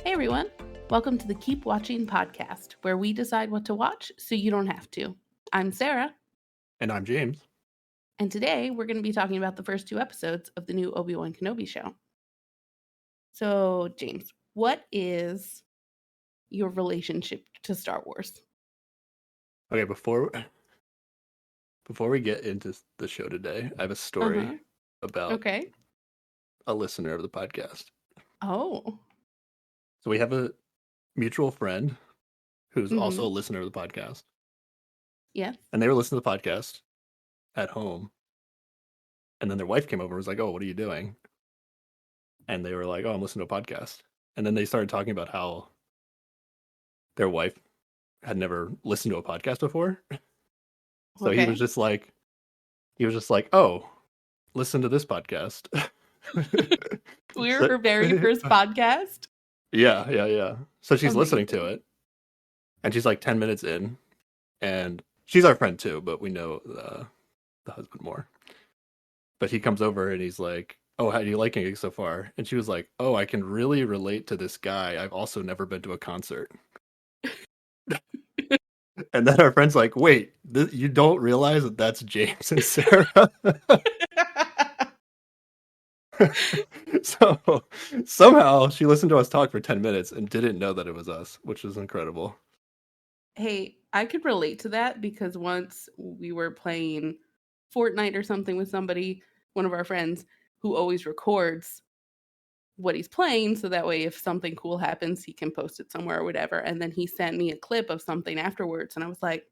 Hey everyone, welcome to the Keep Watching podcast, where we decide what to watch so you don't have to. I'm Sarah. And I'm James. And today we're going to be talking about the first 2 episodes of the new Obi-Wan Kenobi show. So, James, what is your relationship to Star Wars? Okay, before we get into the show today, I have a story about a listener of the podcast. Oh. So we have a mutual friend who's also a listener of the podcast. Yes. And they were listening to the podcast at home. And then their wife came over and was like, "Oh, what are you doing?" And they were like, "Oh, I'm listening to a podcast." And then they started talking about how their wife had never listened to a podcast before. So he was just like, "Oh, listen to this podcast." We're her very first podcast? Yeah. So she's listening to it. And she's like 10 minutes in. And she's our friend too, but we know the husband more. But he comes over and he's like, "Oh, how are you liking it so far?" And she was like, "Oh, I can really relate to this guy. I've also never been to a concert." And then our friend's like, "Wait, you don't realize that that's James and Sarah?" So somehow she listened to us talk for 10 minutes and didn't know that it was us, which is incredible. Hey, I could relate to that because once we were playing Fortnite or something with somebody, one of our friends, who always records what he's playing, so that way if something cool happens, he can post it somewhere or whatever. And then he sent me a clip of something afterwards, and I was like,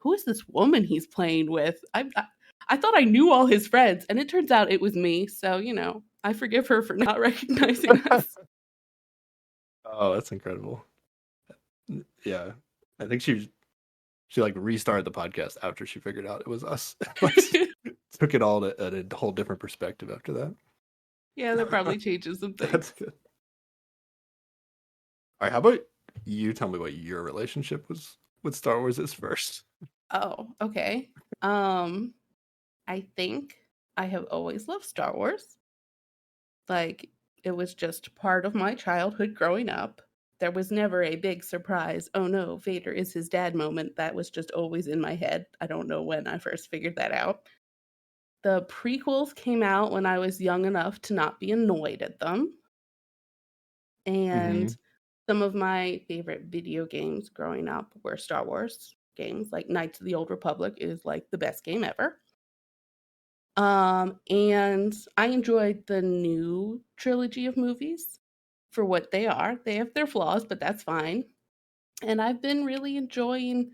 who is this woman he's playing with? I thought I knew all his friends, and it turns out it was me. So, I forgive her for not recognizing us. Oh, that's incredible. Yeah. I think she like restarted the podcast after she figured out it was us. Took it all at a whole different perspective after that. Yeah, that probably changes some things. That's good. All right, how about you tell me what your relationship was with Star Wars is first? Oh, okay. I think I have always loved Star Wars. Like, it was just part of my childhood growing up. There was never a big surprise, oh no, Vader is his dad moment. That was just always in my head. I don't know when I first figured that out. The prequels came out when I was young enough to not be annoyed at them. And some of my favorite video games growing up were Star Wars games. Like Knights of the Old Republic is like the best game ever. And I enjoyed the new trilogy of movies for what they are. They have their flaws, but that's fine. And I've been really enjoying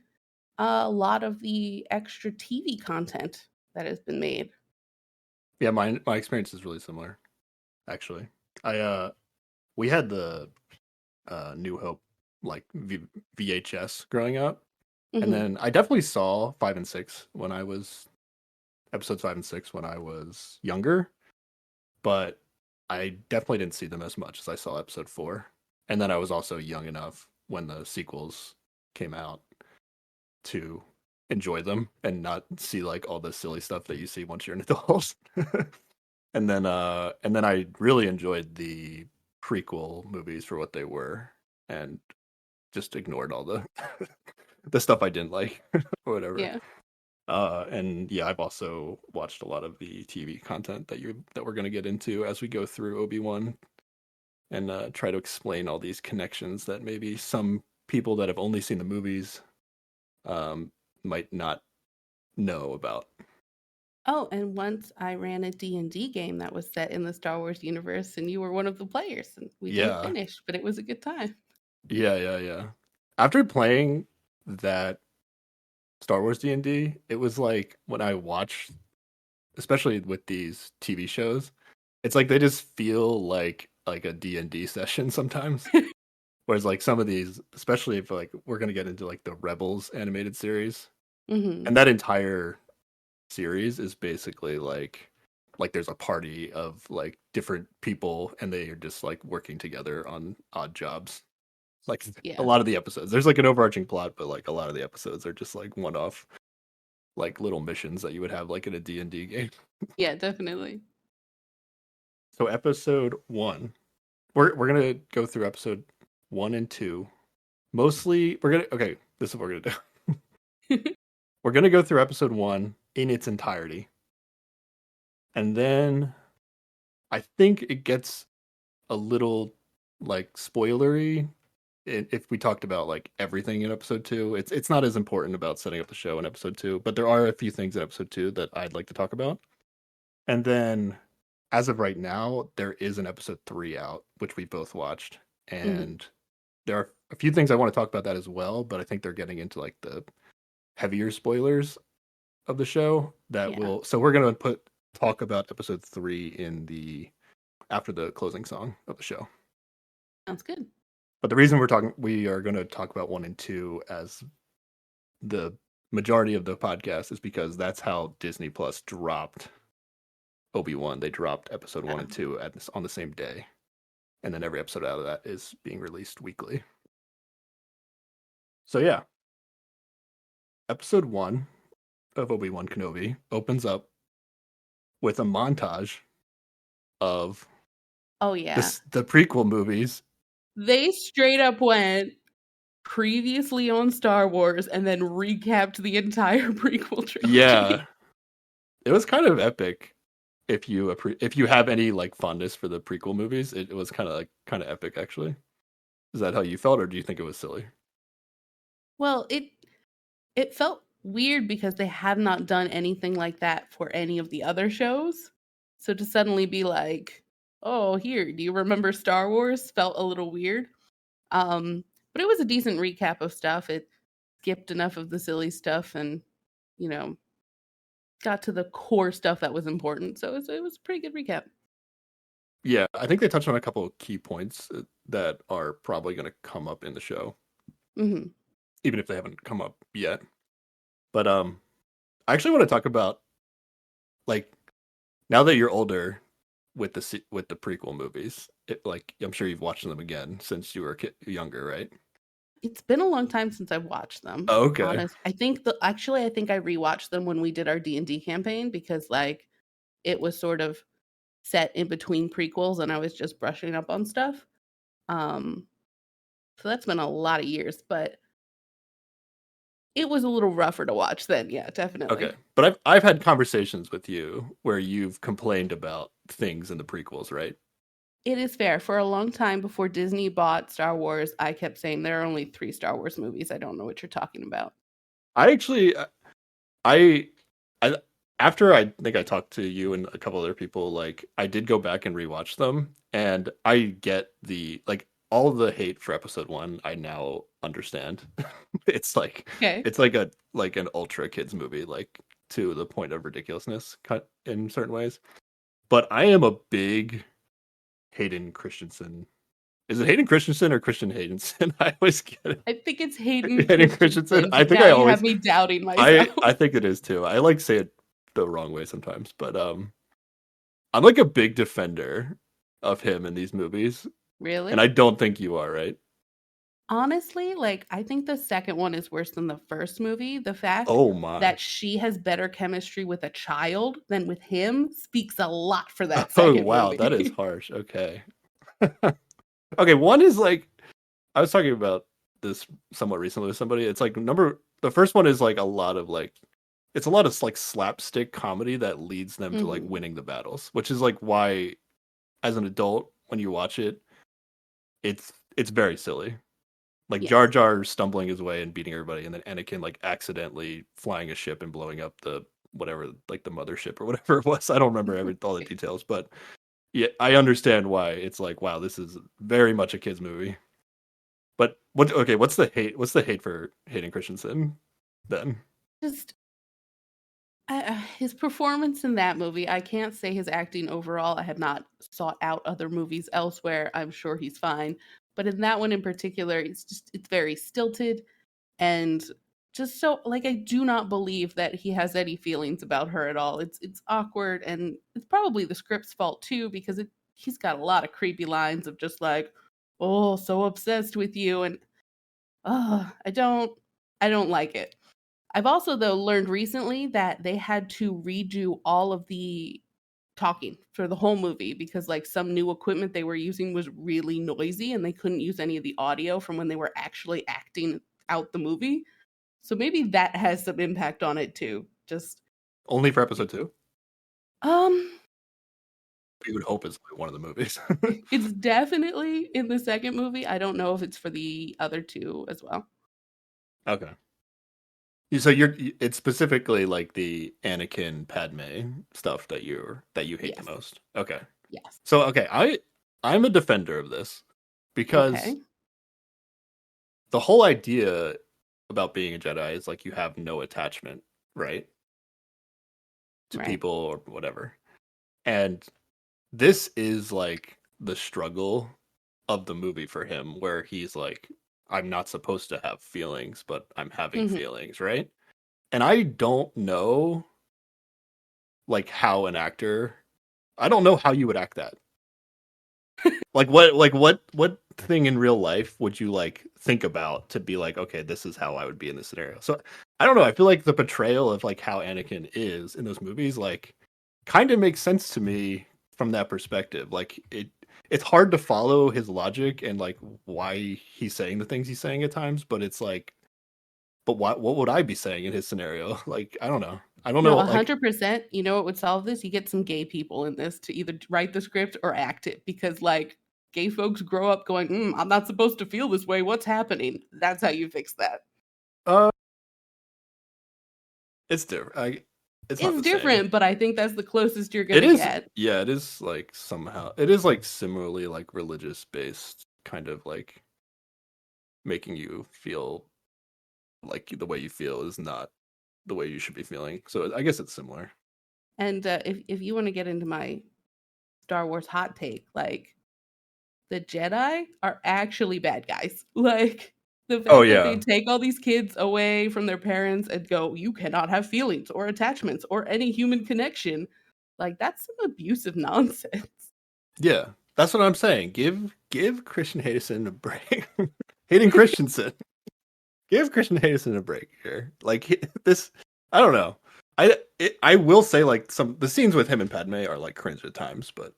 a lot of the extra TV content that has been made. Yeah, my experience is really similar, actually. We had the New Hope like VHS growing up, and then I definitely saw 5 and 6 when I was episodes 5 and 6 when I was younger, but I definitely didn't see them as much as I saw episode 4. And then I was also young enough when the sequels came out to enjoy them and not see like all the silly stuff that you see once you're an adult. And then I really enjoyed the prequel movies for what they were and just ignored all the the stuff I didn't like or whatever. Yeah. And yeah, I've also watched a lot of the TV content that we're going to get into as we go through Obi-Wan and try to explain all these connections that maybe some people that have only seen the movies might not know about. Oh, and once I ran a D&D game that was set in the Star Wars universe, and you were one of the players, and we didn't finish, but it was a good time. Yeah. After playing that Star Wars D&D, it was like when I watch, especially with these TV shows, it's like they just feel like a D&D session sometimes. Whereas like some of these, especially if like we're gonna get into like the Rebels animated series, and that entire series is basically like there's a party of like different people and they are just like working together on odd jobs. Like a lot of the episodes, there's like an overarching plot, but like a lot of the episodes are just like one-off, like little missions that you would have like in a D&D game. Yeah, definitely. So episode 1, we're gonna go through episode 1 and 2. Mostly, okay, this is what we're gonna do. We're gonna go through episode 1 in its entirety. And then I think it gets a little like spoilery if we talked about like everything in episode 2. It's not as important about setting up the show in episode 2, but there are a few things in episode 2 that I'd like to talk about. And then as of right now, there is an episode 3 out, which we both watched. And there are a few things I want to talk about that as well, but I think they're getting into like the heavier spoilers of the show that will. So we're gonna talk about episode 3 in the after the closing song of the show. Sounds good. But the reason we are going to talk about 1 and 2 as the majority of the podcast is because that's how Disney Plus dropped Obi-Wan. They dropped episode 1 and 2 on the same day. And then every episode out of that is being released weekly. So yeah. Episode 1 of Obi-Wan Kenobi opens up with a montage of the prequel movies. They straight up went previously on Star Wars and then recapped the entire prequel trilogy. Yeah. It was kind of epic. If you have any like fondness for the prequel movies, it was kind of epic actually. Is that how you felt, or do you think it was silly? Well, it felt weird because they had not done anything like that for any of the other shows. So to suddenly be like, "Oh, here, do you remember Star Wars?" felt a little weird. But it was a decent recap of stuff. It skipped enough of the silly stuff and, got to the core stuff that was important. So it was a pretty good recap. Yeah, I think they touched on a couple of key points that are probably going to come up in the show. Mm-hmm. Even if they haven't come up yet. But I actually want to talk about, like, now that you're older with the prequel movies, I'm sure you've watched them again since you were younger, right? It's been a long time since I've watched them. Oh, okay. I think I rewatched them when we did our D&D campaign because like it was sort of set in between prequels and I was just brushing up on stuff. So that's been a lot of years, but it was a little rougher to watch then. Yeah, definitely. Okay. But I've had conversations with you where you've complained about things in the prequels, right? It is fair. For a long time before Disney bought Star Wars, I kept saying there are only 3 Star Wars movies. I don't know what you're talking about. I actually, after I think I talked to you and a couple other people, like I did go back and rewatch them, and I get all the hate for episode 1. I now understand. It's like it's like an ultra kids movie, like to the point of ridiculousness cut in certain ways. But I am a big Hayden Christensen. Is it Hayden Christensen or Christian Haydenson? I always get it. I think it's Hayden Christensen. I think I always have me doubting myself. I think it is too. I like say it the wrong way sometimes, but I'm like a big defender of him in these movies. Really? And I don't think you are, right? Honestly, like I think the second one is worse than the first movie. The fact that she has better chemistry with a child than with him speaks a lot for that second movie. Oh wow, that is harsh. Okay. Okay, one is like I was talking about this somewhat recently with somebody. It's like the first one is like a lot of like it's a lot of like slapstick comedy that leads them to like winning the battles, which is like why as an adult when you watch it, it's very silly. Like Jar Jar stumbling his way and beating everybody, and then Anakin like accidentally flying a ship and blowing up the whatever, like the mothership or whatever it was. I don't remember all the details, but yeah, I understand why it's like, wow, this is very much a kids movie. But what's the hate? What's the hate for Hayden Christensen then? Just his performance in that movie. I can't say his acting overall. I have not sought out other movies elsewhere. I'm sure he's fine. But in that one in particular, it's very stilted and just so like I do not believe that he has any feelings about her at all. It's awkward and it's probably the script's fault too because he's got a lot of creepy lines of just like, "Oh, so obsessed with you," and I don't like it. I've also though learned recently that they had to redo all of the talking for the whole movie because like some new equipment they were using was really noisy and they couldn't use any of the audio from when they were actually acting out the movie. So maybe that has some impact on it too. Just Only for episode 2? um You would hope it's like one of the movies. it's definitely in the second movie. I don't know if it's for the other two as well. Okay. So it's specifically like the Anakin Padme stuff that you hate the Yes. most. Okay. Yes. So okay, I'm a defender of this because Okay. the whole idea about being a Jedi is like you have no attachment, right? To Right. people or whatever. And this is like the struggle of the movie for him where he's like, I'm not supposed to have feelings, but I'm having Mhm. feelings, right? And I don't know like how an actor I don't know how you would act that. Like what thing in real life would you like think about to be like, okay, this is how I would be in this scenario. So I don't know. I feel like the portrayal of like how Anakin is in those movies like kind of makes sense to me from that perspective. Like it's hard to follow his logic and like why he's saying the things he's saying at times, but it's like but what would I be saying in his scenario? Like I don't know. I don't No, know like 100%. You know what would solve this? You get some gay people in this to either write the script or act it because, like, gay folks grow up going, I'm not supposed to feel this way. What's happening? That's how you fix that. uh it's different. It's not It's the same. different, but I think that's the closest you're It gonna is, get. yeah, it is like somehow, it is like similarly like religious based, kind of like making you feel like the way you feel is not the way you should be feeling. So I guess it's similar. And if you want to get into my Star Wars hot take, like the Jedi are actually bad guys. Like the Oh fact that they yeah, take all these kids away from their parents and go, you cannot have feelings or attachments or any human connection. Like that's some abusive nonsense. yeah. That's what I'm saying. Give Christian Hayden a break. Hayden Christensen. Give Christian Hayden a break here. Like this, I don't know. I will say like the scenes with him and Padme are like cringe at times, but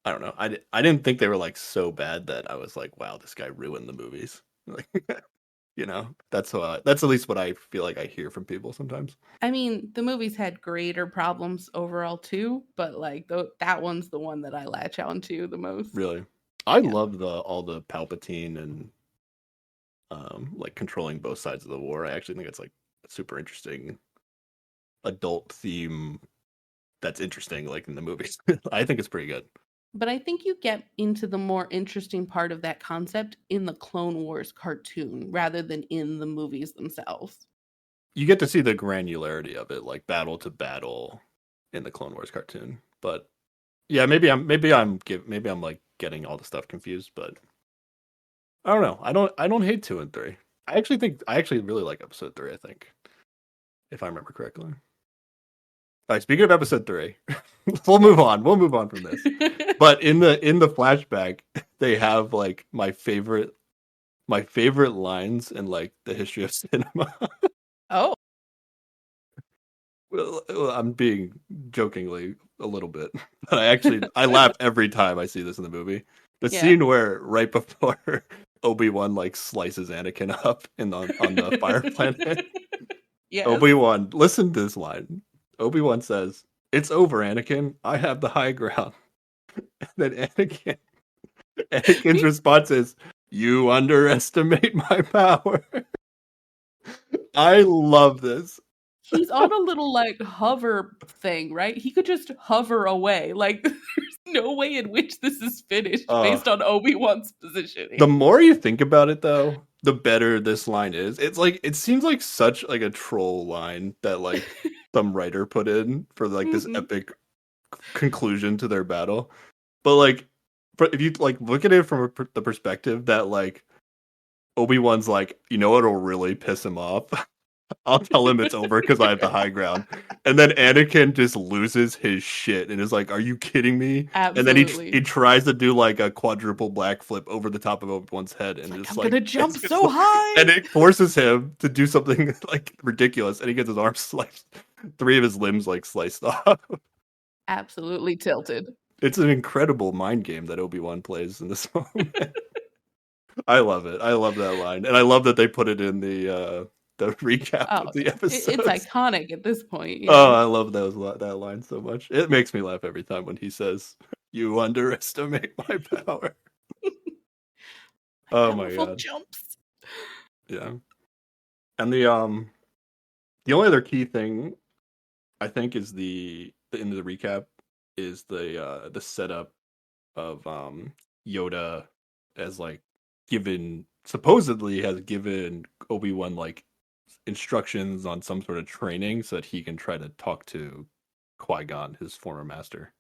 I don't know. I didn't think they were like so bad that I was like, wow, this guy ruined the movies. Like, that's at least what I feel like I hear from people sometimes. I mean, the movies had greater problems overall too, but like that one's the one that I latch on to the most. Really, I Yeah. love all the Palpatine and like controlling both sides of the war. I actually think it's like a super interesting adult theme that's interesting, like in the movies. I think it's pretty good. But I think you get into the more interesting part of that concept in the Clone Wars cartoon rather than in the movies themselves. You get to see the granularity of it, like battle to battle in the Clone Wars cartoon. But yeah, maybe I'm like getting all the stuff confused, but I don't know. I don't hate 2 and 3. I actually really like episode 3, I think. If I remember correctly. All right, speaking of episode 3, we'll move on. We'll move on from this. But in the flashback, they have like my favorite lines in like the history of cinema. Oh, Well, I'm being jokingly a little bit, but I laugh every time I see this in the movie. The yeah. scene where right before Obi-Wan like slices Anakin up on the fire planet. Yes. Obi-Wan, listen to this line. Obi-Wan says, "It's over, Anakin. I have the high ground." then Anakin's response is, "You underestimate my power." I love this. He's on a little like hover thing, right? He could just hover away. Like there's no way in which this is finished Uh, based on Obi-Wan's the positioning. more you think about it, though, the better this line is. It's like it seems like such like a troll line that like some writer put in for like this Mhm. epic conclusion to their battle. But like, if you like look at it from the perspective that like Obi-Wan's like, you know what'll really piss him off? I'll tell him it's over because I have the high ground. And then Anakin just loses his shit and is like, "Are you kidding me?" And then he Absolutely. tries to do like a quadruple black flip over the top of Obi-Wan's head, It's and like it's I'm like gonna it's jump just, so high. and it forces him to do something like ridiculous, and he gets his arms sliced, 3 of his limbs like sliced off. absolutely tilted. It's an incredible mind game that Obi-Wan plays in this moment. I love it. I love that line, and I love that they put it in the recap Oh of the yeah, it's episodes. iconic at this point. Oh, Yeah. I love that line so much. It makes me laugh every time when he says, "You underestimate my power." Oh my Powerful god. jumps. Yeah. And the only other key thing I think is the end of the recap is the setup of Yoda as like given supposedly has given Obi-Wan like instructions on some sort of training so that he can try to talk to Qui-Gon, his former master.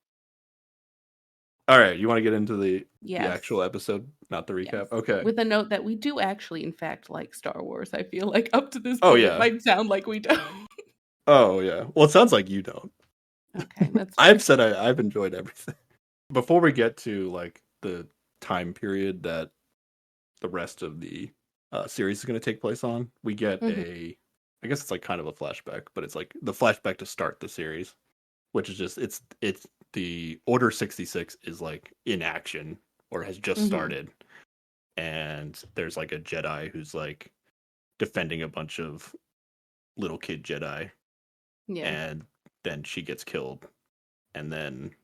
All right, you want to get into the Yes. actual episode, not the Yes. recap? Okay. With a note that we do actually, in fact, like Star Wars. I feel like up to this Oh point, it yeah. might sound like we don't. Oh yeah. Well, it sounds like you don't. Okay, that's I've fair. said I've enjoyed everything. Before we get to like the time period that the rest of the series is going to take place on, we get Hmm. I guess it's like kind of a flashback, but it's like the flashback to start the series, which is just it's the Order 66 is like in action or has just Hmm. started, and there's like a Jedi who's like defending a bunch of little kid Jedi, Yeah. and then she gets killed, and then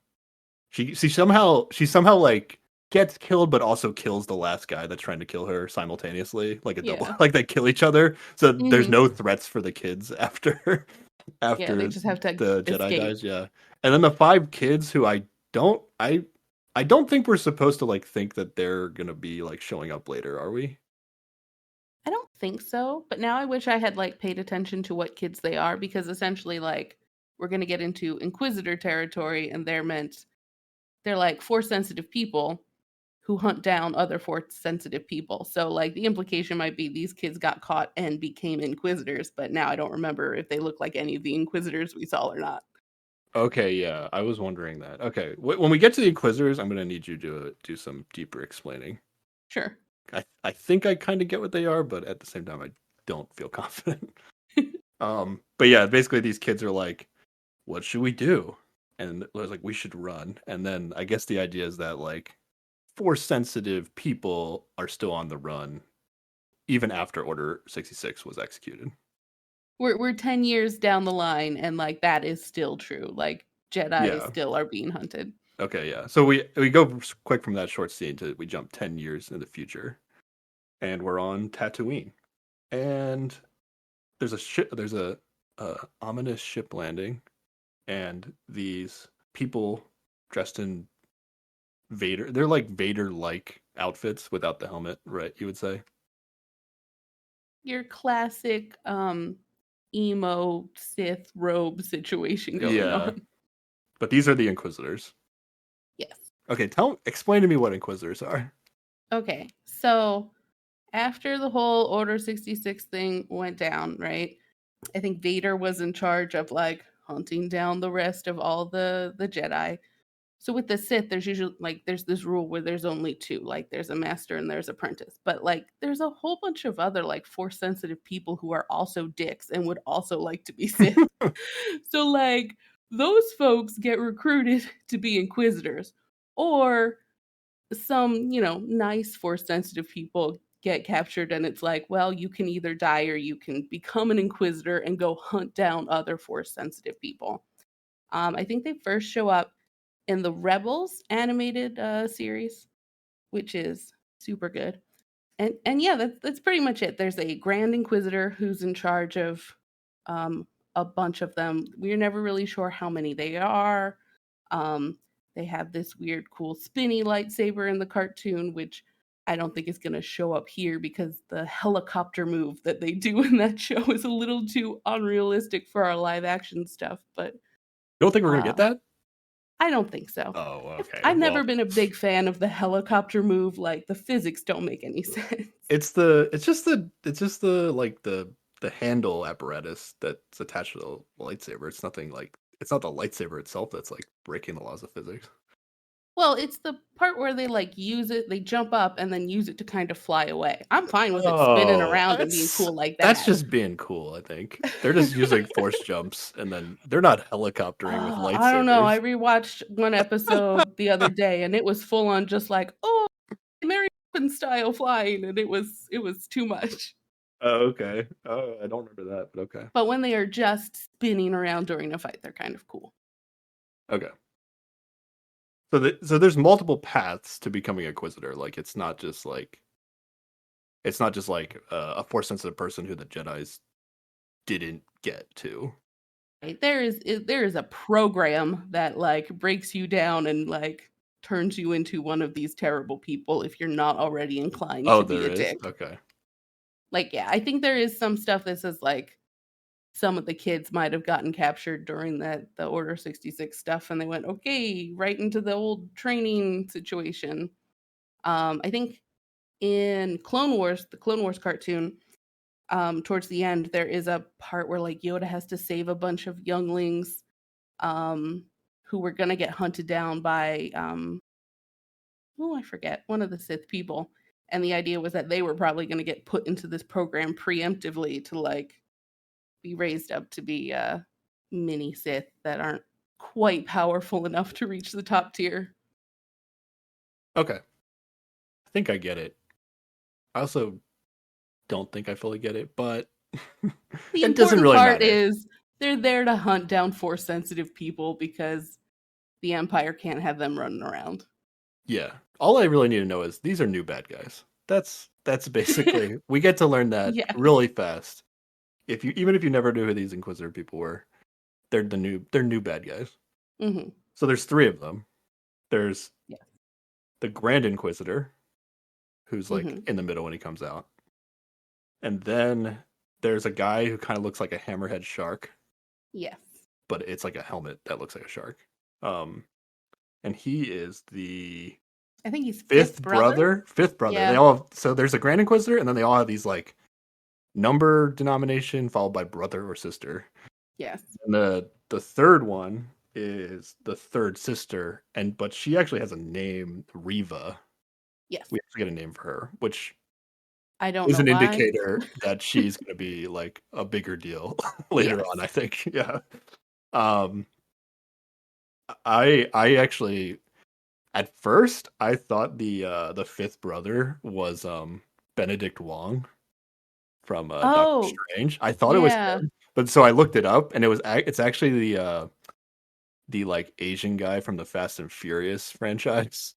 she somehow like gets killed but also kills the last guy that's trying to kill her simultaneously, like a double Yeah. like they kill each other, so there's Hmm. no threats for the kids after Yeah, they after just have to the Jedi escape. dies. Yeah. And then the five kids who don't I don't think we're supposed to like think that they're gonna be like showing up later, are we? I don't think so, but now I wish I had like paid attention to what kids they are because essentially like we're going to get into inquisitor territory and they're like force sensitive people who hunt down other force sensitive people. So like the implication might be these kids got caught and became inquisitors, but now I don't remember if they look like any of the inquisitors we saw or not. Okay, yeah, I was wondering that. Okay, when we get to the Inquisitors, I'm gonna need you to do some deeper explaining. Sure. I think I kind of get what they are, but at the same time, I don't feel confident. But yeah, basically these kids are like, "What should we do?" And it was like, "We should run." And then I guess the idea is that like force sensitive people are still on the run even after Order 66 was executed. We're 10 years down the line and like that is still true. Like Jedi Yeah. still are being hunted. Okay. Yeah. So we go quick from that short scene to we jump 10 years in the future, and we're on Tatooine, and there's a ship. There's a ominous ship landing, and these people dressed in Vader. They're like Vader-like outfits without the helmet, right? You would say. Your classic emo Sith robe situation going Yeah, on. but these are the Inquisitors. Yes. Okay, explain to me what Inquisitors are. Okay. So after the whole Order 66 thing went down, right? I think Vader was in charge of like hunting down the rest of all the Jedi. So with the Sith, there's usually like there's this rule where there's only two, like there's a master and there's apprentice. But like there's a whole bunch of other like force sensitive people who are also dicks and would also like to be Sith. So like those folks get recruited to be inquisitors or some, nice force sensitive people get captured and it's like, well, you can either die or you can become an inquisitor and go hunt down other force sensitive people. I think they first show up in the Rebels animated series, which is super good. And yeah, that's pretty much it. There's a Grand Inquisitor who's in charge of um, a bunch of them. We're never really sure how many they are. Um, they have this weird, cool, spinny lightsaber in the cartoon, which I don't think is going to show up here because the helicopter move that they do in that show is a little too unrealistic for our live action stuff. But You don't think we're gonna uh, get that? I don't think so. Oh, okay. I've never Well, been a big fan of the helicopter move. Like the physics don't make any sense. it's just the like the handle apparatus that's attached to the lightsaber. It's nothing like it's not the lightsaber itself that's like breaking the laws of physics. Well, it's the part where they like use it, they jump up and then use it to kind of fly away. I'm fine with it spinning Oh, around and being cool like that's that. just being cool, I think. They're just using force jumps and then they're not helicoptering with I don't know. I lightsabers. rewatched one episode the other day and it was full on just like, oh, Mary Poppins style flying, and it was too much. Oh, okay. Oh, I don't remember that, but okay. But when they are just spinning around during a fight, they're kind of cool. Okay. So there's multiple paths to becoming a Inquisitor. Like it's not just like a force sensitive person who the Jedi's didn't get to. Right? There is a program that like breaks you down and like turns you into one of these terrible people if you're not already inclined Oh, to be there a is? dick. Okay. Like, yeah, I think there is some stuff that says like some of the kids might have gotten captured during the Order 66 stuff, and they went, okay, right into the old training situation. I think in Clone Wars, the Clone Wars cartoon, towards the end, there is a part where like Yoda has to save a bunch of younglings um, who were gonna get hunted down by oh, I forget, one of the Sith people. And the idea was that they were probably gonna get put into this program preemptively to like be raised up to be mini Sith that aren't quite powerful enough to reach the top tier. Okay. I think I get it. I also don't think I fully get it, but The it doesn't important really part matter. is they're there to hunt down force sensitive people because the Empire can't have them running around. Yeah. All I really need to know is these are new bad guys. That's basically we get to learn that Yes. really fast. Even if you never knew who these Inquisitor people were, they're new bad guys. Mm-hmm. So there's three of them. There's Yes. the Grand Inquisitor, who's like Mm-hmm. in the middle when he comes out. And then there's a guy who kind of looks like a hammerhead shark, Yes. but it's like a helmet that looks like a shark. And he is the I think he's fifth fifth brother. brother. Fifth brother. Yeah. They all have, so there's a Grand Inquisitor, and then they all have these like number denomination followed by brother or sister. Yes. And the third one is the third sister, but she actually has a name, Riva. Yes. We have to get a name for her, which I don't is know an why. indicator that she's going to be like a bigger deal later on, Yes. I think. Yeah. Um, I actually at first I thought the fifth brother was Benedict Wong from Doctor Oh, Strange. I thought it was yeah. him, but so I looked it up and it's actually the like Asian guy from the Fast and Furious franchise.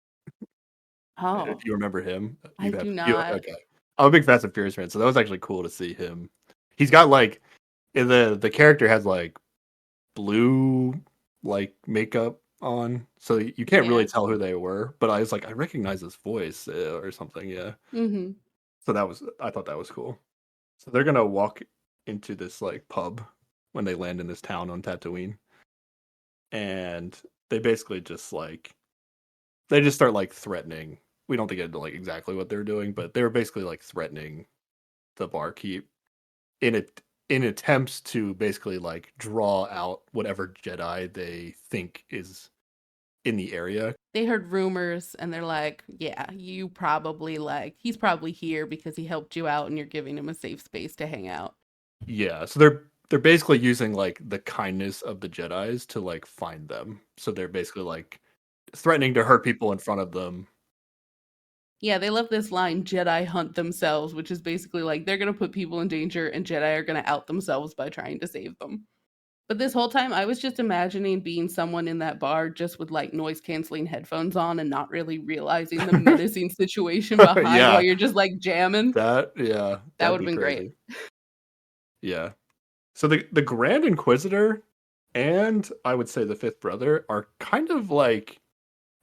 Oh, If you remember him, I do you not. okay. I'm a big Fast and Furious fan, so that was actually cool to see him. He's got like the character has like blue like makeup on, so you can't Yeah. really tell who they were. But I was like, I recognize his voice or something. Yeah, Mm-hmm. so I thought that was cool. So they're gonna walk into this like pub when they land in this town on Tatooine, and they basically just like they just start like threatening. We don't get into like exactly what they're doing, but they were basically like threatening the barkeep in it in attempts to basically like draw out whatever Jedi they think is in the area. They heard rumors and they're like, yeah, you probably like, he's probably here because he helped you out and you're giving him a safe space to hang out. Yeah, so they're basically using like the kindness of the Jedi's to like find them. So they're basically like threatening to hurt people in front of them. Yeah, they love this line, Jedi hunt themselves, which is basically like they're going to put people in danger and Jedi are going to out themselves by trying to save them. But this whole time, I was just imagining being someone in that bar just with like noise canceling headphones on and not really realizing the menacing situation behind while Yeah, you're just like jamming. That that'd would have be been great. crazy. Yeah. So the Grand Inquisitor and I would say the Fifth Brother are kind of like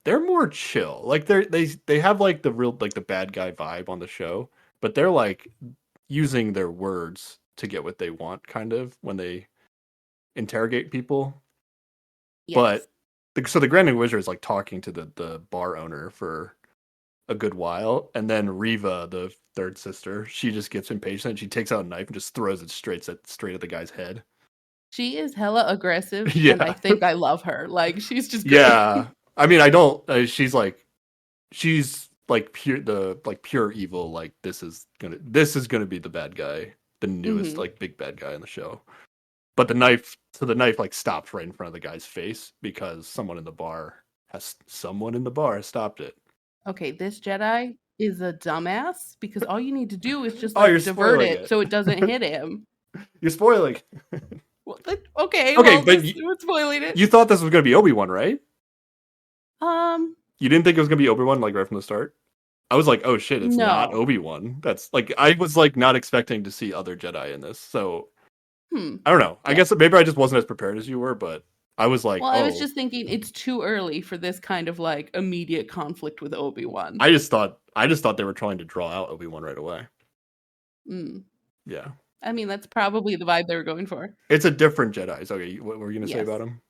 they're more chill. Like they have like the real like the bad guy vibe on the show, but they're like using their words to get what they want kind of when they interrogate people. Yes. But so the Grand Inquisitor is like talking to the bar owner for a good while, and then Riva, the third sister, she just gets impatient and she takes out a knife and just throws it straight at the guy's head. She is hella aggressive, and I Yeah. think I love her. Like, she's just great. Yeah. I mean, I don't. She's like pure evil. Like this is gonna be the bad guy, the newest Hmm. like big bad guy in the show. But the knife like stops right in front of the guy's face because someone in the bar has stopped it. Okay, this Jedi is a dumbass because all you need to do is just Oh, you're like divert spoiling it it. so it doesn't hit him. You're spoiling. Well, okay, Okay, well, but this we're spoiling it. you thought this was gonna be Obi-Wan, right? Um, You didn't think it was gonna be Obi-Wan like right from the start? I was like, oh shit, it's not no. Obi-Wan. That's like I was like not expecting to see other Jedi in this. So Hmm. I don't know. I Yeah. guess maybe I just wasn't as prepared as you were, but I was like, Well, I was oh, just thinking it's too early for this kind of like immediate conflict with Obi-Wan. I just thought they were trying to draw out Obi-Wan right away. Mm. Yeah. I mean, that's probably the vibe they were going for. It's a different Jedi. So, okay, what were you gonna say Yes. about him?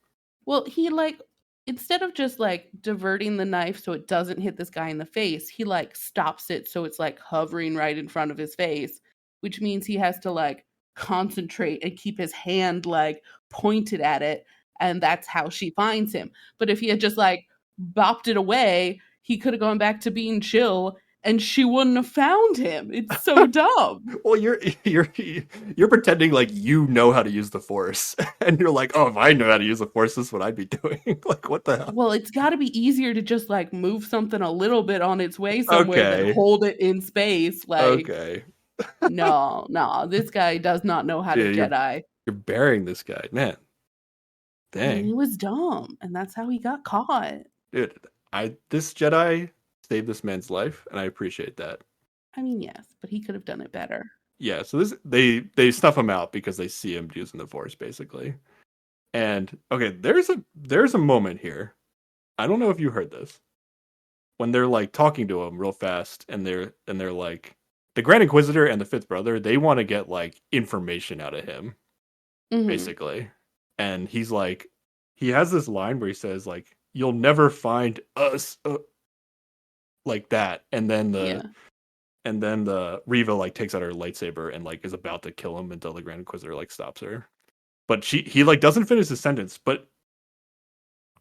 Well, he like instead of just like diverting the knife so it doesn't hit this guy in the face, he like stops it so it's like hovering right in front of his face, which means he has to like concentrate and keep his hand like pointed at it, and that's how she finds him. But if he had just like bopped it away, he could have gone back to being chill and she wouldn't have found him. It's so dumb. Well, you're pretending like you know how to use the Force, and you're like, oh, if I know how to use the Force, this is what I'd be doing. Like, what the hell? Well, it's got to be easier to just like move something a little bit on its way somewhere than Okay, hold it in space. Like, okay. no, this guy does not know how to Yeah, Jedi. you're burying this guy, man. I mean, he Dang, was dumb, and that's how he got caught. dude. This Jedi saved this man's life, and I appreciate that. I mean, yes, but he could have done it better. Yeah. So they snuff him out because they see him using the Force, basically. And okay, there's a moment here. I don't know if you heard this when they're like talking to him real fast, and they're like the Grand Inquisitor and the Fifth Brother. They want to get like information out of him, Hmm. basically. And he's like, he has this line where he says like, "You'll never find us," like that, Yeah. and then the Riva like takes out her lightsaber and like is about to kill him until the Grand Inquisitor like stops her. But he like doesn't finish his sentence. But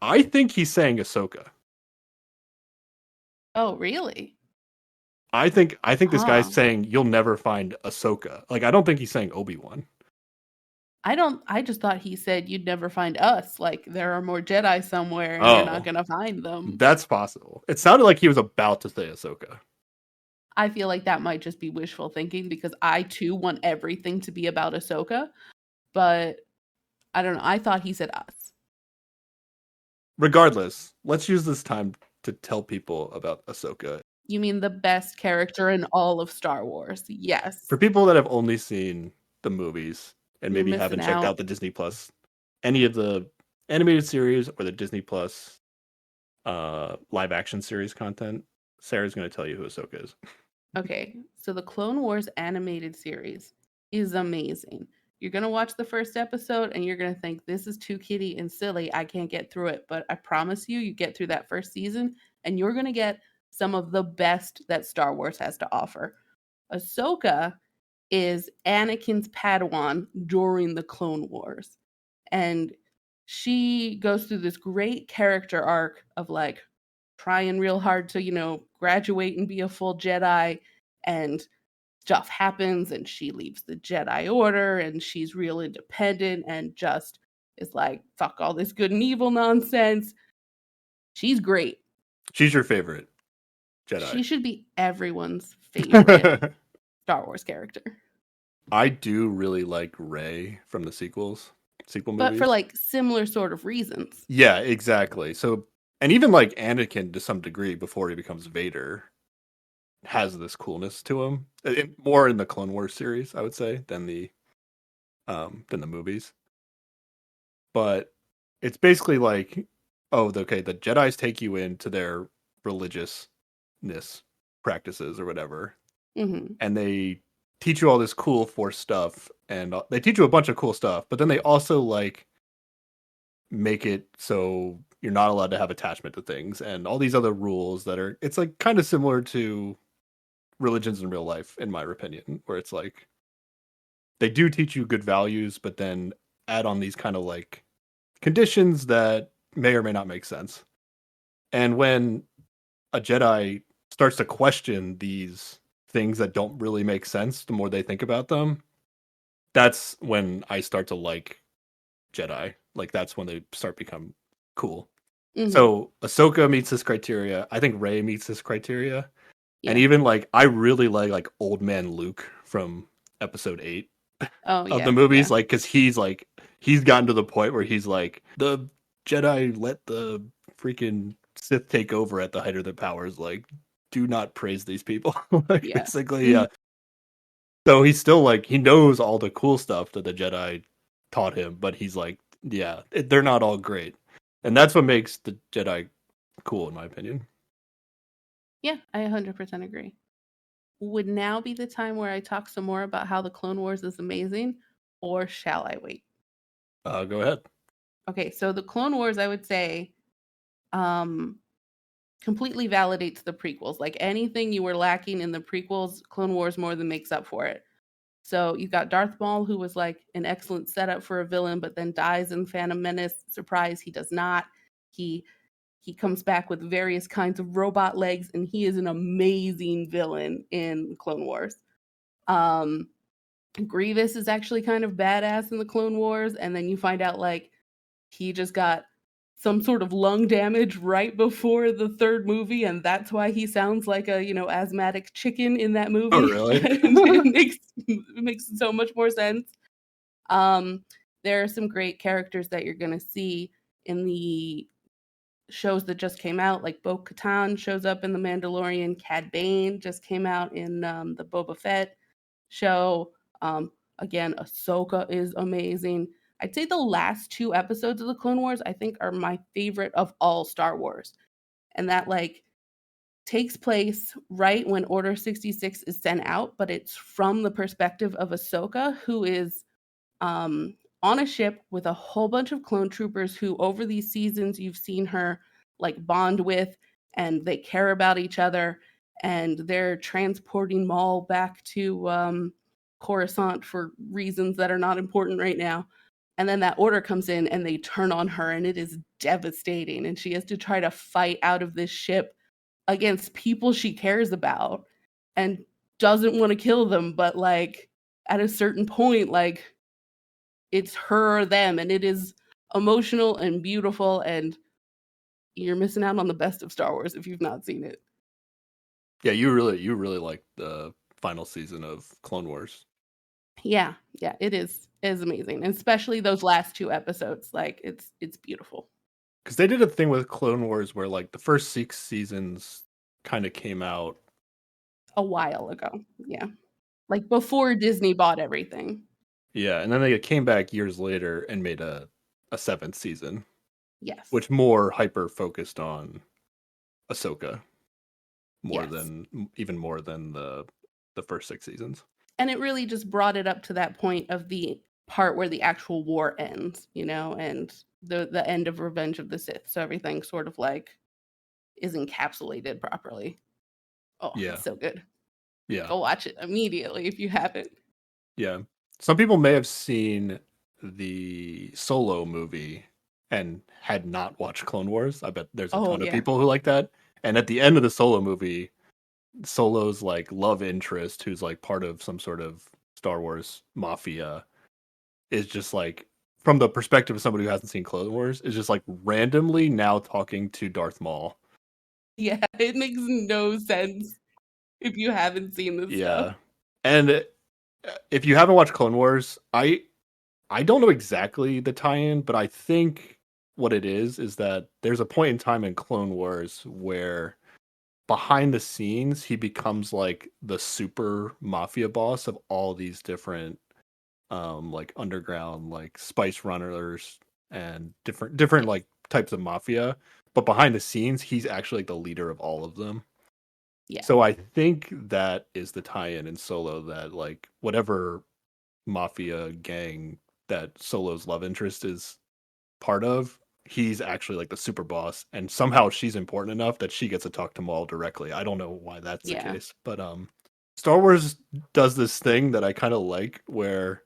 I think he's saying Ahsoka. Oh, really? I think this guy's Huh. saying you'll never find Ahsoka. Like I don't think he's saying Obi-Wan. I don't. I just thought he said you'd never find us. Like there are more Jedi somewhere, and you're not Oh, gonna find them. that's possible. It sounded like he was about to say Ahsoka. I feel like that might just be wishful thinking because I too want everything to be about Ahsoka, but I don't know. I thought he said us. Regardless, let's use this time to tell people about Ahsoka. You mean the best character in all of Star Wars? For Yes. people that have only seen the movies and You're maybe missing haven't checked out out. the Disney Plus, any of the animated series or the Disney Plus live action series content, Sarah's going to tell you who Ahsoka is. Okay, so the Clone Wars animated series is amazing. You're going to watch the first episode and you're going to think this is too kiddie and silly. I can't get through it. But I promise you, you get through that first season and you're going to get some of the best that Star Wars has to offer. Ahsoka is Anakin's Padawan during the Clone Wars. And she goes through this great character arc of like trying real hard to, graduate and be a full Jedi, and stuff happens and she leaves the Jedi Order and she's real independent and just is like, fuck all this good and evil nonsense. She's great. She's your favorite She Jedi. should be everyone's favorite Star Wars character. I do really like Rey from the sequel But for movies. like similar sort of reasons. Yeah, exactly. So, and even like Anakin to some degree before he becomes Vader has this coolness to him. More in the Clone Wars series, I would say, than the movies. But it's basically like, oh, okay, the Jedi's take you into their religiousness practices or whatever, Hmm. and they teach you all this cool Force stuff, and they teach you a bunch of cool stuff. But then they also like make it so you're not allowed to have attachment to things and all these other rules that are. It's like kind of similar to religions in real life, in my opinion, where it's like they do teach you good values, but then add on these kind of like conditions that may or may not make sense. And when a Jedi starts to question these things that don't really make sense, the more they think about them, that's when I start to like Jedi. Like that's when they start become cool. Hmm. So Ahsoka meets this criteria. I think Rey meets this criteria. And Yeah. even like I really like old man Luke from episode 8 Oh of the yeah. movies, Yeah. like because he's gotten to the point where he's like the Jedi let the freaking Sith take over at the height of their powers. Like, do not praise these people. Like Yeah. basically, yeah. So he's still like he knows all the cool stuff that the Jedi taught him, but he's like, yeah, they're not all great, and that's what makes the Jedi cool, in my opinion. Yeah, I 100% agree. Would now be the time where I talk some more about how the Clone Wars is amazing, or shall I wait? Go ahead. Okay, so the Clone Wars, I would say, um, completely validates the prequels. Like anything you were lacking in the prequels, Clone Wars more than makes up for it. So you got Darth Maul, who was like an excellent setup for a villain, but then dies in Phantom Menace. Surprise, he does not. He he comes back with various kinds of robot legs, and he is an amazing villain in Clone Wars. Um, Grievous is actually kind of badass in the Clone Wars, and then you find out like he just got some sort of lung damage right before the third movie, and that's why he sounds like a asthmatic chicken in that Oh, movie. really? It makes so much more sense. Um, there are some great characters that you're gonna see in the shows that just came out, like Bo Katan shows up in The Mandalorian. Cad Bane just came out in the Boba Fett show. Um, Again, Ahsoka is amazing. I'd say the last two episodes of the Clone Wars, I think, are my favorite of all Star Wars. And that, like, takes place right when Order 66 is sent out, but it's from the perspective of Ahsoka, who is um, on a ship with a whole bunch of clone troopers who, over these seasons, you've seen her like bond with, and they care about each other. And they're transporting Maul back to Coruscant for reasons that are not important right now. And then that order comes in and they turn on her, and it is devastating. And she has to try to fight out of this ship against people she cares about and doesn't want to kill them. But, like, at a certain point, like, it's her or them, and it is emotional and beautiful, and you're missing out on the best of Star Wars if you've not seen it. Yeah, you really like the final season of Clone Wars. Yeah, yeah, it is amazing, and especially those last two episodes. Like, it's beautiful. Because they did a thing with Clone Wars where like the first 6 seasons kind of came out. A while ago, yeah, like before Disney bought everything. Yeah, and then they came back years later and made a seventh season, Yes, which more hyper focused on Ahsoka yes, even more than the first 6 seasons. and it really just brought it up to that point of the part where the actual war ends, and the end of Revenge of the Sith. So everything sort of like is encapsulated properly. Oh, Yeah, it's so good. yeah, Go watch it immediately if you haven't. yeah. Some people may have seen the Solo movie and had not watched Clone Wars. I bet there's a Oh ton of yeah. people who like that. And at the end of the Solo movie, Solo's like love interest, who's like part of some sort of Star Wars mafia, is just like from the perspective of somebody who hasn't seen Clone Wars, is just like randomly now talking to Darth Maul. Yeah, it makes no sense if you haven't seen this stuff. Yeah, and if you haven't watched Clone Wars, I don't know exactly the tie-in, but I think what it is that there's a point in time in Clone Wars where behind the scenes he becomes like the super mafia boss of all these different like underground like spice runners and different Yes. like types of mafia, but behind the scenes he's actually like the leader of all of them. Yeah. So I think that is the tie-in in Solo, that like whatever mafia gang that Solo's love interest is part of, he's actually like the super boss, and somehow she's important enough that she gets to talk to Maul directly. I don't know why that's the Yeah. case, but Star Wars does this thing that I kind of like where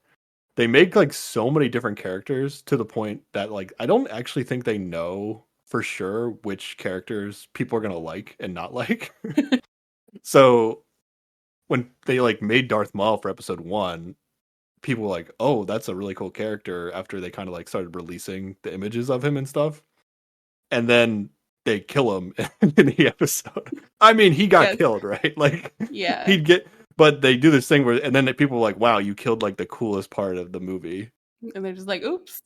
they make like so many different characters to the point that like I don't actually think they know for sure which characters people are gonna like and not like. So when they like made Darth Maul for episode 1, people were like, "Oh, that's a really cool character." After they kind of like started releasing the images of him and stuff, and then they kill him in the episode. I mean, he got Yes. killed, right? Like, Yeah. he'd get, but they do this thing where, and then people are like, "Wow, you killed like the coolest part of the movie." And they're just like, oops.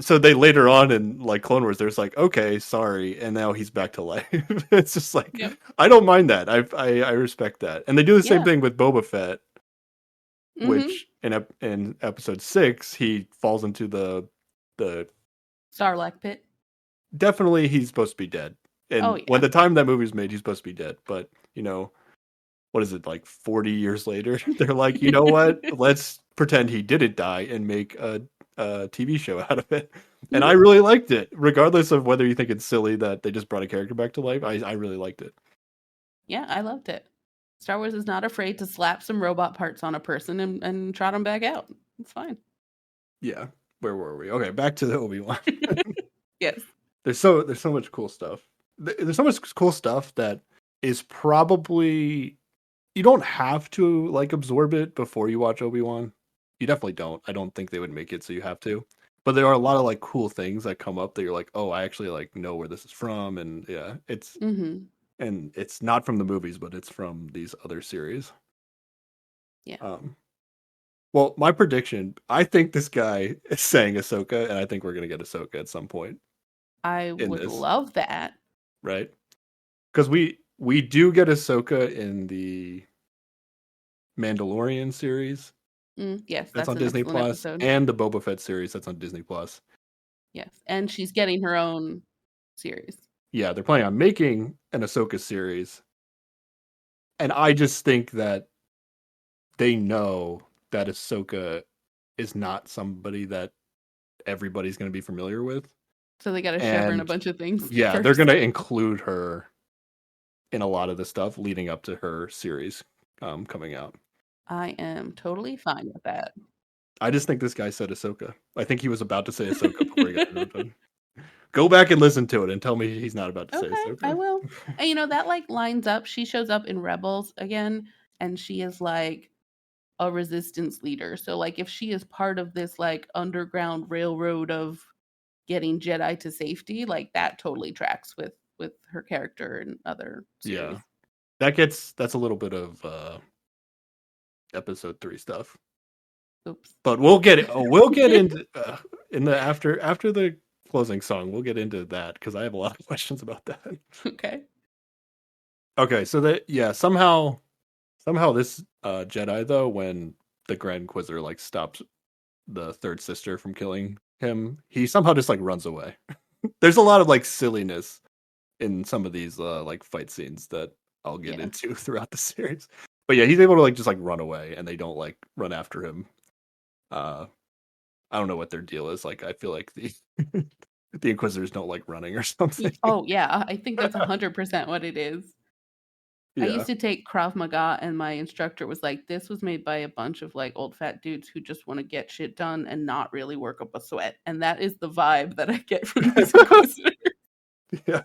So they later on in like Clone Wars, there's like, okay, sorry, and now he's back to life. It's just like, Yep. I don't mind that. I respect that, and they do the same Yeah. thing with Boba Fett, Mhm. which in episode 6 he falls into the Sarlacc pit. definitely he's supposed to be dead. And Oh, yeah. when the time that movie was made, he's supposed to be dead. But you know, what is it, like 40 years later? They're like, you know what? Let's pretend he didn't die and make a TV show out of it. And I Mhm. really liked it, regardless of whether you think it's silly that they just brought a character back to life. I really liked it. Yeah, I loved it. Star Wars is not afraid to slap some robot parts on a person and trot them back out. It's fine. Yeah. Where were we? Okay, back to the Obi-Wan. Yes. There's so much cool stuff. There's so much cool stuff that is probably, you don't have to like absorb it before you watch Obi-Wan. You definitely don't. I don't think they would make it so you have to. But there are a lot of like cool things that come up that you're like, oh, I actually like know where this is from, and yeah, it's Mm-hmm. and it's not from the movies, but it's from these other series. Yeah. Well, my prediction, I think this guy is saying Ahsoka, and I think we're gonna get Ahsoka at some point I in would this, love that. right? Because we do get Ahsoka in the Mandalorian series Yes, that's that's on an Disney excellent Plus, episode. and the Boba Fett series that's on Disney Plus. Yes, and she's getting her own series. Yeah, they're planning on making an Ahsoka series, and I just think that they know that Ahsoka is not somebody that everybody's going to be familiar with. So they got to shove her in a And bunch of things. yeah, first. they're going to include her in a lot of the stuff leading up to her series coming out. I am totally fine with that. I just think this guy said Ahsoka. I think he was about to say Ahsoka before he got interrupted. Go back and listen to it and tell me he's not about to say Okay, Ahsoka. I will. And that like lines up. She shows up in Rebels again, and she is like a resistance leader. So like if she is part of this like underground railroad of getting Jedi to safety, like that totally tracks with her character and other series. Yeah. That's a little bit of episode 3 stuff. Oops. But we'll get into in the after the closing song, we'll get into that because I have a lot of questions about that. Okay. Okay, so somehow this Jedi, though, when the Grand Inquisitor like stops the third sister from killing him, he somehow just like runs away. There's a lot of like silliness in some of these like fight scenes that I'll get into throughout the series. But yeah, he's able to like just like run away, and they don't like run after him. I don't know what their deal is. Like, I feel like the the Inquisitors don't like running or something. Oh yeah, I think that's 100% what it is. I Yeah. used to take Krav Maga, and my instructor was like, "This was made by a bunch of like old fat dudes who just want to get shit done and not really work up a sweat." And that is the vibe that I get from these Inquisitors. Yeah.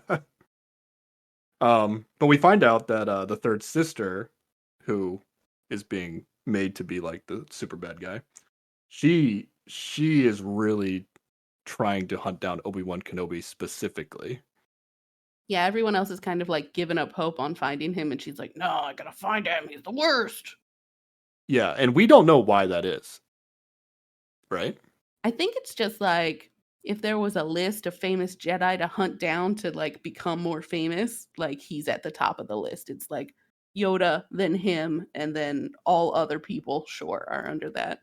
But we find out that the third sister, who is being made to be like the super bad guy, she is really trying to hunt down Obi-Wan Kenobi specifically. Yeah, everyone else is kind of like giving up hope on finding him, and she's like, "No, I gotta find him. He's the worst." Yeah, and we don't know why that is. Right? I think it's just like if there was a list of famous Jedi to hunt down to like become more famous, like he's at the top of the list. It's like Yoda, then him, and then all other people, sure, are under that.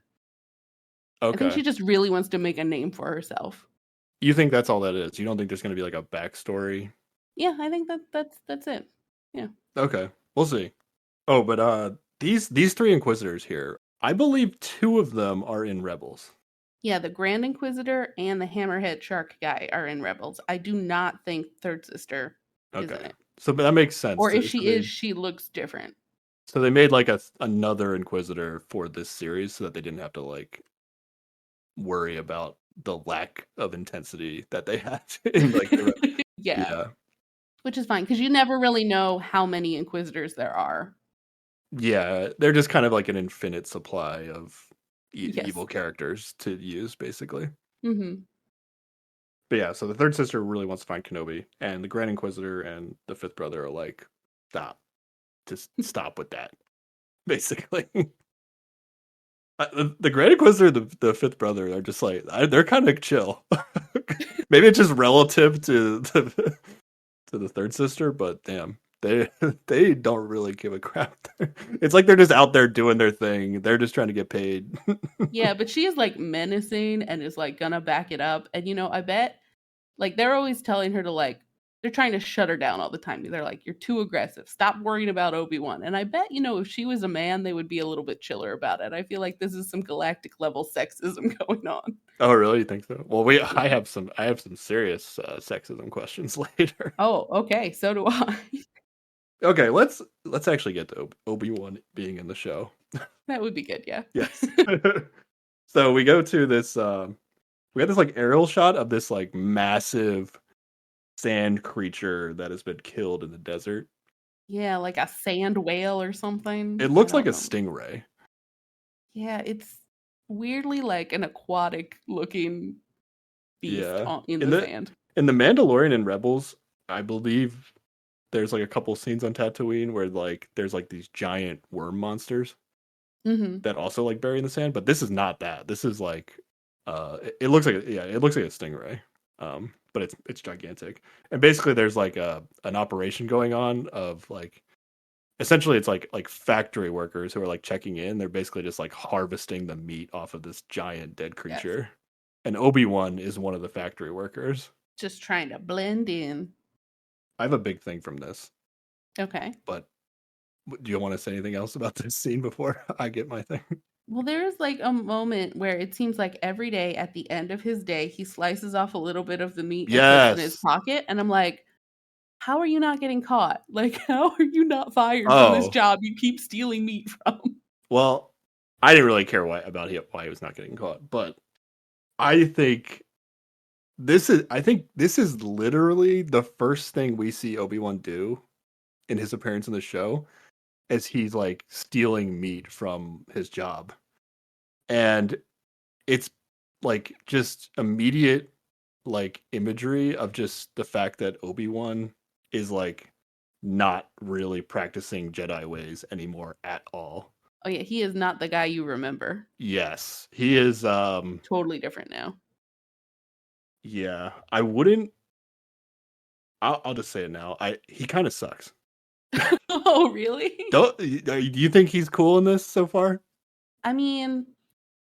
Okay. I think she just really wants to make a name for herself. You think that's all that is? You don't think there's going to be like a backstory? Yeah, I think that's it. Yeah. Okay, we'll see. Oh, but these 3 Inquisitors here, I believe 2 of them are in Rebels. Yeah, the Grand Inquisitor and the Hammerhead Shark guy are in Rebels. I do not think Third Sister is in it. So but that makes sense. Or if she is, she looks different. So they made like another Inquisitor for this series so that they didn't have to like worry about the lack of intensity that they had in like Yeah, Yeah. which is fine because you never really know how many Inquisitors there are. Yeah, they're just kind of like an infinite supply of Yes. evil characters to use, basically. Mm-hmm. But yeah, so the third sister really wants to find Kenobi, and the Grand Inquisitor and the fifth brother are like, stop. Just stop with that, basically. The Grand Inquisitor, the fifth brother, are just like they're kind of chill. Maybe it's just relative to the third sister, but damn, they they don't really give a crap. It's like they're just out there doing their thing. They're just trying to get paid. Yeah, but she is like menacing and is like gonna back it up. And I bet like they're always telling her to like they're trying to shut her down all the time. They're like, "You're too aggressive. Stop worrying about Obi-Wan." And I bet, if she was a man, they would be a little bit chiller about it. I feel like this is some galactic level sexism going on. Oh, really? You think so? Well, I Yeah. have some serious sexism questions later. Oh, okay. So do I. Okay, let's actually get to Obi-Wan being in the show. That would be good, yeah. Yes. So we go to this we got this like aerial shot of this like massive sand creature that has been killed in the desert. Yeah, like a sand whale or something. It I looks like don't a know. stingray. Yeah, it's weirdly like an aquatic looking beast Yeah. in In the the sand. in the Mandalorian and Rebels, I believe there's like a couple scenes on Tatooine where like there's like these giant worm monsters Hmm. that also like bury in the sand, but this is not that. This is like it looks like it looks like a stingray. But it's gigantic. And basically there's like an operation going on of like essentially it's like factory workers who are like checking in. They're basically just like harvesting the meat off of this giant dead Yes. creature. And Obi-Wan is one of the factory workers. Just trying to blend in. I have a big thing from this, Okay. but do you want to say anything else about this scene before I get my thing? Well, there's like a moment where it seems like every day at the end of his day, he slices off a little bit of the meat and puts it in his Yes. pocket. And I'm like, how are you not getting caught? Like, how are you not fired from this Oh, job you keep stealing meat from? well, I didn't really care why he was not getting caught, but I think I think this is literally the first thing we see Obi-Wan do in his appearance in the show as he's like stealing meat from his job. And it's like just immediate like imagery of just the fact that Obi-Wan is like not really practicing Jedi ways anymore at all. Oh, yeah. He is not the guy you remember. Yes, he is Totally different now. yeah, I wouldn't I'll just say it now. He kind of sucks. Oh, really? Do you think he's cool in this so far? I mean,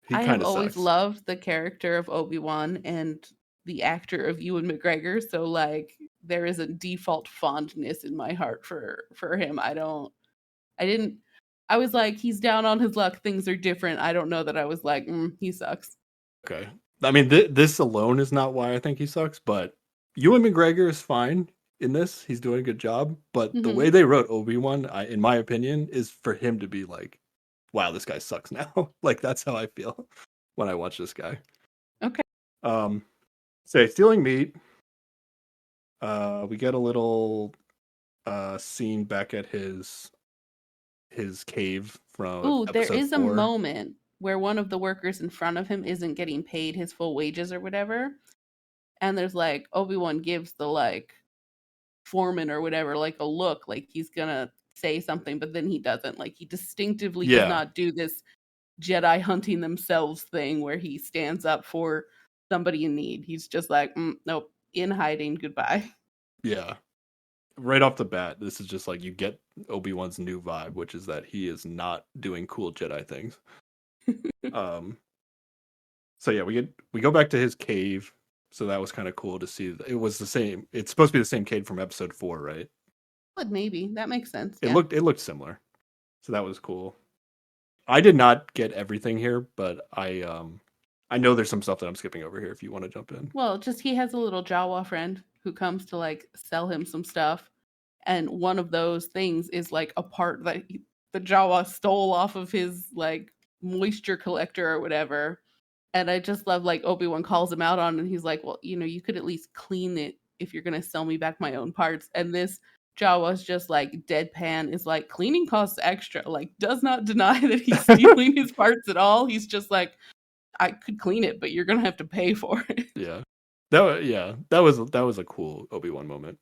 He I have kind of always sucks. loved the character of Obi-Wan and the actor of Ewan McGregor, so like there is a default fondness in my heart for him. I didn't I was like he's down on his luck, things are different. I don't know that I was like, he sucks. Okay. I mean, this alone is not why I think he sucks, but Ewan McGregor is fine in this. He's doing a good job. But the way Mhm. they wrote Obi-Wan, in my opinion, is for him to be like, wow, this guy sucks now. Like, that's how I feel when I watch this guy. Okay. Um, say, stealing meat. We get a little scene back at his cave from Ooh, there episode is a 4. moment where one of the workers in front of him isn't getting paid his full wages or whatever. And there's like Obi-Wan gives the like foreman or whatever like a look like he's gonna say something, but then he doesn't. Like he distinctively does Yeah, not do this Jedi hunting themselves thing where he stands up for somebody in need. He's just like, nope, in hiding, goodbye. yeah. Right off the bat, this is just like you get Obi-Wan's new vibe, which is that he is not doing cool Jedi things. Um, so yeah, we go back to his cave. So that was kind of cool to see. It was the same. It's supposed to be the same cave from episode 4, right? But maybe that makes sense. It Yeah. looked similar. So that was cool. I did not get everything here, but I know there's some stuff that I'm skipping over here if you want to jump in. Well, just he has a little Jawa friend who comes to like sell him some stuff, and one of those things is like a part that the Jawa stole off of his like moisture collector or whatever. And I just love like Obi-Wan calls him out on, and he's like, "Well, you could at least clean it if you're gonna sell me back my own parts. And this Jawa's just like deadpan, is like, cleaning costs extra, like does not deny that he's stealing his parts at all. He's just like, I could clean it, but you're gonna have to pay for it. Yeah. That was a cool Obi-Wan moment.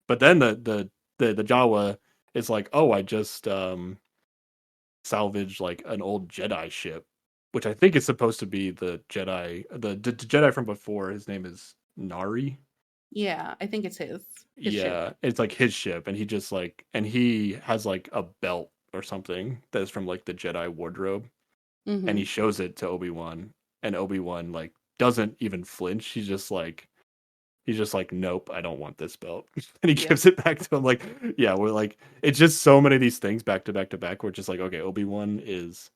But then the Jawa is like, oh, I just salvaged like an old Jedi ship, which I think is supposed to be the Jedi from before. His name is Nari. Yeah, I think it's his Yeah, ship. it's like his ship, and he just like, and he has like a belt or something that's from like the Jedi wardrobe, and he Mm-hmm. shows it to Obi-Wan, and Obi-Wan like doesn't even flinch. He's just like, nope, I don't want this belt. And he Yep. gives it back to him. Like, yeah, we're like, it's just so many of these things back to back to back. We're just like, okay, Obi-Wan is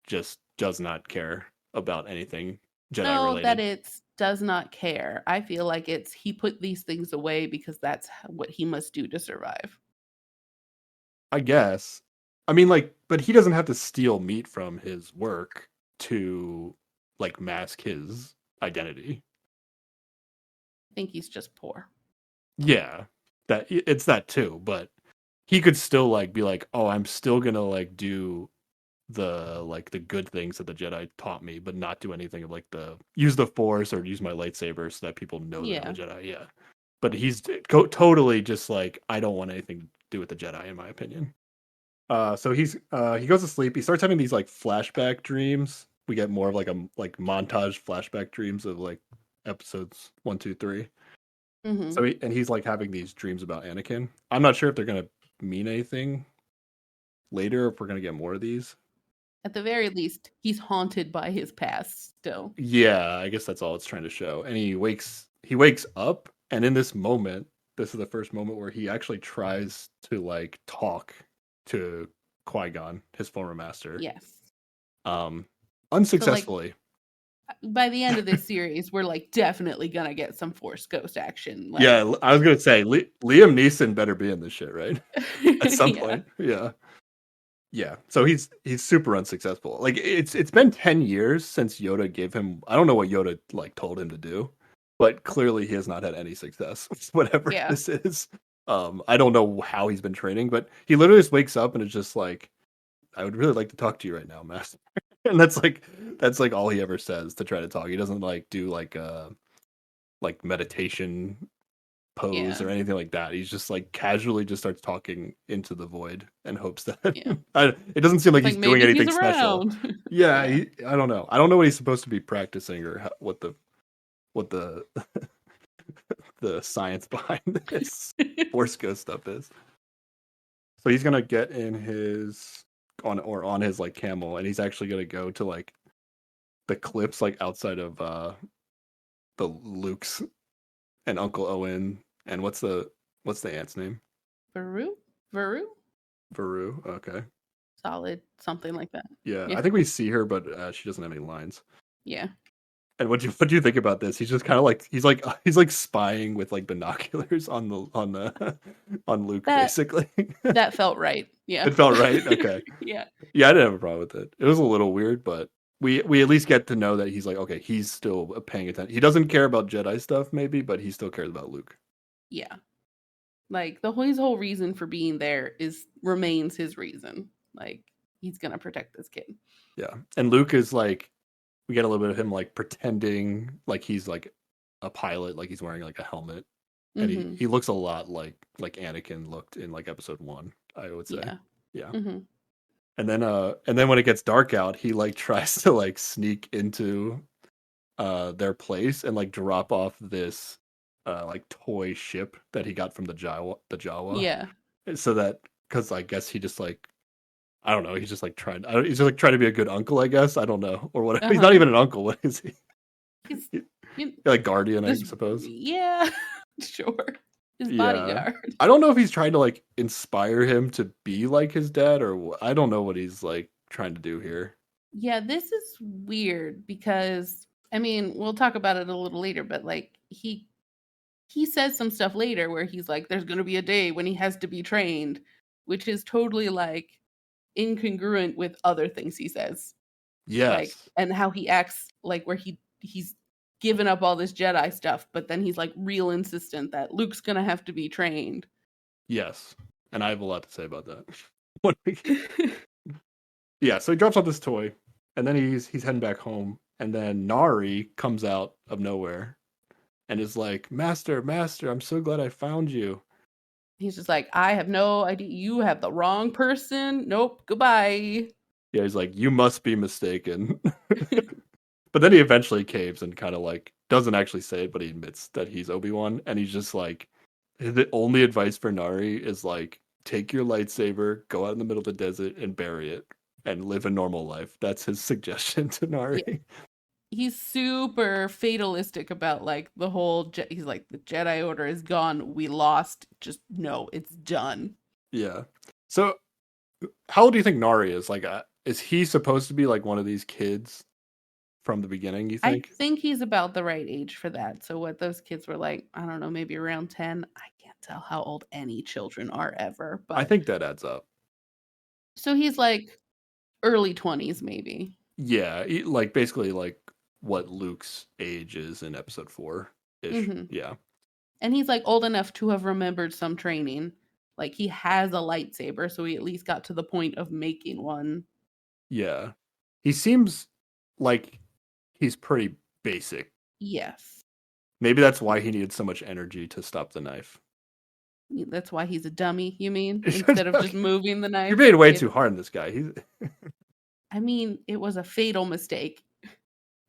just does not care about anything Jedi No, that related. it's does not care. I feel like it's he put these things away because that's what he must do to survive. I guess. I mean, like, but he doesn't have to steal meat from his work to like mask his identity. I think he's just poor. Yeah, that it's that too. But he could still like be like, oh, I'm still gonna like do the good things that the Jedi taught me, but not do anything of like the use the Force or use my lightsaber so that people know that I'm a Yeah. Jedi. Yeah, but he's totally just like, I don't want anything to do with the Jedi, in my opinion. So he goes to sleep. He starts having these like flashback dreams. We get more of like a like montage flashback dreams of like episodes 1, 2, 3. Mm-hmm. So he's like having these dreams about Anakin. I'm not sure if they're gonna mean anything later, if we're gonna get more of these. At the very least, he's haunted by his past still. Yeah, I guess that's all it's trying to show. And he wakes up, and in this moment, this is the first moment where he actually tries to like talk to Qui-Gon, his former master. Yes. Um So like unsuccessfully. by the end of this series, we're like definitely gonna get some Force Ghost action. Like, Yeah, I was going to say Liam Neeson better be in this shit, right? At some yeah. point. Yeah. Yeah, so he's super unsuccessful. Like it's been 10 years since Yoda gave him, I don't know what Yoda like told him to do, but clearly he has not had any success with whatever Yeah. this is. I don't know how he's been training, but he literally just wakes up and is just like, I would really like to talk to you right now, Master. And that's like all he ever says to try to talk. He doesn't like do like meditation pose Yeah. or anything like that. He's just like casually just starts talking into the void and hopes that Yeah. it doesn't seem like Like he's doing maybe he's anything special. around. Yeah, Yeah. I don't know. I don't know what he's supposed to be practicing or what the the science behind this Force Ghost stuff is. So he's gonna get in his on his like camel, and he's actually gonna go to like the cliffs like outside of the Luke's and Uncle Owen and what's the aunt's name? Varu? Varu? Varu. Okay. Solid, something like that. Yeah, Yeah. I think we see her, but she doesn't have any lines. Yeah. And what do you think about this? He's just kind of like he's like spying with like binoculars on on Luke, That basically. that felt right. Yeah. It felt right. Okay. Yeah. Yeah, I didn't have a problem with it. It was a little weird, but we at least get to know that he's like, okay, he's still paying attention. He doesn't care about Jedi stuff, maybe, but he still cares about Luke. Yeah. Like his whole reason for being there remains his reason. Like he's gonna protect this kid. Yeah, and Luke is like, we get a little bit of him like pretending like he's like a pilot, like he's wearing like a helmet, and Mm-hmm. he looks a lot like Anakin looked in like episode 1, I would say. Yeah. Yeah. Mm-hmm. And then when it gets dark out, he like tries to like sneak into their place and like drop off this like toy ship that he got from the Jawa. Yeah. So that, because I guess he just like, I don't know, he's just like he's just like trying to be a good uncle, I guess. I don't know, or whatever. He's not Uh-huh. even an uncle. What is he? He's Like guardian, I this suppose. yeah. Sure. His Yeah, bodyguard. I don't know if he's trying to like inspire him to be like his dad, or I don't know what he's like trying to do here. Yeah, this is weird because I mean, we'll talk about it a little later, but like he says some stuff later where he's like, there's gonna be a day when he has to be trained, which is totally like incongruent with other things he says. Like Yes. and how he acts, like where he's given up all this Jedi stuff, but then he's like real insistent that Luke's gonna have to be trained. Yes, and I have a lot to say about that. Yeah, so he drops off this toy, and then he's heading back home, and then Nari comes out of nowhere, and is like, "Master, Master, I'm so glad I found you." He's just like, I have no idea. You have the wrong person. Nope. Goodbye. Yeah, he's like, "You must be mistaken." But then he eventually caves and kind of like doesn't actually say it, but he admits that he's Obi-Wan, and he's just like, the only advice for Nari is like, take your lightsaber, go out in the middle of the desert, and bury it, and live a normal life. That's his suggestion to Nari. Yeah. He's super fatalistic about like the whole. He's like, the Jedi Order is gone. We lost. Just no, it's done. Yeah. So, how old do you think Nari is? Like, is he supposed to be like one of these kids from the beginning? You I think? think he's about the right age for that. So what those kids were like, I don't know, maybe around 10. I can't tell how old any children are ever, I but think that adds up. so he's like early 20s maybe. Yeah, like basically like what Luke's age is in Episode 4 ish. Mhm. Yeah. And he's like old enough to have remembered some training. Like he has a lightsaber, so he at least got to the point of making one. Yeah. He seems like he's pretty basic. Yes. Maybe that's why he needed so much energy to stop the knife. That's why he's a dummy, you mean? Instead of just moving the knife. You're being way too hard on this guy. He's I mean, it was a fatal mistake.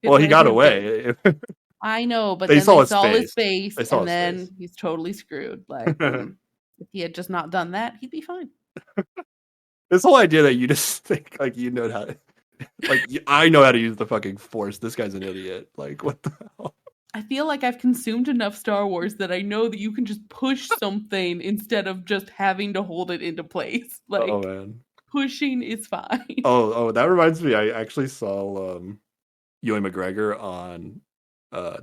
well, he got away. I know, but They then saw they his saw his face. face, They saw and his then face. he's totally screwed. Like, if he had just not done that, he'd be fine. This whole idea that you just think like you know how to, like I know how to use the fucking Force. This guy's an idiot. Like what the hell? I feel like I've consumed enough Star Wars that I know that you can just push something instead of just having to hold it into place. Like, Oh man. pushing is fine. Oh, that reminds me. I actually saw Ewan McGregor on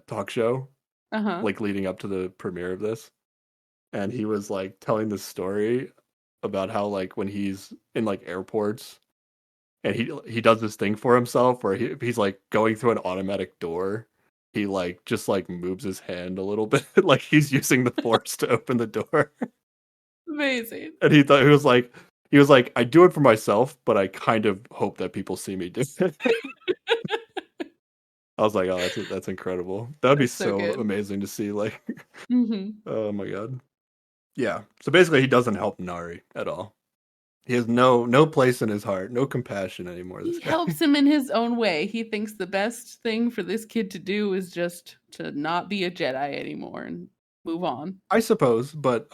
talk show Uh-huh. like leading up to the premiere of this, and he was like telling the story about how like when he's in like airports and he does this thing for himself where he's like going through an automatic door. He like just like moves his hand a little bit like he's using the Force to open the door. Amazing. And he was like I do it for myself, but I kind of hope that people see me do it. I was like, oh, that's incredible. That would be That's so so good. amazing to see. Like, Mm-hmm. oh my god, yeah. So basically, he doesn't help Nari at all. He has no place in his heart, no compassion anymore. This He guy. helps him in his own way. He thinks the best thing for this kid to do is just to not be a Jedi anymore and move on. I suppose, but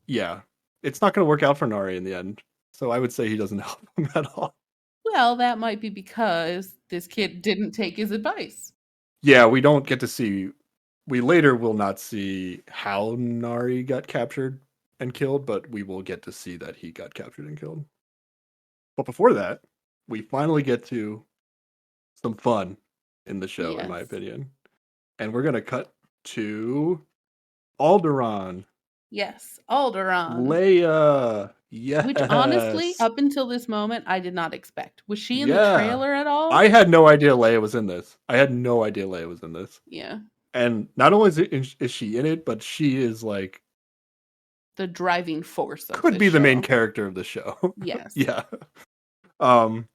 yeah, it's not going to work out for Nari in the end. So I would say he doesn't help him at all. Well, that might be because this kid didn't take his advice. Yeah, we don't get to see. We later will not see how Nari got captured and killed, but we will get to see that he got captured and killed. But before that, we finally get to some fun in the show, in my Yes. opinion. And we're going to cut to Alderaan. Yes, Alderaan. Leia. Yes. Which honestly, up until this moment, I did not expect. Was she in the Yeah. trailer at all? I had no idea Leia was in this. Yeah. And not only is she in it, but she is like The driving force of could the be the main show. character of the show. Yes. Yeah. And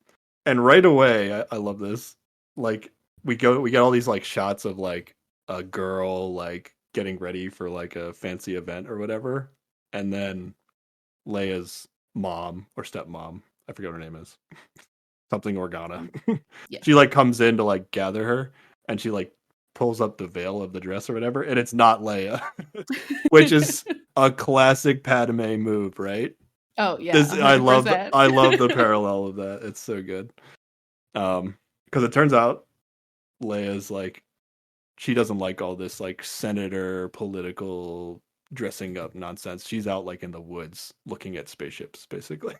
right away, I love this. Like we get all these like shots of like a girl like getting ready for like a fancy event or whatever, and then Leia's mom or stepmom, I forget what her name is, something Organa. Yeah. She like comes in to like gather her, and she like pulls up the veil of the dress or whatever, and it's not Leia, which is a classic Padme move, right? Oh yeah. I love 100%. the parallel of that. It's so good. Because it turns out Leia's like she doesn't like all this like senator political dressing up nonsense. She's out like in the woods looking at spaceships, basically.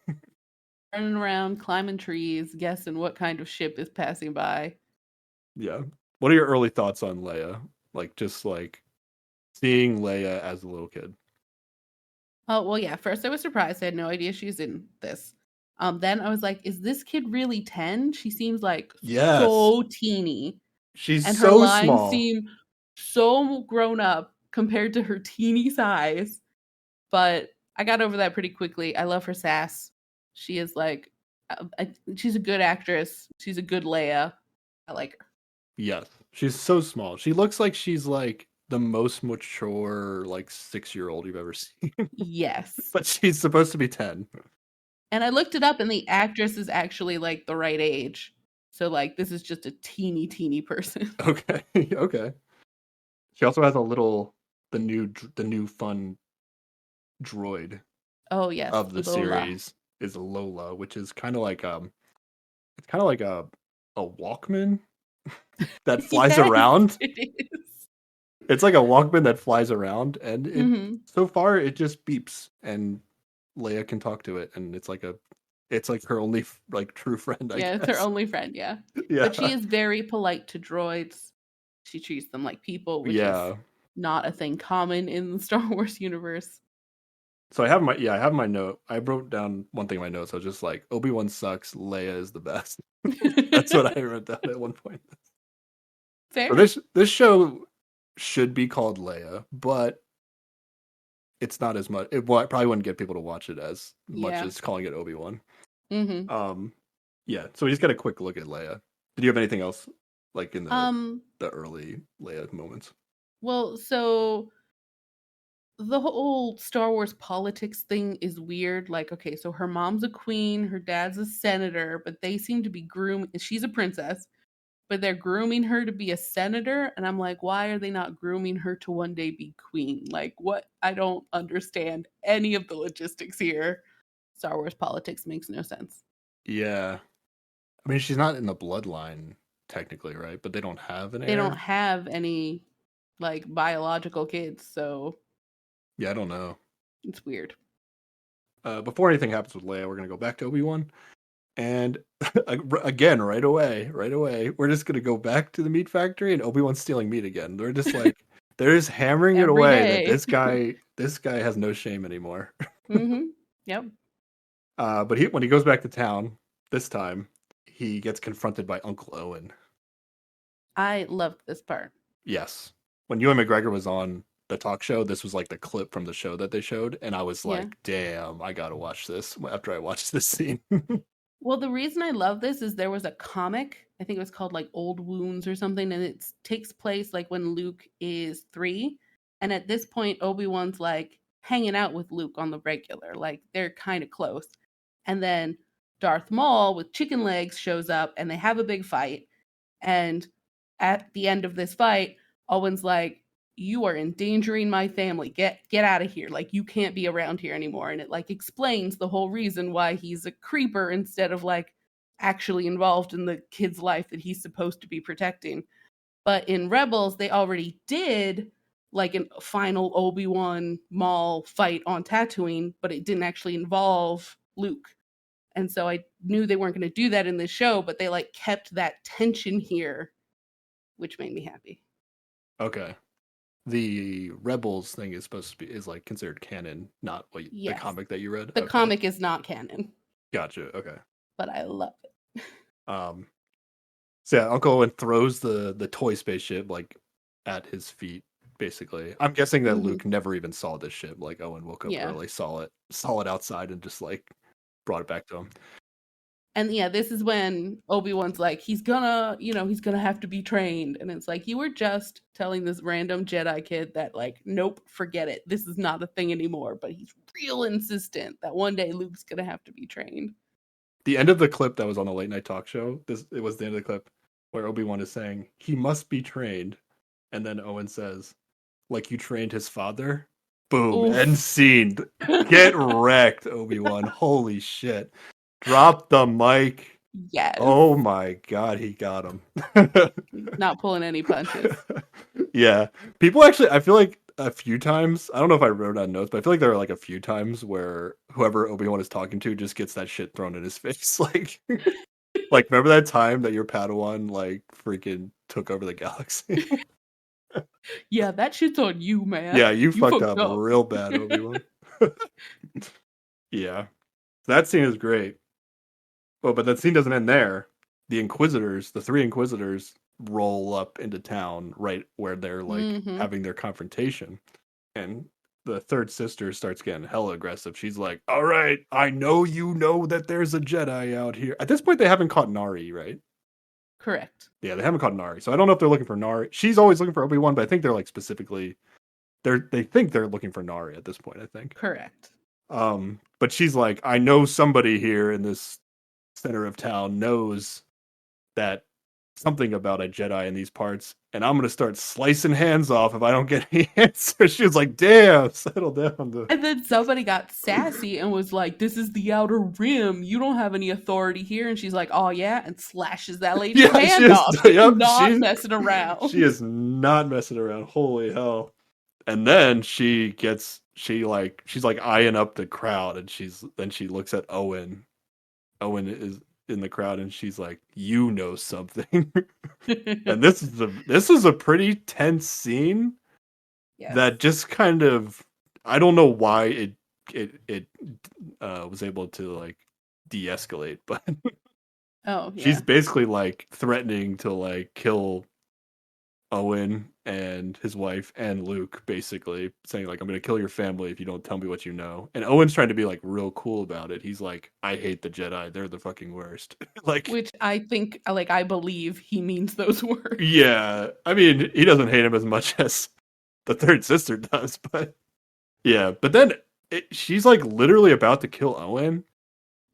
Running around, climbing trees, guessing what kind of ship is passing by. Yeah. What are your early thoughts on Leia? Like just like seeing Leia as a little kid. Oh, well, yeah. First, I was surprised. I had no idea she's in this. Then I was like, is this kid really 10? She seems like Yes. so teeny. She's And her so lines small. seem so grown up compared to her teeny size. But I got over that pretty quickly. I love her sass. She is like, she's a good actress. She's a good Leia. I like her. Yes, she's so small. She looks like she's like the most mature like 6-year-old you've ever seen. Yes. But she's supposed to be 10. And I looked it up, and the actress is actually like the right age. So like, this is just a teeny, teeny person. Okay. Okay. She also has a little the new fun droid Oh yes, of the Lola. series is Lola, which is kind of like it's kind of like a Walkman that flies Yes, around. it is. It's like a Walkman that flies around, and it Mm-hmm. so far it just beeps, and Leia can talk to it, and it's like her only like true friend, I Yeah, it's her guess. only friend. Yeah, but she Yeah, is very polite to droids. She treats them like people, which is yeah. not a thing common in the Star Wars universe. So I have my note. I wrote down one thing in my notes. I was just like, Obi-Wan sucks. Leia is the best. That's what I wrote down at one point. So Fair. this show should be called Leia, but it's not as much. It probably wouldn't get people to watch it as much Yeah. as calling it Obi-Wan. Mm-hmm. Um, yeah. So we just got a quick look at Leia. Did you have anything else like in Um. the early Leia moments? Well, so the whole Star Wars politics thing is weird. Like, okay, so her mom's a queen, her dad's a senator, but they seem to be grooming. She's a princess, but they're grooming her to be a senator. And I'm like, why are they not grooming her to one day be queen? Like, what? I don't understand any of the logistics here. Star Wars politics makes no sense. Yeah. I mean, she's not in the bloodline technically, right? But they don't have an They don't heir. have any like biological kids, so Yeah, I don't know. it's weird. Before anything happens with Leia, we're gonna go back to Obi-Wan, and again, right away, we're just gonna go back to the meat factory, and Obi-Wan's stealing meat again. They're just like they're just hammering it Every away that day. this guy has no shame anymore. Mm-hmm. Yep. But when he goes back to town this time, he gets confronted by Uncle Owen. I loved this part. Yes, when Ewan McGregor was on the talk show, this was like the clip from the show that they showed, and I was Yeah. like, "Damn, I gotta watch this." After I watched this scene, Well, the reason I love this is there was a comic, I think it was called like Old Wounds or something, and it takes place like when Luke is 3. And at this point, Obi-Wan's like hanging out with Luke on the regular. Like they're kind of close. And then Darth Maul with chicken legs shows up and they have a big fight. And at the end of this fight, Owen's like, "You are endangering my family. Get out of here. Like you can't be around here anymore." And it like explains the whole reason why he's a creeper instead of like actually involved in the kid's life that he's supposed to be protecting. But in Rebels, they already did like a final Obi-Wan Maul fight on Tatooine, but it didn't actually involve Luke. And so I knew they weren't going to do that in this show, but they like kept that tension here, which made me happy. okay. The Rebels thing is supposed to be is like considered canon, not what the Yes. comic that you read. The Okay, comic is not canon, gotcha. Okay. but I love it. Um. So yeah, Uncle Owen throws the toy spaceship like at his feet. Basically, I'm guessing that Mhm. Luke never even saw this ship. Like Owen woke up Yeah. early, saw it outside, and just like brought it back to him. And yeah, this is when Obi-Wan's like, he's gonna have to be trained. And it's like, you were just telling this random Jedi kid that, like, nope, forget it. This is not a thing anymore. But he's real insistent that one day Luke's gonna have to be trained. The end of the clip that was on the late night talk show. It was the end of the clip where Obi-Wan is saying he must be trained, and then Owen says, "Like you trained his father." Boom, end Oof. scene. Get wrecked, Obi-Wan. Holy shit. Drop the mic. Yes. Oh my god, he got him. Not pulling any punches. Yeah. People actually, I feel like a few times, I don't know if I wrote down notes, but I feel like there are like a few times where whoever Obi-Wan is talking to just gets that shit thrown in his face. Like remember that time that your Padawan like freaking took over the galaxy? Yeah, that shit's on you, man. Yeah, you You fucked fucked up up. real bad, Obi-Wan. Yeah. That scene is great. Well, but that scene doesn't end there. The Inquisitors, the 3 Inquisitors, roll up into town right where they're like having their confrontation. And the third sister starts getting hella aggressive. She's like, all right, I know you know that there's a Jedi out here. At this point, they haven't caught Nari, right? Correct. Yeah, they haven't caught Nari. So I don't know if they're looking for Nari. She's always looking for Obi-Wan, but I think they're like specifically, they think they're looking for Nari at this point, I think. Correct. But she's like, I know somebody here in this center of town knows that something about a Jedi in these parts, and I'm gonna start slicing hands off if I don't get any answers. She was like, damn, settle down. And then somebody got sassy and was like, this is the Outer Rim. You don't have any authority here. And she's like, oh, yeah, and slashes that lady's hand off. She's messing around. She is not messing around. Holy hell. And then she's like eyeing up the crowd, and she looks at Owen. Owen is in the crowd, and she's like, you know something. And this is a pretty tense scene. Yes. That just kind of, I don't know why it was able to like de-escalate, but she's basically like threatening to like kill Owen and his wife and Luke, basically saying like, I'm gonna kill your family if you don't tell me what you know. And Owen's trying to be like real cool about it. He's like, I hate the Jedi, they're the fucking worst. Like, which I think, like, I believe he means those words. Yeah, I mean, he doesn't hate him as much as the third sister does, but yeah. But then she's like literally about to kill Owen.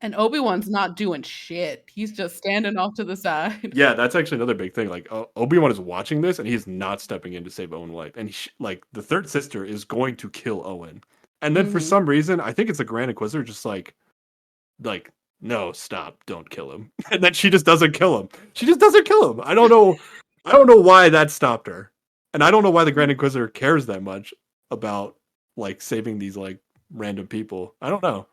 And Obi-Wan's not doing shit. He's just standing off to the side. Yeah, that's actually another big thing. Like, Obi-Wan is watching this, and he's not stepping in to save Owen's life. And like, the third sister is going to kill Owen. And then for some reason, I think it's the Grand Inquisitor just like, no, stop, don't kill him. And then she just doesn't kill him. She just doesn't kill him. I don't know why that stopped her. And I don't know why the Grand Inquisitor cares that much about like saving these like random people. I don't know.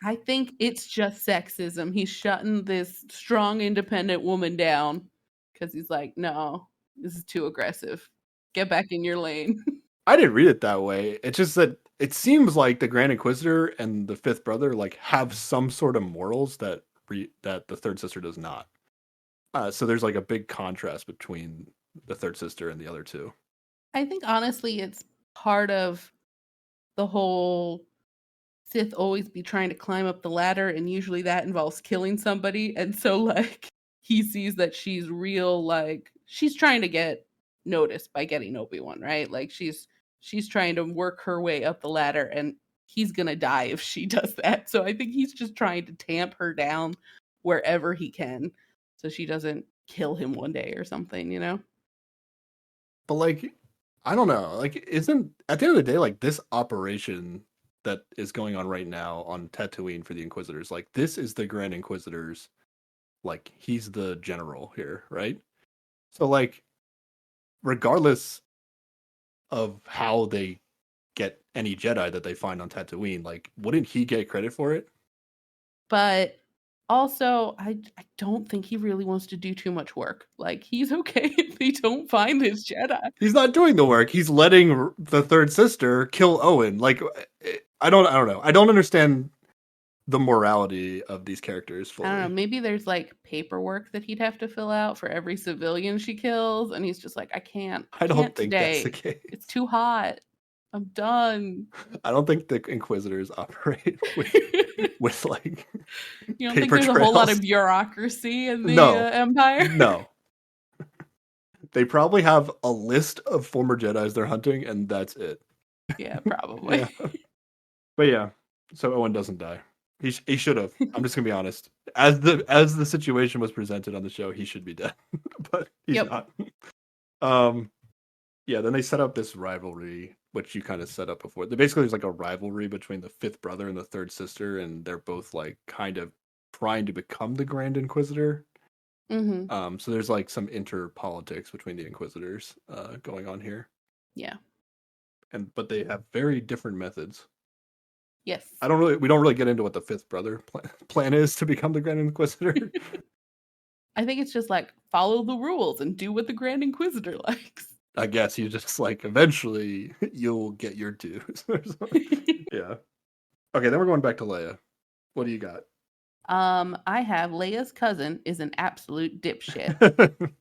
I think it's just sexism. He's shutting this strong, independent woman down because he's like, no, this is too aggressive. Get back in your lane. I didn't read it that way. It's just that it seems like the Grand Inquisitor and the fifth brother like have some sort of morals that the third sister does not. So there's like a big contrast between the third sister and the other two. I think honestly, it's part of the whole Sith always be trying to climb up the ladder, and usually that involves killing somebody. And so like he sees that she's real, like she's trying to get noticed by getting Obi-Wan, right? Like she's trying to work her way up the ladder, and he's gonna die if she does that. So I think he's just trying to tamp her down wherever he can so she doesn't kill him one day or something, you know? But like, I don't know, like isn't at the end of the day, like this operation that is going on right now on Tatooine for the Inquisitors, like this is the Grand Inquisitor's, like he's the general here, right? So like, regardless of how they get any Jedi that they find on Tatooine, like wouldn't he get credit for it? But also, I don't think he really wants to do too much work. Like, he's okay if they don't find his Jedi. He's not doing the work. He's letting the third sister kill Owen. Like, I don't know. I don't understand the morality of these characters fully. I don't know. Maybe there's like paperwork that he'd have to fill out for every civilian she kills, and he's just like, I can't. I don't think today. That's the case. It's too hot. I'm done. I don't think the Inquisitors operate with like. You don't think there's a whole lot of bureaucracy in the Empire? No. They probably have a list of former Jedis they're hunting, and that's it. Yeah, probably. Yeah. But yeah, so Owen doesn't die. He should have. I'm just gonna be honest. As the situation was presented on the show, he should be dead, but he's not. Yeah. Then they set up this rivalry, which you kind of set up before. Basically, there's like a rivalry between the fifth brother and the third sister, and they're both like kind of trying to become the Grand Inquisitor. Mm-hmm. So there's like some interpolitics between the Inquisitors going on here. Yeah. But they have very different methods. Yes. We don't really get into what the fifth brother plan is to become the Grand Inquisitor. I think it's just like follow the rules and do what the Grand Inquisitor likes. I guess you just like eventually you'll get your dues. Yeah. Okay, then we're going back to Leia. What do you got? I have Leia's cousin is an absolute dipshit.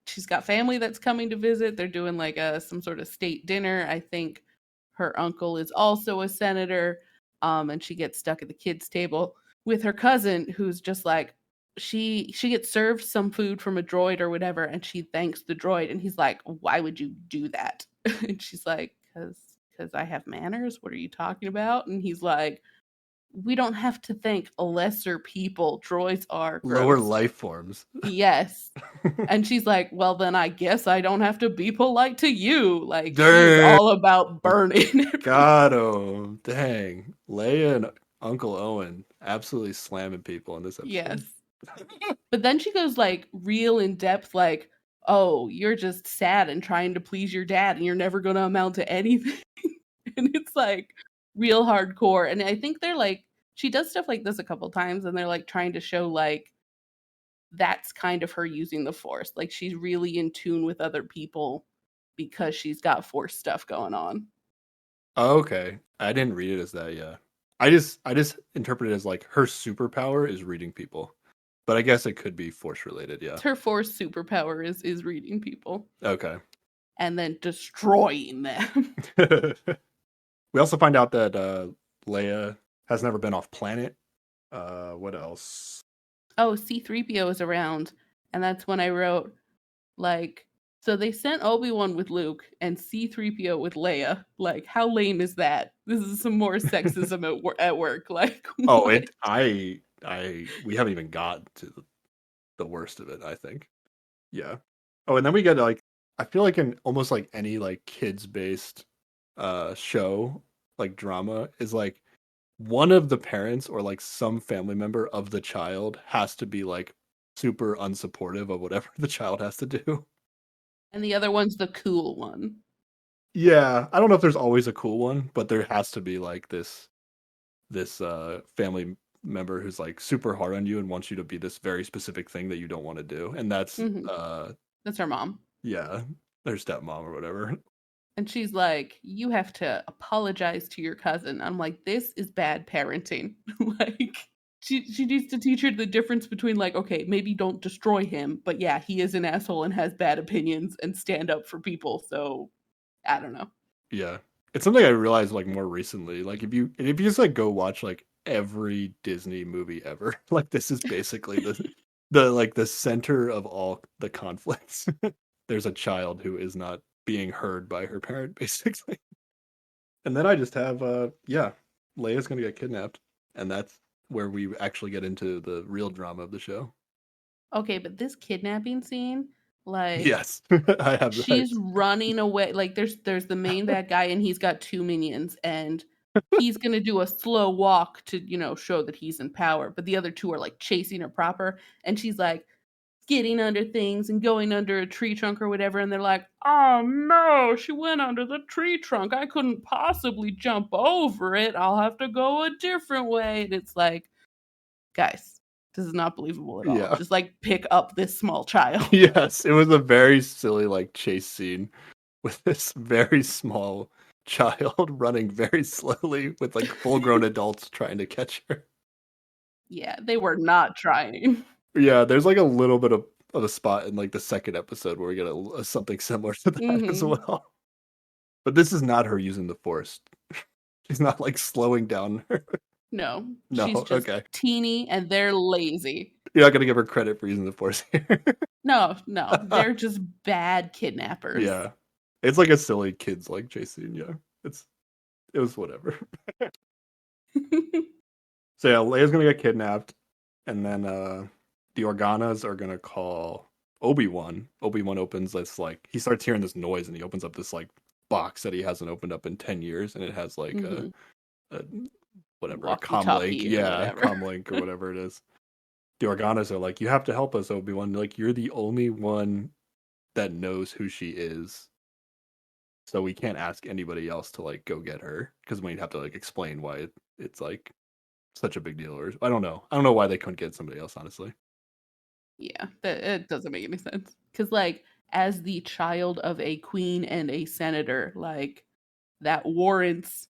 she's got family that's coming to visit. They're doing like some sort of state dinner. I think her uncle is also a senator. And she gets stuck at the kids' table with her cousin, who's just like, she gets served some food from a droid or whatever, and she thanks the droid, and he's like, "Why would you do that?" And she's like, "Cause I have manners. What are you talking about?" And he's like, "We don't have to thank lesser people. Droids are Lower gross." life forms. Yes. And she's like, "Well, then I guess I don't have to be polite to you." Like, she is Dang. all about burning. Got him. Dang. Leia and Uncle Owen absolutely slamming people in this episode. Yes. But then she goes like real in depth, like, "Oh, you're just sad and trying to please your dad and you're never going to amount to anything." And it's like real hardcore. And I think they're like, she does stuff like this a couple times and they're like trying to show like that's kind of her using the force. Like she's really in tune with other people because she's got force stuff going on. Oh, okay. I didn't read it as that, yeah. I just interpret it as like her superpower is reading people. But I guess it could be force related, yeah. Her force superpower is reading people Okay. and then destroying them. We also find out that Leia has never been off planet. What else? Oh, C-3PO is around. And that's when I wrote, like, so they sent Obi-Wan with Luke and C-3PO with Leia. Like, how lame is that? This is some more sexism at work. Like, Oh, what? we haven't even got to the worst of it, I think. Yeah. Oh, and then we get like, I feel like in almost like any like kids based show, like drama, is like one of the parents or like some family member of the child has to be like super unsupportive of whatever the child has to do. And the other one's the cool one. Yeah, I don't know if there's always a cool one, but there has to be like this family member who's like super hard on you and wants you to be this very specific thing that you don't want to do. And that's That's her mom. yeah, their stepmom or whatever. And she's like, "You have to apologize to your cousin." I'm like, this is bad parenting. Like, she needs to teach her the difference between like, okay, maybe don't destroy him, but yeah, he is an asshole and has bad opinions and stand up for people. So I don't know. Yeah. It's something I realized like more recently. Like if you just like go watch like every Disney movie ever, like this is basically the like the center of all the conflicts. There's a child who is not being heard by her parent, basically. And then I just have yeah, Leia's gonna get kidnapped. And that's where we actually get into the real drama of the show. Okay, but this kidnapping scene, like, Yes. I have she's that. running away. Like, there's the main bad guy and he's got two minions and he's gonna do a slow walk to, show that he's in power. But the other two are like chasing her proper, and she's like getting under things and going under a tree trunk or whatever, and they're like, "Oh no, she went under the tree trunk. I couldn't possibly jump over it. I'll have to go a different way." And it's like, guys, this is not believable at all. Yeah. Just like pick up this small child. Yes, it was a very silly like chase scene with this very small child running very slowly with like full-grown adults trying to catch her. Yeah, they were not trying. Yeah, there's like a little bit of a spot in like the second episode where we get something similar to that as well. But this is not her using the force. She's not like slowing down her. No, No, she's just okay. teeny and they're lazy. You're not gonna give her credit for using the force here. No, they're just bad kidnappers. Yeah. It's like a silly kids like chase scene, yeah. It was whatever. So yeah, Leia's gonna get kidnapped, and then the Organas are gonna call Obi-Wan. Obi-Wan opens this like he starts hearing this noise, and he opens up this like box that he hasn't opened up in 10 years, and it has like a whatever, a comlink, yeah, comlink or whatever it is. The Organas are like, "You have to help us, Obi-Wan. Like you're the only one that knows who she is. So we can't ask anybody else to like go get her because we'd have to like explain why it's like such a big deal. Or I don't know. I don't know why they couldn't get somebody else, honestly. Yeah, it doesn't make any sense. Because, like, as the child of a queen and a senator, like, that warrants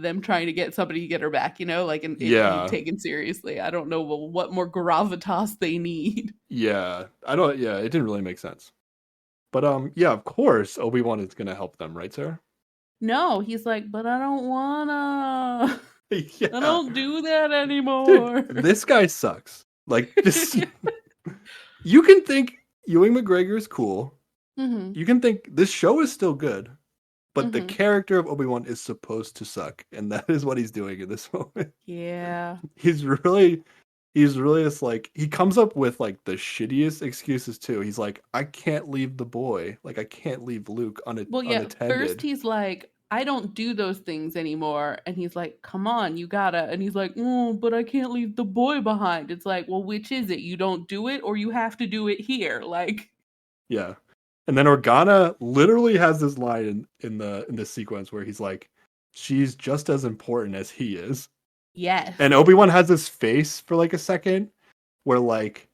them trying to get somebody to get her back, like and it being Yeah. taken seriously. I don't know what more gravitas they need. Yeah. It didn't really make sense. But yeah, of course Obi-Wan is gonna help them, right, Sarah? No, he's like, but I don't wanna. Yeah. I don't do that Dude, anymore. this guy sucks. Like this you can think Ewan McGregor is cool. Hmm. You can think this show is still good, but the Hmm. character of Obi-Wan is supposed to suck, and that is what he's doing in this moment. Yeah. He's really just like he comes up with like the shittiest excuses too. He's like, I can't leave the boy. Like I can't leave Luke Well, yeah, first unattended. he's like, I don't do those things anymore. And he's like, come on, you gotta. And he's like, oh, but I can't leave the boy behind. It's like, well, which is it? You don't do it or you have to do it here. Like, Yeah. And then Organa literally has this line in the sequence where he's like, she's just as important as he is. yes. And Obi-Wan has this face for like a second where like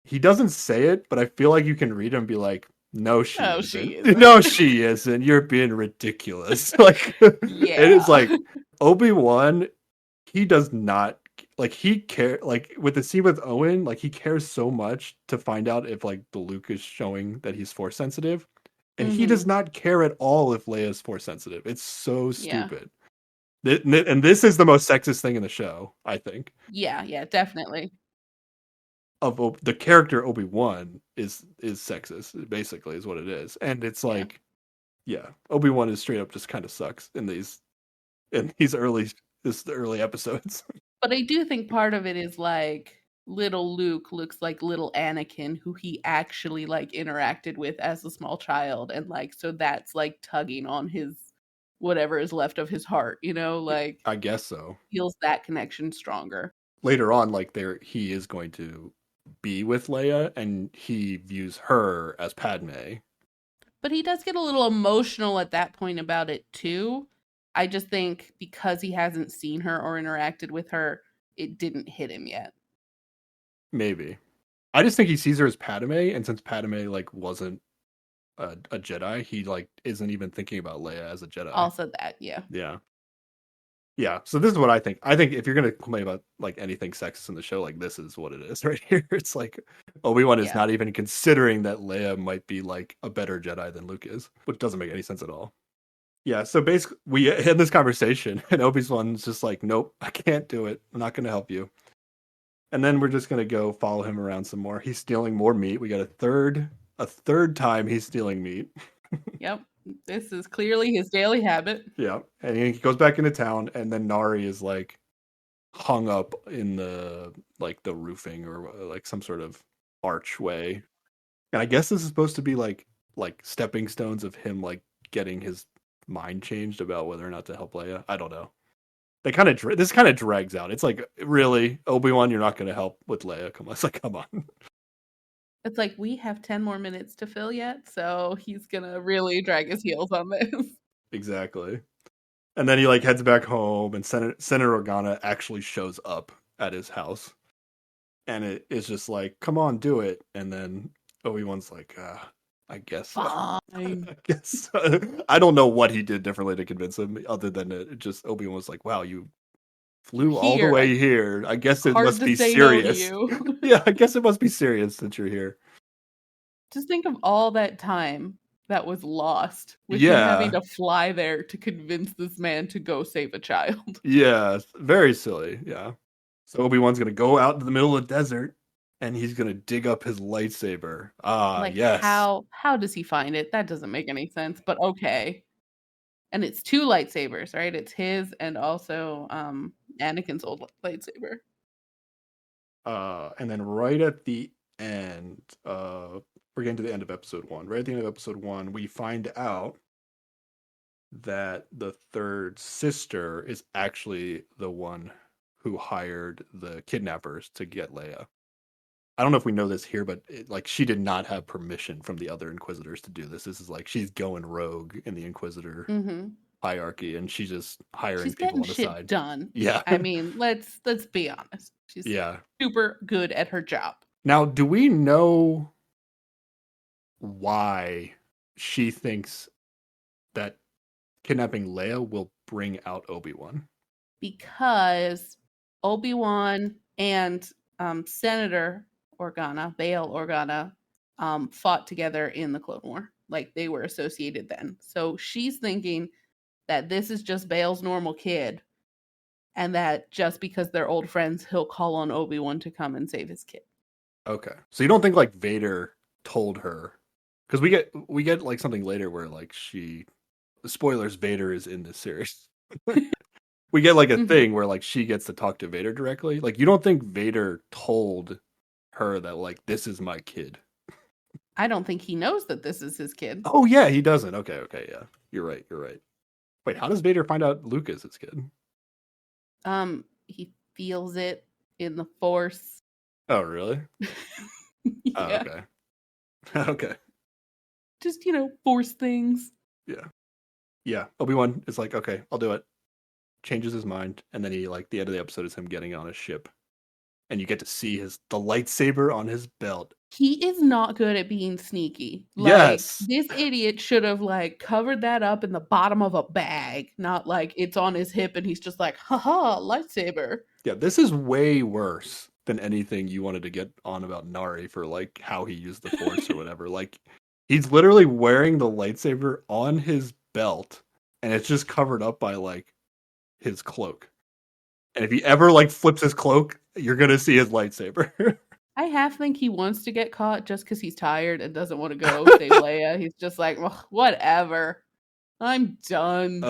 he doesn't say it, but I feel like you can read him and be like, no, she No, isn't. she isn't. No, she isn't. You're being ridiculous. Like Yeah. it is like Obi-Wan, he does not like he care like with the scene with Owen, like he cares so much to find out if like the Luke is showing that he's force sensitive. And he does not care at all if Leia is force sensitive. It's so Yeah. stupid. And this is the most sexist thing in the show, I think. Yeah, definitely. Of the character Obi-Wan is sexist, basically, is what it is. And it's Yeah. like, yeah, Obi-Wan is straight up just kind of sucks in these early episodes. But I do think part of it is like little Luke looks like little Anakin who he actually like interacted with as a small child, and like so that's like tugging on his whatever is left of his heart, like I guess so. feels that connection stronger. Later on, like he is going to be with Leia, and he views her as Padme. But he does get a little emotional at that point about it too. I just think because he hasn't seen her or interacted with her, it didn't hit him yet. Maybe. I just think he sees her as Padme, and since Padme like wasn't a Jedi, he like isn't even thinking about Leia as a Jedi. Also that, yeah. Yeah. So this is what I think. I think if you're gonna complain about like anything sexist in the show, like this is what it is right here. It's like Obi-Wan is not even considering that Leia might be like a better Jedi than Luke is, which doesn't make any sense at all. Yeah. So basically, we had this conversation, and Obi-Wan's just like, "Nope, I can't do it. I'm not gonna help you." And then we're just gonna go follow him around some more. He's stealing more meat. We got a third time he's stealing meat. Yep. This is clearly his daily habit. Yeah. And he goes back into town, and then Nari is like hung up in the roofing or like some sort of archway. And I guess this is supposed to be like stepping stones of him like getting his mind changed about whether or not to help Leia. I don't know. This kind of drags out. It's like, really, Obi-Wan, you're not going to help with Leia. Come on. It's like, come on. It's like we have 10 more minutes to fill yet, so he's gonna really drag his heels on this. Exactly. And then he like heads back home, and Senator Organa actually shows up at his house, and it is just like, come on, do it. And then Obi-Wan's like, I guess. Fine. I guess. I don't know what he did differently to convince him, other than it just Obi-Wan was like, wow, you flew all the way here. I guess it must be serious. No to you. Yeah, I guess it must be serious since you're here. Just think of all that time that was lost with him having to fly there to convince this man to go save a child. Yeah, very silly. Yeah. So Obi-Wan's gonna go out into the middle of the desert, and he's gonna dig up his lightsaber. Yes. How does he find it? That doesn't make any sense, but okay. And it's two lightsabers, right? It's his and also Anakin's old lightsaber. And then right at the end, we're getting to the end of episode 1. Right at the end of episode 1, we find out that the third sister is actually the one who hired the kidnappers to get Leia. I don't know if we know this here, but she did not have permission from the other Inquisitors to do this. This is like she's going rogue in the Inquisitor hierarchy, and she's just hiring people on the side. Shit done. Yeah, I mean, let's be honest. She's super good at her job. Now, do we know why she thinks that kidnapping Leia will bring out Obi-Wan? Because Obi-Wan and Senator Organa, Bail Organa, fought together in the Clone War. Like they were associated then. So she's thinking that this is just Bail's normal kid, and that just because they're old friends, he'll call on Obi-Wan to come and save his kid. Okay. So you don't think like Vader told her, because we get like something later where like spoilers, Vader is in this series. We get like a thing where like she gets to talk to Vader directly. Like you don't think Vader told her that like this is my kid? I don't think he knows that this is his kid. Oh yeah, he doesn't. Okay, yeah. You're right. Wait, how does Vader find out Luke is his kid? He feels it in the Force. Oh, really? Yeah. Oh, okay. Okay. Just, Force things. Yeah. Yeah. Obi-Wan is like, okay, I'll do it. Changes his mind, and then he like the end of the episode is him getting on a ship. And you get to see the lightsaber on his belt. He is not good at being sneaky. Yes. This idiot should have like covered that up in the bottom of a bag, not like it's on his hip and he's just like, haha, lightsaber. Yeah, this is way worse than anything you wanted to get on about Nari for like how he used the Force or whatever. Like he's literally wearing the lightsaber on his belt and it's just covered up by like his cloak. And if he ever like flips his cloak, you're gonna see his lightsaber. I half think he wants to get caught just because he's tired and doesn't want to go save Leia. He's just like, well, whatever. I'm done.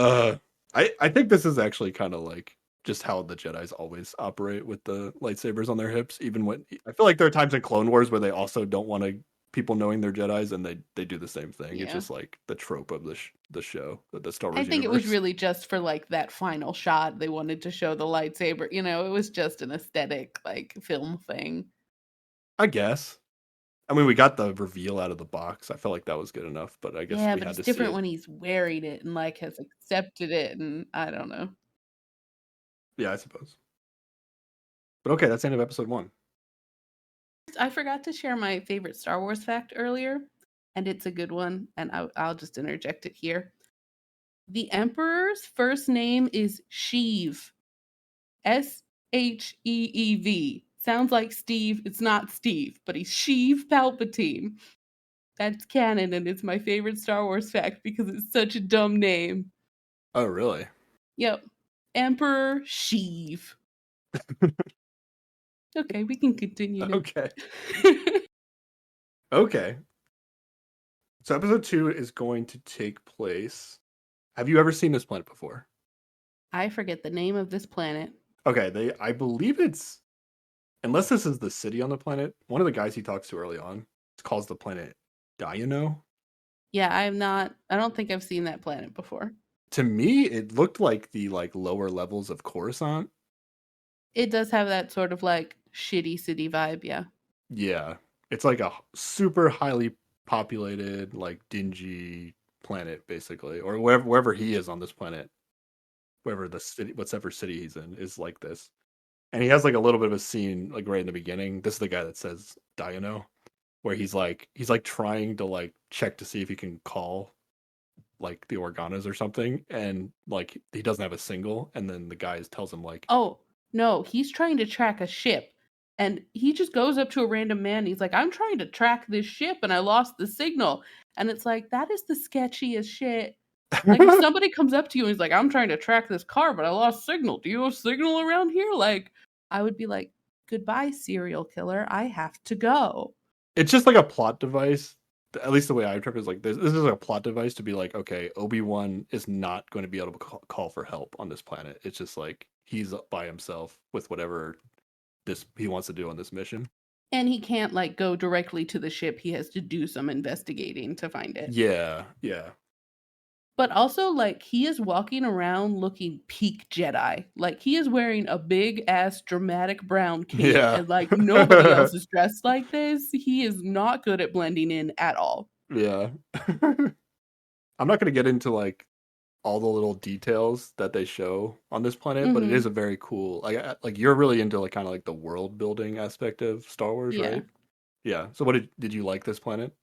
I think this is actually kind of like just how the Jedis always operate with the lightsabers on their hips. Even when I feel like there are times in Clone Wars where they also don't want people knowing they're Jedis, and they do the same thing. Yeah. It's just like the trope of the show, the Star Wars. I think universe. It was really just for like that final shot. They wanted to show the lightsaber. It was just an aesthetic like film thing. I guess. I mean, we got the reveal out of the box. I felt like that was good enough, but I guess we had to see it. It's different when he's wearing it and like has accepted it, and I don't know. Yeah, I suppose. But okay, that's the end of episode 1. I forgot to share my favorite Star Wars fact earlier, and it's a good one, and I'll just interject it here. The Emperor's first name is Sheev. Sheev. Sounds like Steve. It's not Steve, but he's Sheev Palpatine. That's canon, and it's my favorite Star Wars fact because it's such a dumb name. Oh, really? Yep. Emperor Sheev. Okay, we can continue now. Okay. Okay. So episode 2 is going to take place. Have you ever seen this planet before? I forget the name of this planet. Okay, I believe it's, unless this is the city on the planet, one of the guys he talks to early on calls the planet Diano. Yeah, I don't think I've seen that planet before. To me, it looked like the like lower levels of Coruscant. It does have that sort of like shitty city vibe, yeah. Yeah. It's like a super highly populated, like dingy planet, basically. Or wherever he is on this planet. Wherever the city, whatever city he's in, is like this. And he has like a little bit of a scene like right in the beginning. This is the guy that says Diano, where he's like trying to like check to see if he can call like the Organas or something, and like he doesn't have a single, and then the guy tells him like, oh no, he's trying to track a ship, and he just goes up to a random man and he's like, I'm trying to track this ship and I lost the signal. And it's like, that is the sketchiest shit. Like if somebody comes up to you and he's like, I'm trying to track this car but I lost signal, do you have signal around here? Like I would be like, goodbye serial killer, I have to go. It's just like a plot device. At least the way I interpret it is like this is like a plot device to be like, okay, Obi-Wan is not going to be able to call for help on this planet. It's just like he's by himself with whatever he wants to do on this mission. And he can't like go directly to the ship. He has to do some investigating to find it. Yeah. But also, like, he is walking around looking peak Jedi. Like, he is wearing a big ass dramatic brown cape. Yeah. And, like, nobody else is dressed like this. He is not good at blending in at all. Yeah. I'm not going to get into, like, all the little details that they show on this planet, but it is a very cool, like you're really into, like, kind of like the world building aspect of Star Wars, right? Yeah. So what did you like this planet?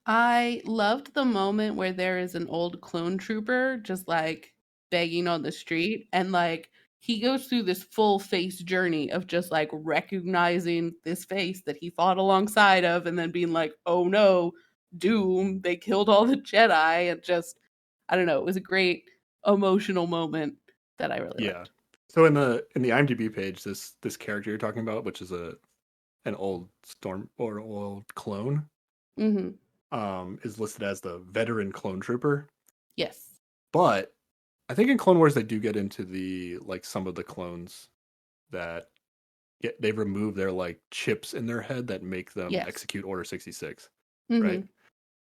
I loved the moment where there is an old clone trooper just like begging on the street, and like he goes through this full face journey of just like recognizing this face that he fought alongside of and then being like, "Oh no, doom, they killed all the Jedi." And just I don't know, it was a great emotional moment that I really Yeah. liked. So in the IMDb page, this character you're talking about, which is an old storm or old clone, Mhm. is listed as the veteran clone trooper. Yes. But I think in Clone Wars they do get into the like some of the clones that they remove their like chips in their head that make them Yes. execute Order 66, right? Mhm.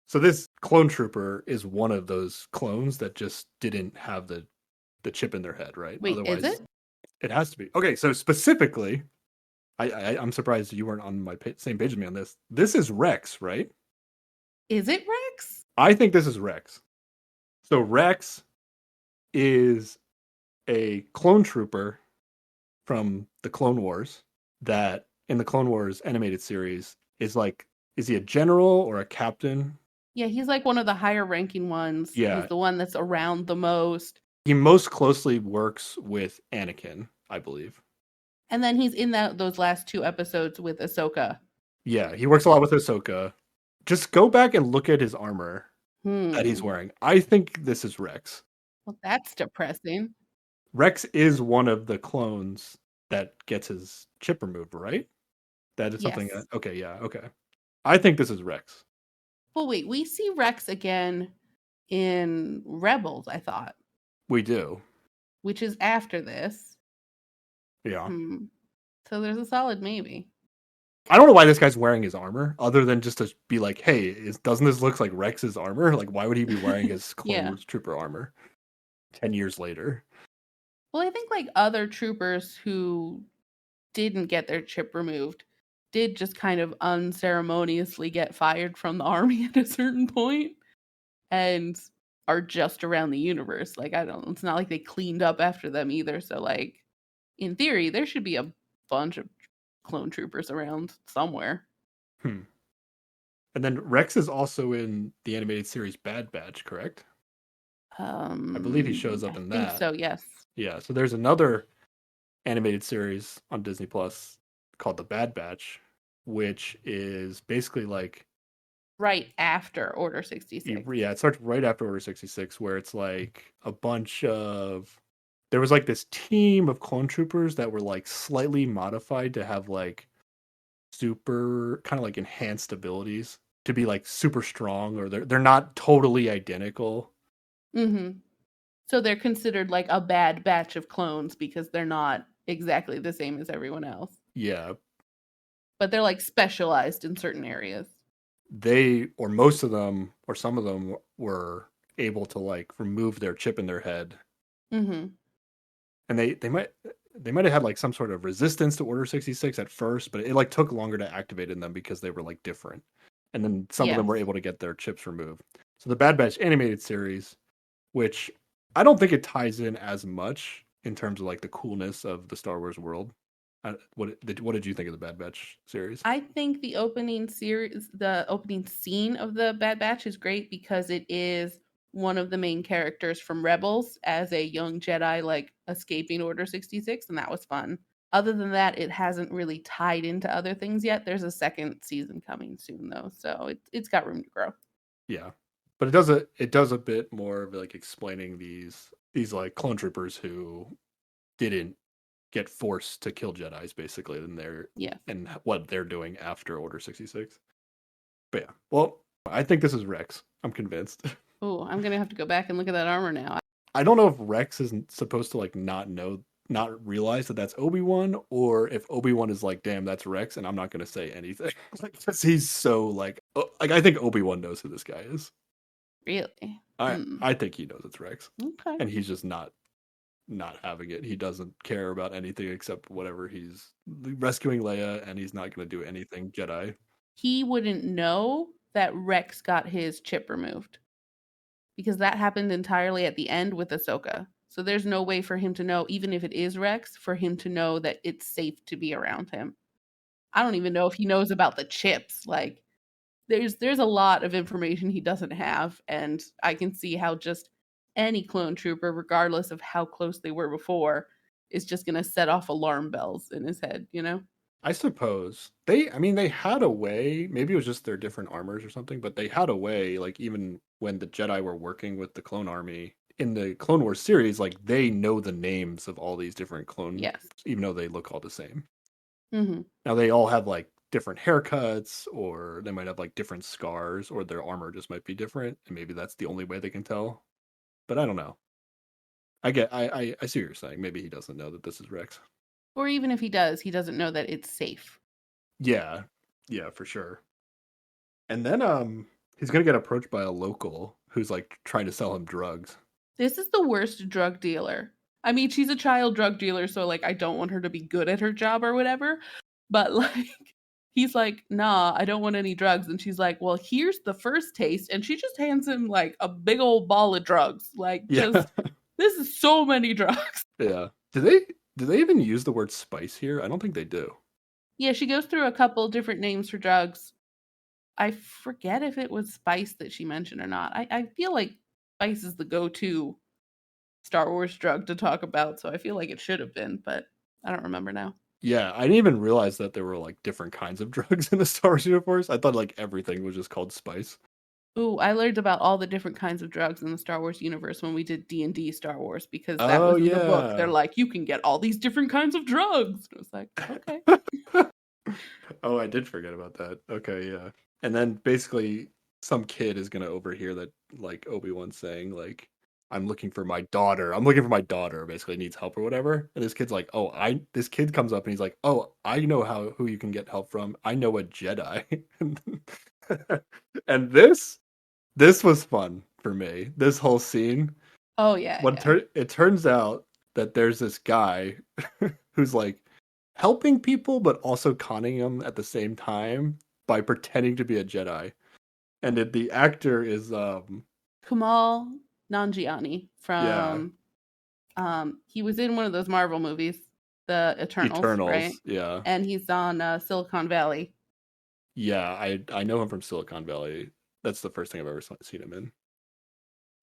So this clone trooper is one of those clones that just didn't have the chip in their head, right? Wait, is Otherwise, it? it has to be. Okay, so specifically, I'm surprised you weren't on my same page as me on this. This is Rex, right? Is it Rex? I think this is Rex. So Rex is a clone trooper from the Clone Wars that in the Clone Wars animated series is he a general or a captain? Yeah, he's like one of the higher ranking ones. He's Yeah, the one that's around the most. he most closely works with Anakin, I believe. And then he's in those last two episodes with Ahsoka. Yeah, he works a lot with Ahsoka. Just go back and look at his armor that he's Hmm. wearing. I think this is Rex. Well, that's depressing. Rex is one of the clones that gets his chip removed, right? That is something. Yes. Okay, yeah, okay. I think this is Rex. Well, wait, we see Rex again in Rebels, I thought, We do. which is after this. Yeah. Hmm. So there's a solid maybe. I don't know why this guy's wearing his armor, other than just to be like, hey, doesn't this look like Rex's armor? Like, why would he be wearing his Clone Yeah. Wars Trooper armor 10 years later? Well, I think like other troopers who didn't get their chip removed did just kind of unceremoniously get fired from the army at a certain point and are just around the universe. Like, I don't, it's not like they cleaned up after them either. So, like, in theory, there should be a bunch of clone troopers around somewhere. Hmm. And then Rex is also in the animated series Bad Batch, correct? I believe he shows up I in think that. so, yes. Yeah, so there's another animated series on Disney Plus called The Bad Batch, which is basically like Right after Order 66. yeah, it starts right after Order 66, where it's like a bunch of there was like this team of clone troopers that were like slightly modified to have like super kind of like enhanced abilities to be like super strong, or they're not totally identical. Mm-hmm. So they're considered like a bad batch of clones because they're not exactly the same as everyone else. Yeah, But they're like specialized in certain areas. they or most of them or some of them were able to like remove their chip in their head, Mm-hmm. and they might have had like some sort of resistance to Order 66 at first, but it like took longer to activate in them because they were like different. And then some of them were Yes. able to get their chips removed. So the Bad Batch animated series, which I don't think it ties in as much in terms of like the coolness of the Star Wars world. What did you think of the Bad Batch series? I think the opening scene of the Bad Batch is great because it is one of the main characters from Rebels as a young Jedi, like escaping Order 66, and that was fun. Other than that, it hasn't really tied into other things yet. There's a second season coming soon, though, so it's got room to grow. Yeah, but it does a bit more of like explaining these like clone troopers who didn't get forced to kill Jedi's basically, Yes. and what they're doing after Order 66. But yeah, well, I think this is Rex. I'm convinced. Oh, I'm gonna have to go back and look at that armor now. I don't know if Rex is supposed to like not realize that that's Obi-Wan, or if Obi-Wan is like, damn, that's Rex, and I'm not gonna say anything. Like, 'cause he's so like I think Obi-Wan knows who this guy is. Really? I Hmm. I think he knows it's Rex, Okay. and he's just not having it. He doesn't care about anything except whatever he's rescuing Leia, and he's not gonna do anything Jedi. He wouldn't know that Rex got his chip removed because that happened entirely at the end with Ahsoka. So there's no way for him to know, even if it is Rex, for him to know that it's safe to be around him. I don't even know if he knows about the chips. Like, there's a lot of information he doesn't have, and I can see how just any clone trooper, regardless of how close they were before, is just going to set off alarm bells in his head, you know? I suppose they had a way, maybe it was just their different armors or something, but they had a way, like even when the Jedi were working with the clone army in the Clone Wars series, like they know the names of all these different clones, Yes. even though they look all the same. Mm-hmm. Now they all have like different haircuts, or they might have like different scars, or their armor just might be different, and maybe that's the only way they can tell. But I don't know. I see what you're saying. Maybe he doesn't know that this is Rex. Or even if he does, he doesn't know that it's safe. Yeah, yeah, for sure. And then he's gonna get approached by a local who's like trying to sell him drugs. This is the worst drug dealer. I mean, she's a child drug dealer, so like I don't want her to be good at her job or whatever. But like he's like, "Nah, I don't want any drugs." And she's like, "Well, here's the first taste." And she just hands him like a big old ball of drugs. Like Yeah, just this is so many drugs. yeah. Do they even use the word spice here? I don't think they do. Yeah, she goes through a couple different names for drugs. I forget if it was spice that she mentioned or not. I feel like spice is the go-to Star Wars drug to talk about, so I feel like it should have been, but I don't remember now. Yeah, I didn't even realize that there were like different kinds of drugs in the Star Wars universe. I thought like everything was just called spice. Ooh, I learned about all the different kinds of drugs in the Star Wars universe when we did D&D Star Wars, because that Oh was in the book. They're yeah. like, you can get all these different kinds of drugs. And I was like, okay. Oh, I did forget about that. Okay, yeah. And then basically some kid is gonna overhear that like Obi-Wan saying like I'm looking for my daughter. I'm looking for my daughter, basically needs help or whatever. And this kid's like, "Oh, I this kid comes up and he's like, "Oh, I know who you can get help from. I know a Jedi." And this was fun for me. This whole scene. Oh, yeah, yeah. It turns out that there's this guy who's like helping people but also conning them at the same time by pretending to be a Jedi. And the actor is Kumail Nanjiani yeah, from, he was in one of those Marvel movies, the Eternals, right? Eternals. Yeah. And he's on Silicon Valley. Yeah, I know him from Silicon Valley. That's the first thing I've ever seen him in.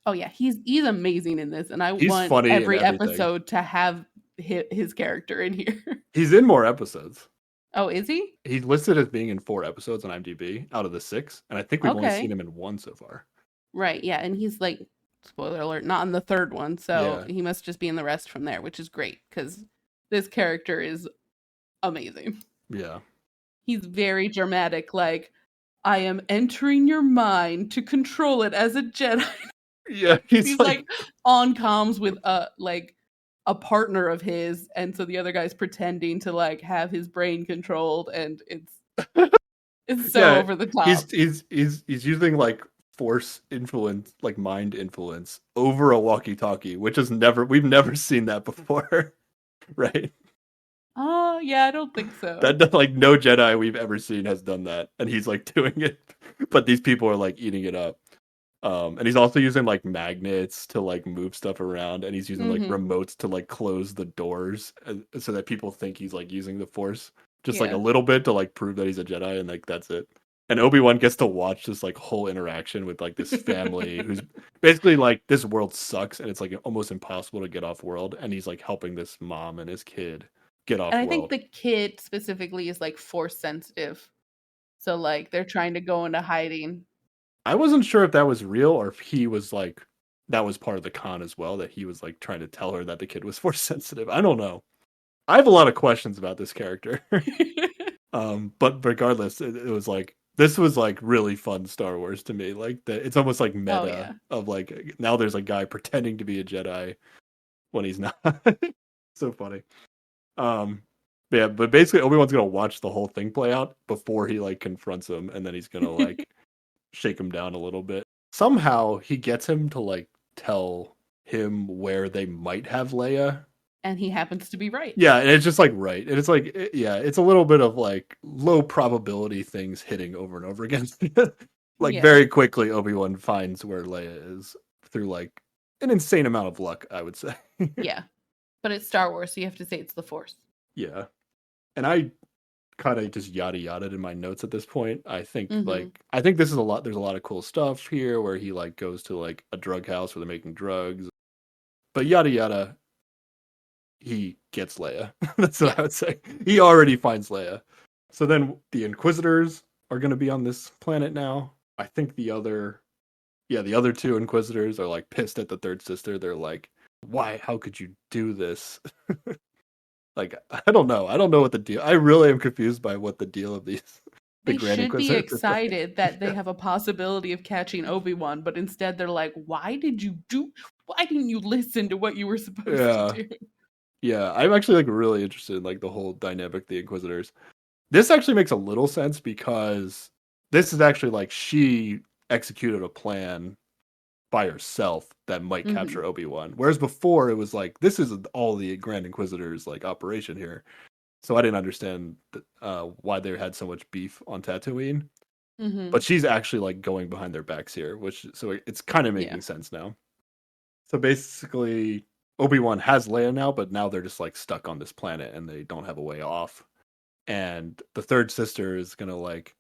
Oh yeah, he's amazing in this, and I He's want funny in every everything. episode to have his character in here. He's in more episodes. Oh, is he? He's listed as being in 4 episodes on IMDb out of the 6, and I think we've only seen Okay. him in 1 so far. Right, yeah, and he's like, spoiler alert, not in the third one, so Yeah. he must just be in the rest from there, which is great because this character is amazing. Yeah. He's very dramatic, like, I am entering your mind to control it as a Jedi. Yeah, he's He's like like on comms with a partner of his, and so the other guy's pretending to like have his brain controlled, and it's so yeah, over the top. he's using like force influence, like mind influence over a walkie-talkie, which is we've never seen that before, right? Oh yeah, I don't think so. That like no Jedi we've ever seen has done that, and he's like doing it, but these people are like eating it up. And he's also using like magnets to like move stuff around, and he's using like Mm-hmm. remotes to like close the doors so that people think he's like using the force just like a Yeah. little bit to like prove that he's a Jedi, and like that's it. And Obi-Wan gets to watch this like whole interaction with like this family who's basically like this world sucks and it's like almost impossible to get off world, and he's like helping this mom and his kid get And off I think world. the kid specifically is like force sensitive. So like they're trying to go into hiding. I wasn't sure if that was real or if he was like that was part of the con as well, that he was like trying to tell her that the kid was force sensitive. I don't know. I have a lot of questions about this character. But regardless, it was like this was like really fun Star Wars to me. Like it's almost like Oh meta yeah. of like now there's a guy pretending to be a Jedi when he's not. So funny. Um, yeah, but basically Obi-Wan's gonna watch the whole thing play out before he like confronts him, and then he's gonna like shake him down a little bit. Somehow he gets him to like tell him where they might have Leia. And he happens to be right. Yeah, and it's just like right. And it's like yeah, it's a little bit of like low probability things hitting over and over again. Like Yeah. very quickly Obi-Wan finds where Leia is through like an insane amount of luck, I would say. Yeah. But it's Star Wars, so you have to say it's the force. Yeah. And kind of just yada yada in my notes at this point. I think Mm-hmm. this is a lot. There's a lot of cool stuff here where he like goes to like a drug house where they're making drugs, but yada yada. He gets Leia. That's what Yeah. I would say. He already finds Leia. So then the Inquisitors are going to be on this planet now. I think the other two Inquisitors are like pissed at the third sister. They're like, "Why? How could you do this?" Like, I don't know. I don't know what the deal. I really am confused by what the deal of the They Grand should be Inquisitors is. excited that they have a possibility of catching Obi-Wan, but instead they're like, why didn't you listen to what you were supposed to Yeah, do? yeah. I'm actually like really interested in like the whole dynamic of the Inquisitors. This actually makes a little sense because this is actually like she executed a plan by herself that might Mm-hmm. capture Obi-Wan. Whereas before it was like this is all the Grand Inquisitors like operation here. So I didn't understand why they had so much beef on Tatooine. Mm-hmm. But she's actually like going behind their backs here, which so it's kind of Yeah. making sense now. So basically Obi-Wan has Leia now, but now they're just like stuck on this planet and they don't have a way off. And the third sister is gonna like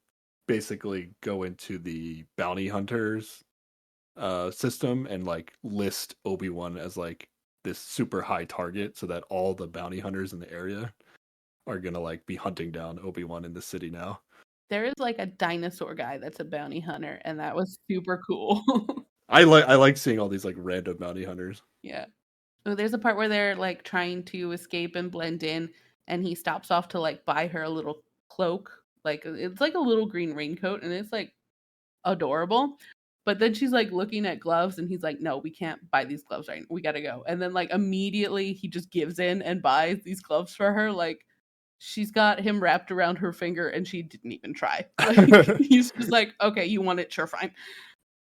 basically go into the bounty hunters system and like list Obi-Wan as like this super high target so that all the bounty hunters in the area are gonna like be hunting down Obi-Wan in the city now. There is like a dinosaur guy that's a bounty hunter, and that was super cool. I like seeing all these like random bounty hunters. Yeah. Oh, there's a part where they're like trying to escape and blend in, and he stops off to like buy her a little cloak. Like it's like a little green raincoat, and it's like adorable. But then she's like looking at gloves, and he's like, "No, we can't buy these gloves right now. We gotta go." And then like immediately he just gives in and buys these gloves for her. Like she's got him wrapped around her finger, and she didn't even try. Like he's just like, "Okay, you want it? Sure, fine."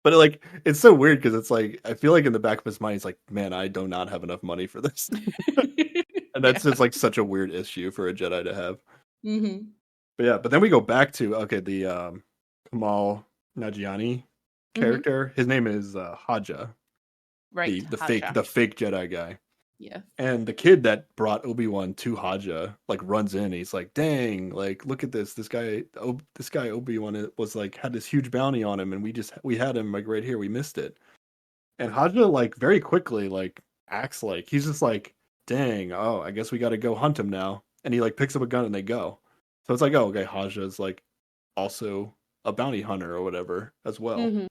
But like it's so weird because it's like I feel like in the back of his mind he's like, man, I do not have enough money for this. And that's Yeah. just like such a weird issue for a Jedi to have. Hmm. But yeah, but then we go back to okay, the Kamal Nagiani Hmm. character. His name is Haja, Right, the Haja. fake Jedi guy. Yes. And the kid that brought Obi-Wan to Haja like runs in. He's like, "Dang! Like, look at this. This guy Obi-Wan was like had this huge bounty on him, and we had him like right here. We missed it." And Haja like very quickly like acts like he's just like, "Dang! Oh, I guess we got to go hunt him now." And he like picks up a gun and they go. So it's like, oh, okay, Haja is like also a bounty hunter or whatever as well. Hmm.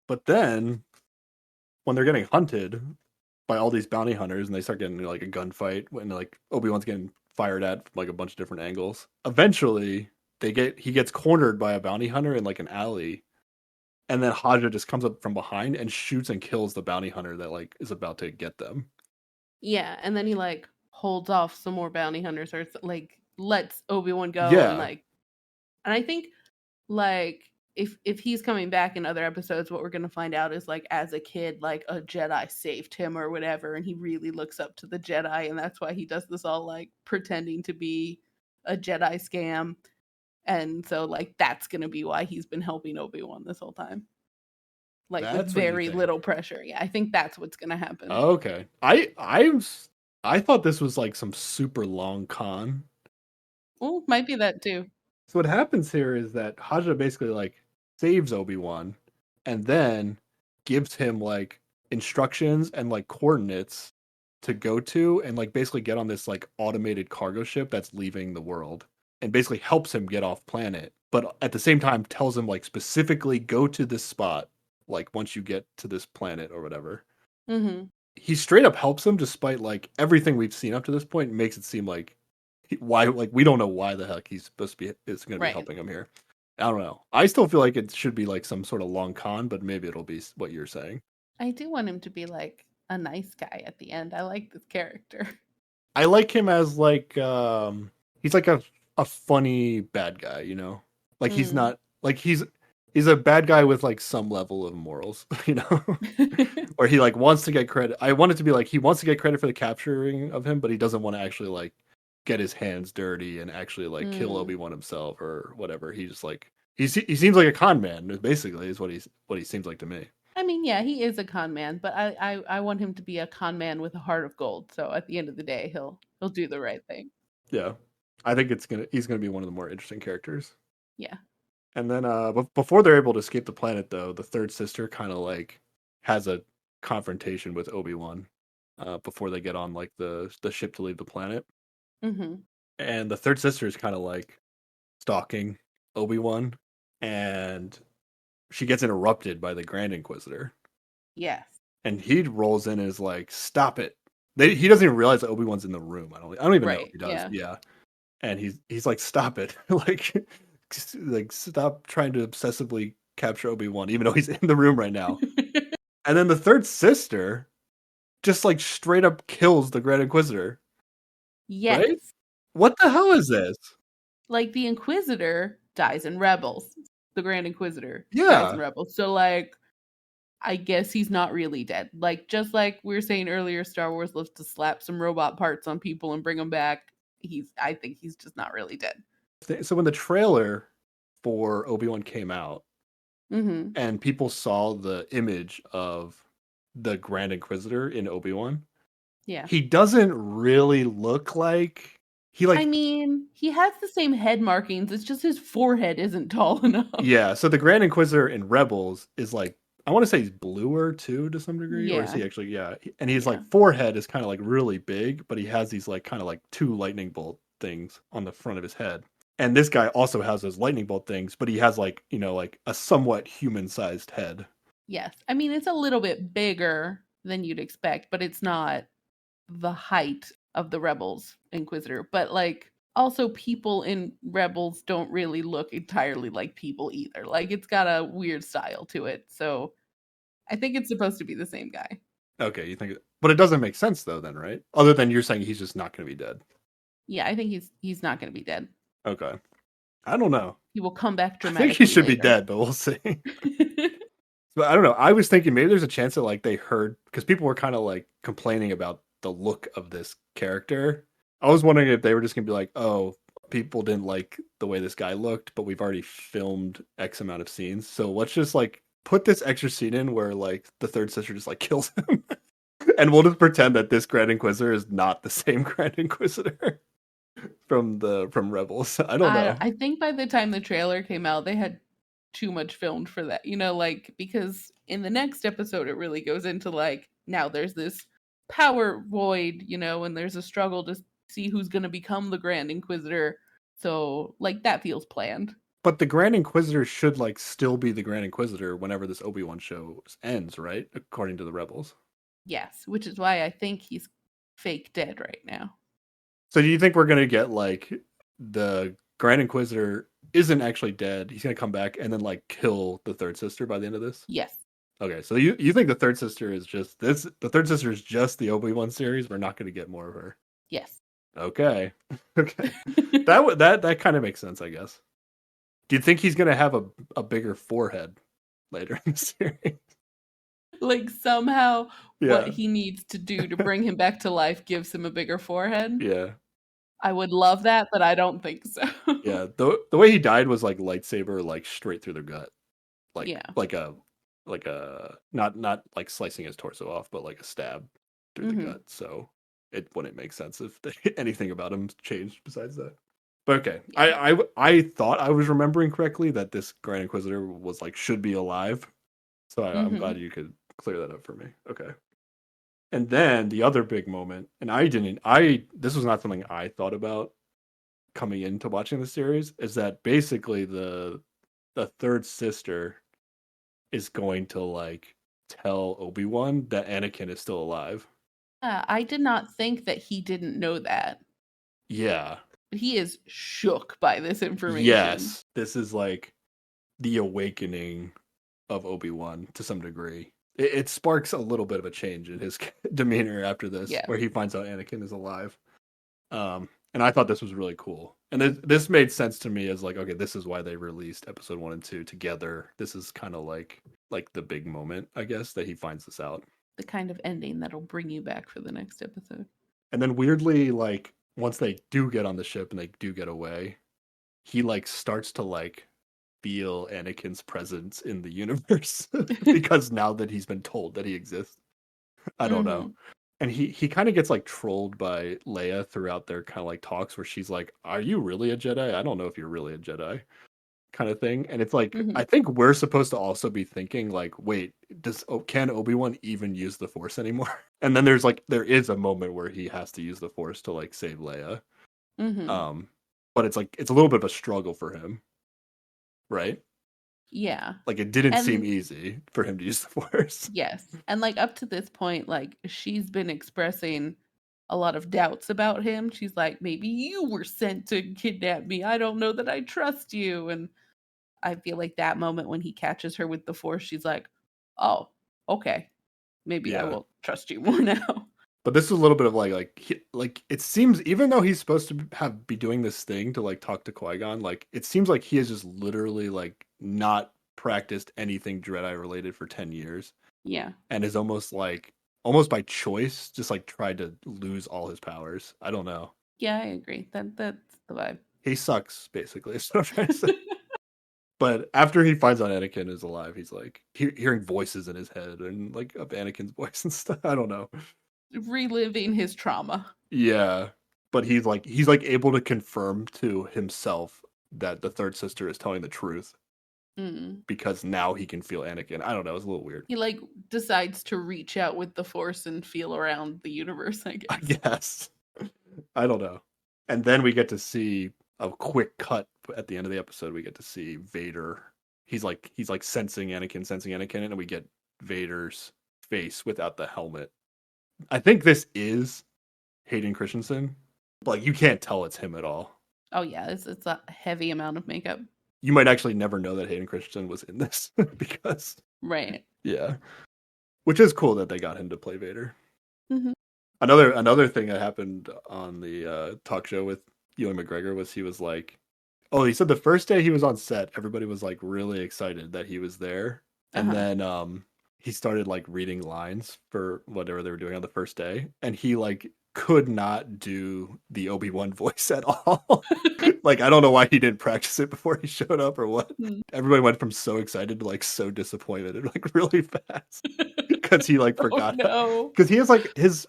But then when they're getting hunted by all these bounty hunters and they start getting like a gunfight when like Obi-Wan's getting fired at from like a bunch of different angles. Eventually, he gets cornered by a bounty hunter in like an alley, and then Haja just comes up from behind and shoots and kills the bounty hunter that like is about to get them. Yeah, and then he like holds off some more bounty hunters or like lets Obi-Wan go and Yeah, like and I think like if he's coming back in other episodes what we're going to find out is like as a kid like a Jedi saved him or whatever and he really looks up to the Jedi and that's why he does this all like pretending to be a Jedi scam and so like that's going to be why he's been helping Obi-Wan this whole time. Like with that's what you very think. little pressure. Yeah, I think that's what's going to happen. Okay, I thought this was like some super long con. Oh, might be that too. So what happens here is that Haja basically like saves Obi-Wan and then gives him like instructions and like coordinates to go to and like basically get on this like automated cargo ship that's leaving the world and basically helps him get off planet but at the same time tells him like specifically go to this spot like once you get to this planet or whatever. Mhm. He straight up helps him despite like everything we've seen up to this point makes it seem like why like we don't know why the heck he's supposed to be is going to be Right. helping him here. I don't know. I still feel like it should be like some sort of long con, but maybe it'll be what you're saying. I do want him to be like a nice guy at the end. I like this character. I like him as like he's like a funny bad guy, you know? Like he's Mm. not like he's a bad guy with like some level of morals, you know? Or he like wants to get credit. I want it to be like he wants to get credit for the capturing of him, but he doesn't want to actually like get his hands dirty and actually like kill Mm. Obi-Wan himself or whatever. He just like he seems like a con man, basically, is what he seems like to me. I mean, yeah, he is a con man, but I want him to be a con man with a heart of gold. So at the end of the day, he'll do the right thing. Yeah. I think he's gonna be one of the more interesting characters. Yeah. And then before they're able to escape the planet, though, the third sister kind of like has a confrontation with Obi-Wan before they get on like the ship to leave the planet. Mm-hmm. And the third sister is kind of like stalking Obi-Wan, and she gets interrupted by the Grand Inquisitor. Yes. And he rolls in and is like, "Stop it!" He doesn't even realize that Obi-Wan's in the room. I don't even know if Right. he does. Yeah. Yeah, and he's like, "Stop it!" like stop trying to obsessively capture Obi-Wan, even though he's in the room right now. And then the third sister just like straight up kills the Grand Inquisitor. Yes. Right? What the hell is this? Like the Inquisitor dies in Rebels. The Grand Inquisitor dies in Yeah. Rebels. So like I guess he's not really dead. Like just like we were saying earlier, Star Wars loves to slap some robot parts on people and bring them back. I think he's just not really dead. So when the trailer for Obi-Wan came out Mm-hmm. and people saw the image of the Grand Inquisitor in Obi-Wan, Yeah. he doesn't really look like I mean, he has the same head markings. It's just his forehead isn't tall enough. Yeah, so the Grand Inquisitor in Rebels is like, I want to say he's bluer too to some degree, or is Yeah. he actually? Yeah, and he's Yeah. like forehead is kind of like really big, but he has these like kind of like two lightning bolt things on the front of his head. And this guy also has those lightning bolt things, but he has like, like a somewhat human-sized head. Yes. I mean, it's a little bit bigger than you'd expect, but it's not the height of the Rebels Inquisitor. But like also people in Rebels don't really look entirely like people either. Like it's got a weird style to it. So I think it's supposed to be the same guy. Okay, you think, but it doesn't make sense though, then, right? Other than you're saying he's just not going to be dead. Yeah, I think he's not going to be dead. Okay, I don't know. He will come back I dramatically. think he should later. be dead, but we'll see. But I don't know. I was thinking maybe there's a chance that like they heard, because people were kind of like complaining about the look of this character. I was wondering if they were just gonna be like, oh, people didn't like the way this guy looked, but we've already filmed X amount of scenes, so let's just like put this extra scene in where like the third sister just like kills him, and we'll just pretend that this Grand Inquisitor is not the same Grand Inquisitor from Rebels. I don't know. I think by the time the trailer came out, they had too much filmed for that. Like because in the next episode it really goes into like now there's this power void, and there's a struggle to see who's going to become the Grand Inquisitor. So like that feels planned. But the Grand Inquisitor should like still be the Grand Inquisitor whenever this Obi-Wan show ends, right? According to the Rebels. Yes, which is why I think he's fake dead right now. So do you think we're gonna get like the Grand Inquisitor isn't actually dead? He's gonna come back and then like kill the third sister by the end of this? Yes. Okay, so you think the third sister is just this? The third sister is just the Obi-Wan series. We're not gonna get more of her. Yes. Okay. Okay. that kind of makes sense, I guess. Do you think he's gonna have a bigger forehead later in the series? Like somehow what Yeah. he needs to do to bring him back to life gives him a bigger forehead. Yeah. I would love that, but I don't think so. Yeah. The way he died was like lightsaber, like straight through the gut. Like Yeah. like a not like slicing his torso off, but like a stab through the gut. So it wouldn't make sense if anything about him changed besides that. But okay, Yeah. I thought I was remembering correctly that this Grand Inquisitor was like should be alive. So I'm glad you could clear that up for me. Okay. And then the other big moment, and this was not something I thought about coming into watching the series, is that basically the third sister is going to like tell Obi-Wan that Anakin is still alive. I did not think that he didn't know that. Yeah. He is shook by this information. Yes. This is like the awakening of Obi-Wan to some degree. It sparks a little bit of a change in his demeanor after this, where he finds out Anakin is alive. And I thought this was really cool. And this made sense to me as like, okay, this is why they released episode 1 and 2 together. This is kind of like the big moment, I guess, that he finds this out. The kind of ending that'll bring you back for the next episode. And then weirdly, like once they do get on the ship and they do get away, he like starts to like feel Anakin's presence in the universe because now that he's been told that he exists. I don't know. And he kind of gets like trolled by Leia throughout their kind of like talks where she's like, "Are you really a Jedi? I don't know if you're really a Jedi." Kind of thing. And it's like Hmm. I think we're supposed to also be thinking like, wait, can Obi-Wan even use the Force anymore? And then there is a moment where he has to use the Force to like save Leia. Hmm. But it's like it's a little bit of a struggle for him, right? Yeah. Like it didn't seem And easy for him to use the Force. yes. And like up to this point, like she's been expressing a lot of doubts about him. She's like, maybe you were sent to kidnap me. I don't know that I trust you. And I feel like that moment when he catches her with the force, she's like, oh, okay. Maybe I Yeah. will trust you more now. But this is a little bit of like it seems even though he's supposed to be doing this thing to like talk to Qui-Gon, like it seems like he has just literally like not practiced anything Jedi related for 10 years Yeah. and is almost by choice just like tried to lose all his powers. I don't know. Yeah, I agree. That's the vibe. He sucks basically. Is what I'm trying to say. But after he finds out Anakin is alive, he's like hearing voices in his head and like of Anakin's voice and stuff. I don't know. Reliving his trauma. Yeah, but he's like able to confirm to himself that the third sister is telling the truth Mm. because now he can feel Anakin. I don't know. It's a little weird. He like decides to reach out with the force and feel around the universe, I I guess. guess. I don't know. And then we get to see a quick cut at the end of the episode. We get to see Vader. He's like sensing Anakin, and we get Vader's face without the helmet. I think this is Hayden Christensen. Like you can't tell it's him at all. Oh yeah, it's a heavy amount of makeup. You might actually never know that Hayden Christensen was in this because Right. yeah, which is cool that they got him to play Vader. Hmm. Another thing that happened on the talk show with Ewan McGregor was he was like, oh, he said the first day he was on set, everybody was like really excited that he was there, and Uh-huh. then he started like reading lines for whatever they were doing on the first day, and he like could not do the Obi-Wan voice at all. Like I don't know why he didn't practice it before he showed up or what. Mm. Everybody went from so excited to like so disappointed like really fast because he like Oh forgot no. because he has like his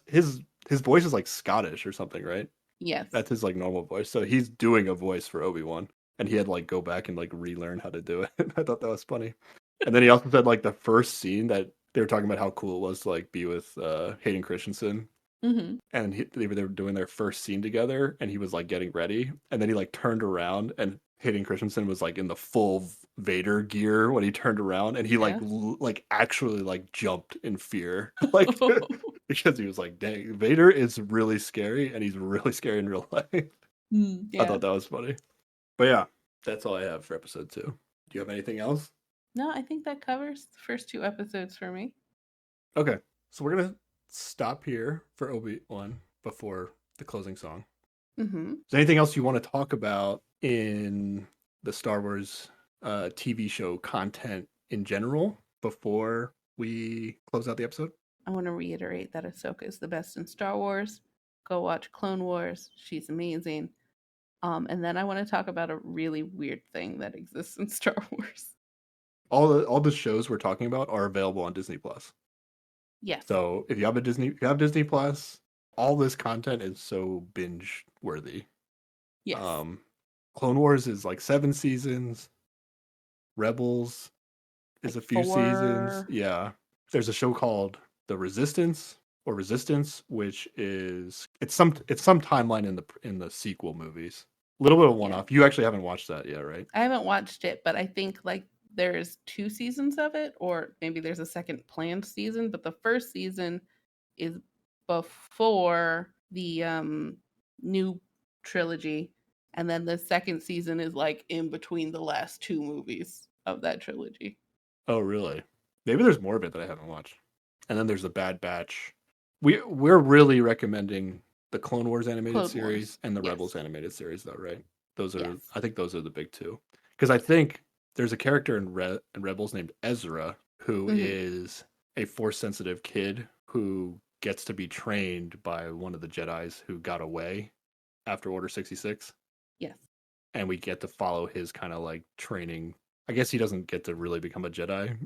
voice is like Scottish or something, right? Yes. That's his like normal voice. So he's doing a voice for Obi-Wan and he had like go back and like relearn how to do it. I thought that was funny. And then he also said like the first scene that they were talking about how cool it was to like be with Hayden Christensen Hmm. and they were doing their first scene together and he was like getting ready and then he like turned around and Hayden Christensen was like in the full Vader gear when he turned around and he like Yeah. like actually like jumped in fear like because he was like dang Vader is really scary and he's really scary in real life. Mm, I yeah. thought that was funny. But yeah, that's all I have for episode 2. Do you have anything else? No, I think that covers the first two episodes for me. Okay, so we're gonna stop here for Obi-Wan before the closing song. Hmm. Is there anything else you want to talk about in the Star Wars TV show content in general before we close out the episode? I want to reiterate that Ahsoka is the best in Star Wars. Go watch Clone Wars. She's amazing. And then I want to talk about a really weird thing that exists in Star Wars. All the shows we're talking about are available on Disney Plus. Yes. So if you have Disney Plus, all this content is so binge worthy. Yes. Clone Wars is like 7 seasons. Rebels is Like a few 4. seasons. Yeah. There's a show called The Resistance or Resistance, which is it's some timeline in the sequel movies. A little bit of one Yeah. off. You actually haven't watched that yet, right? I haven't watched it, but I think like there's 2 seasons of it, or maybe there's a second planned season, but the first season is before the new trilogy, and then the second season is like in between the last 2 movies of that trilogy. Oh, really? Maybe there's more of it that I haven't watched. And then there's the Bad Batch. We're really recommending the Clone Wars animated Clone series Wars. and the Yes. Rebels animated series, though, right? Those are Yes. I think those are the big two. Because I think there's a character in Rebels named Ezra who Mhm. is a force sensitive kid who gets to be trained by one of the Jedis who got away after Order 66. Yes. And we get to follow his kind of like training. I guess he doesn't get to really become a Jedi,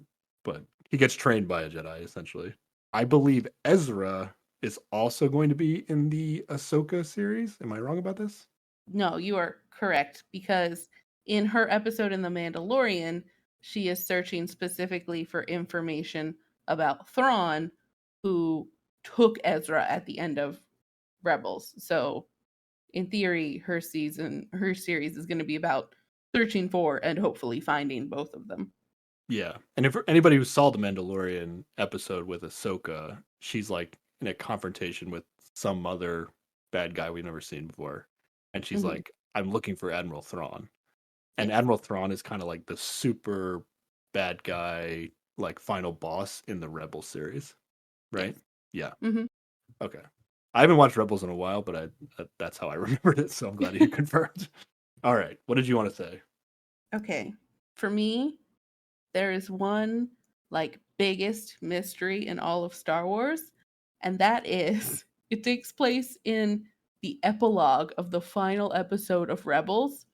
but he gets trained by a Jedi essentially. I believe Ezra is also going to be in the Ahsoka series. Am I wrong about this? No, you are correct, because in her episode in The Mandalorian, she is searching specifically for information about Thrawn, who took Ezra at the end of Rebels. So, in theory, her series is going to be about searching for and hopefully finding both of them. Yeah. And if anybody who saw the Mandalorian episode with Ahsoka, she's like in a confrontation with some other bad guy we've never seen before. And she's like, I'm looking for Admiral Thrawn. And Yes. Admiral Thrawn is kind of like the super bad guy, like final boss in the Rebel series, right? Yes. Yeah. Okay. I haven't watched Rebels in a while, but that's how I remembered it. So I'm glad you confirmed. All right. What did you want to say? Okay. For me, there is one like biggest mystery in all of Star Wars, and that is it takes place in the epilogue of the final episode of Rebels.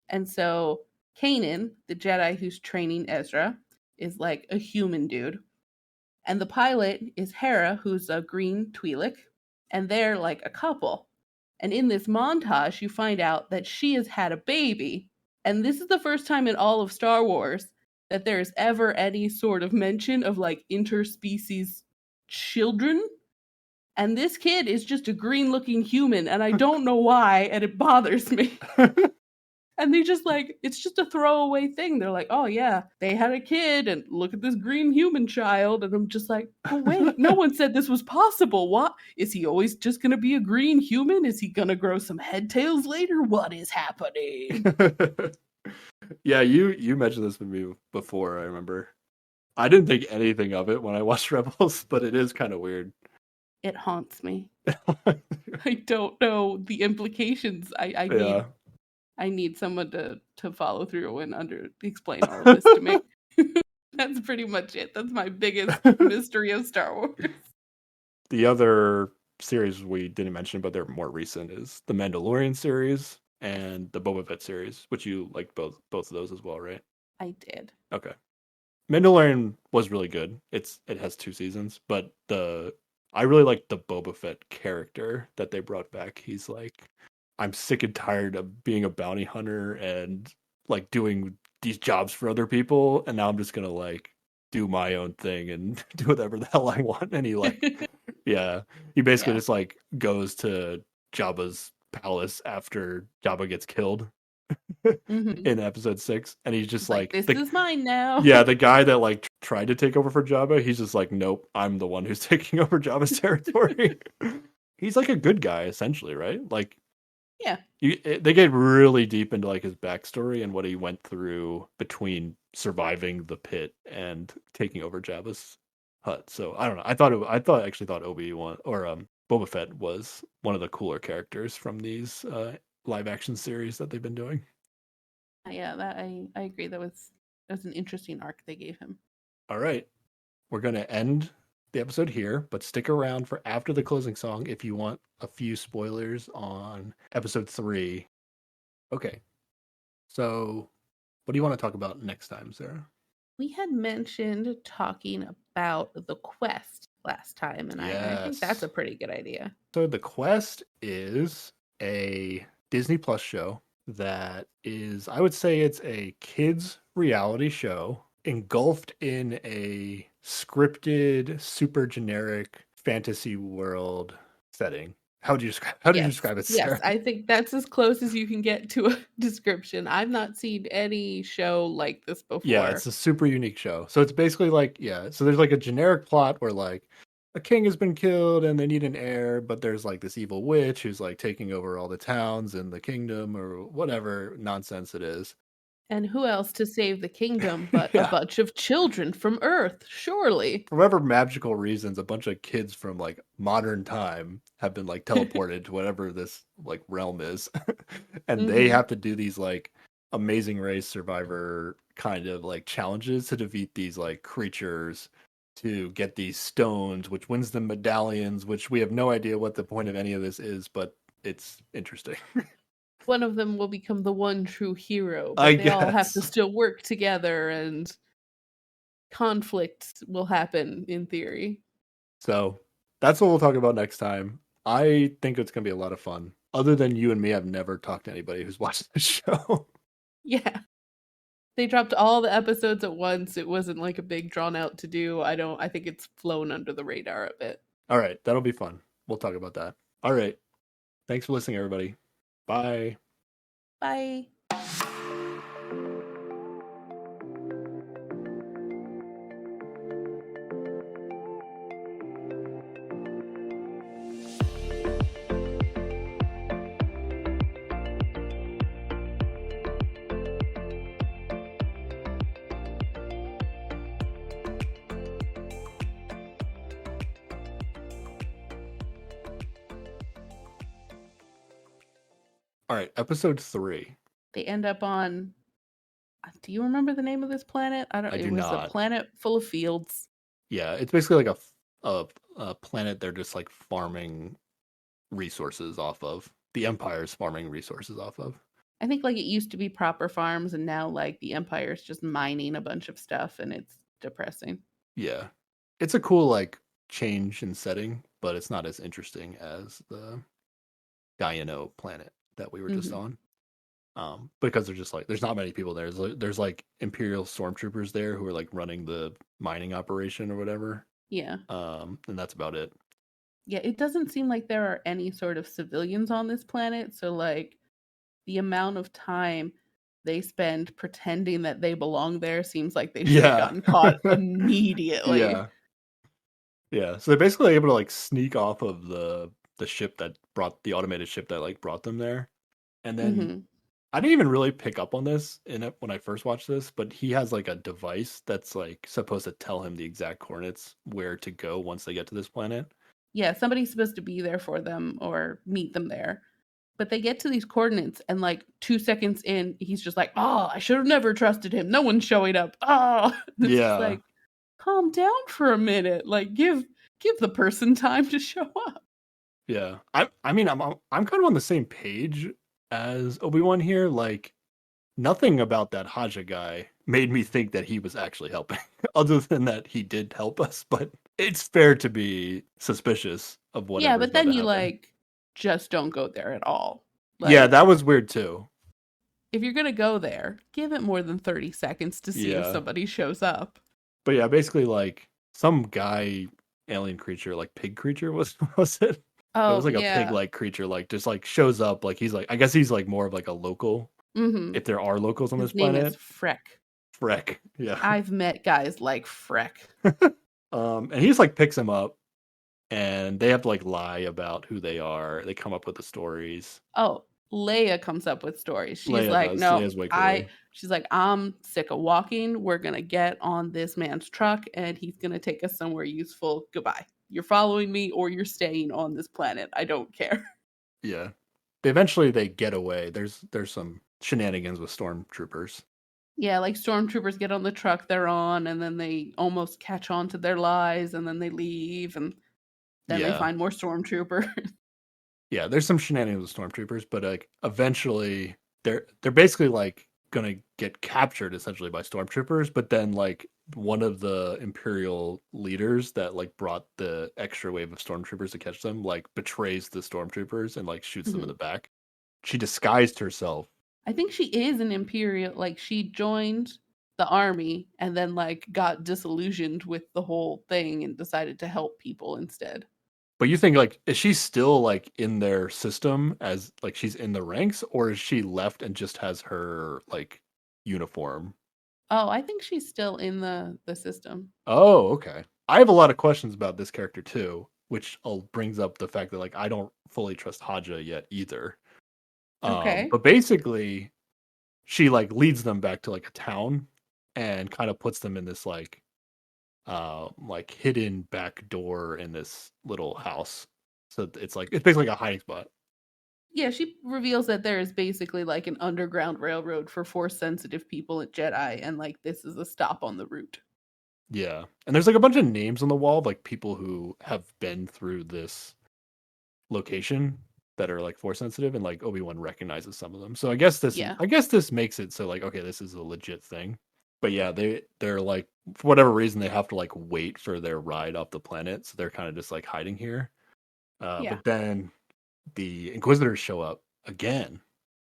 And so Kanan, the Jedi who's training Ezra, is like a human dude. And the pilot is Hera, who's a green Twi'lek, and they're like a couple. And in this montage, you find out that she has had a baby. And this is the first time in all of Star Wars that there's ever any sort of mention of like interspecies children. And this kid is just a green looking human, and I don't know why, and it bothers me. And they just like, it's just a throwaway thing. They're like, oh yeah, they had a kid and look at this green human child. And I'm just like, oh wait, no one said this was possible. What? Is he always just going to be a green human? Is he going to grow some head tails later? What is happening? Yeah, you mentioned this with me before, I remember. I didn't think anything of it when I watched Rebels, but it is kind of weird. It haunts me. I don't know the implications. Yeah. I need someone to follow through and explain all of this to me. That's pretty much it. That's my biggest mystery of Star Wars. The other series we didn't mention, but they're more recent, is the Mandalorian series and the Boba Fett series, which you like both of those as well, right? I did. Okay. Mandalorian was really good. It has 2 seasons, but I really like the Boba Fett character that they brought back. He's like, I'm sick and tired of being a bounty hunter and like doing these jobs for other people, and now I'm just gonna like do my own thing and do whatever the hell I want. And he like, yeah, he basically just like goes to Jabba's palace after Jabba gets killed in episode 6, and he's just like, this is mine now. Yeah, the guy that like tried to take over for Jabba, he's just like, nope, I'm the one who's taking over Jabba's territory. He's like a good guy essentially, right? Like, yeah, they get really deep into like his backstory and what he went through between surviving the pit and taking over Jabba's hut. So I don't know. I actually thought Obi-Wan or Boba Fett was one of the cooler characters from these live action series that they've been doing. Yeah, that I agree. That was an interesting arc they gave him. All right, we're gonna end the episode here, but stick around for after the closing song if you want a few spoilers on episode 3. Okay, so what do you want to talk about next time, Sarah? We had mentioned talking about the quest last time, and I think that's a pretty good idea. So the quest is a Disney Plus show that is, I would say it's a kids reality show engulfed in a scripted, super generic fantasy world setting. How do you describe it, Sarah? Yes, I think that's as close as you can get to a description. I've not seen any show like this before. Yeah, it's a super unique show. So it's basically like, so there's like a generic plot where like a king has been killed and they need an heir, but there's like this evil witch who's like taking over all the towns in the kingdom or whatever nonsense it is. And who else to save the kingdom but a bunch of children from Earth, surely. For whatever magical reasons, a bunch of kids from like modern time have been like teleported to whatever this like realm is. And they have to do these like Amazing Race Survivor kind of like challenges to defeat these like creatures to get these stones, which wins them medallions, which we have no idea what the point of any of this is, but it's interesting. One of them will become the one true hero, but they all have to still work together and conflict will happen in theory. So That's what we'll talk about next time. I think it's gonna be a lot of fun. Other than you and me, I've never talked to anybody who's watched the show. Yeah. They dropped all the episodes at once. It wasn't like a big drawn out to do. I think it's flown under the radar a bit. All right, that'll be fun. We'll talk about that. All right. Thanks for listening, everybody. Bye. Bye. All right, episode 3. They end up on. Do you remember the name of this planet? I don't. I It do was a not. planet full of fields. Yeah, it's basically like a planet they're just like farming resources off of. The Empire's farming resources off of. I think like it used to be proper farms, and now like the Empire's just mining a bunch of stuff, and it's depressing. Yeah. It's a cool like change in setting, but it's not as interesting as the Gaiano planet that we were just Mhm. on. Because there's just like there's not many people there. There's like Imperial stormtroopers there who are like running the mining operation or whatever. Yeah. And that's about it. Yeah, it doesn't seem like there are any sort of civilians on this planet, so like the amount of time they spend pretending that they belong there seems like they should have Yeah. gotten caught immediately. Yeah. Yeah. So they're basically able to like sneak off of the ship that brought the automated ship that like brought them there. And then Mhm. I didn't even really pick up on this in it when I first watched this, but he has like a device that's like supposed to tell him the exact coordinates where to go once they get to this planet. Yeah, somebody's supposed to be there for them or meet them there. But they get to these coordinates and like 2 seconds in, he's just like, "Oh, I should have never trusted him. No one's showing up." Oh, it's just Yeah. like, calm down for a minute. Like give the person time to show up. Yeah. I mean I'm kind of on the same page as Obi-Wan here. Like nothing about that Haja guy made me think that he was actually helping, other than that he did help us, but it's fair to be suspicious of Yeah, whatever's but about then to you happen. like just don't go there at all. Yeah, Like that was weird too. if you're going to go there, give it more than 30 seconds to see if Yeah. somebody shows up. But yeah, basically like some guy alien creature, like pig creature was it? It was Oh, like a yeah. pig-like creature, like just like shows up, like he's like I guess he's like more of like a local, Mhm. if there are locals on this His name is planet. Freck. Freck. Yeah. I've met guys like Freck. And he just like picks him up and they have to like lie about who they are. They come up with the stories. Oh, Leia comes up with stories. She's Leia like, does. "No, Leia's way cooler. she's like, I'm sick of walking. We're going to get on this man's truck and he's going to take us somewhere useful. Goodbye. You're following me or you're staying on this planet. I don't care." Yeah. Eventually they get away. There's some shenanigans with stormtroopers. Yeah, like stormtroopers get on the truck they're on and then they almost catch on to their lies and then they leave and then they Yeah. find more stormtroopers. Yeah, there's some shenanigans with stormtroopers, but like eventually they're basically like gonna get captured essentially by stormtroopers, but then like one of the Imperial leaders that like brought the extra wave of stormtroopers to catch them like betrays the stormtroopers and like shoots them in Mhm. the back. She disguised herself. I think she is an Imperial. Like she joined the army and then like got disillusioned with the whole thing and decided to help people instead. But you think like is she still like in their system as like she's in the ranks, or is she left and just has her like uniform? Oh, I think she's still in the system. Oh, okay. I have a lot of questions about this character too, which brings up the fact that like I don't fully trust Haja yet either. Okay. But basically she like leads them back to like a town and kind of puts them in this like hidden back door in this little house. So it's like it's basically like a hiding spot. Yeah, she reveals that there is basically like an underground railroad for force sensitive people at Jedi and like this is a stop on the route. Yeah. And there's like a bunch of names on the wall of like people who have been through this location that are like force sensitive, and like Obi-Wan recognizes some of them. So Yeah. I guess this makes it so like okay, this is a legit thing. But yeah, they're like, for whatever reason, they have to like wait for their ride off the planet, so they're kind of just like hiding here. Yeah. But then the Inquisitors show up again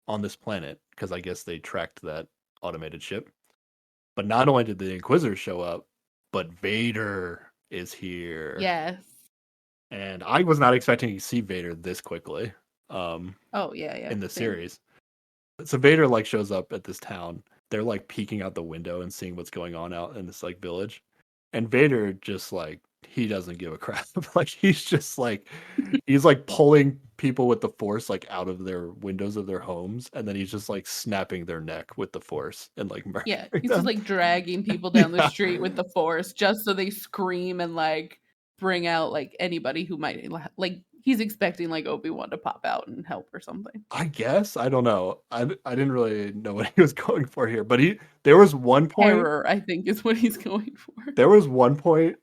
on this planet because I guess they tracked that automated ship. But not only did the Inquisitors show up, but Vader is here. Yes. And I was not expecting to see Vader this quickly Oh yeah, yeah. in the Same. series. So Vader like shows up at this town. They're like peeking out the window and seeing what's going on out in this like village. And Vader just like he doesn't give a crap. Like he's like pulling people with the force like out of their windows of their homes, and then he's just like snapping their neck with the force and like Yeah, murdering he's just them. like dragging people down the Yeah. street with the force just so they scream and like bring out like anybody who might like he's expecting like Obi-Wan to pop out and help or something. I guess I don't know. I didn't really know what he was going for here, but there was one point Terror, I think, is what he's going for. there was one point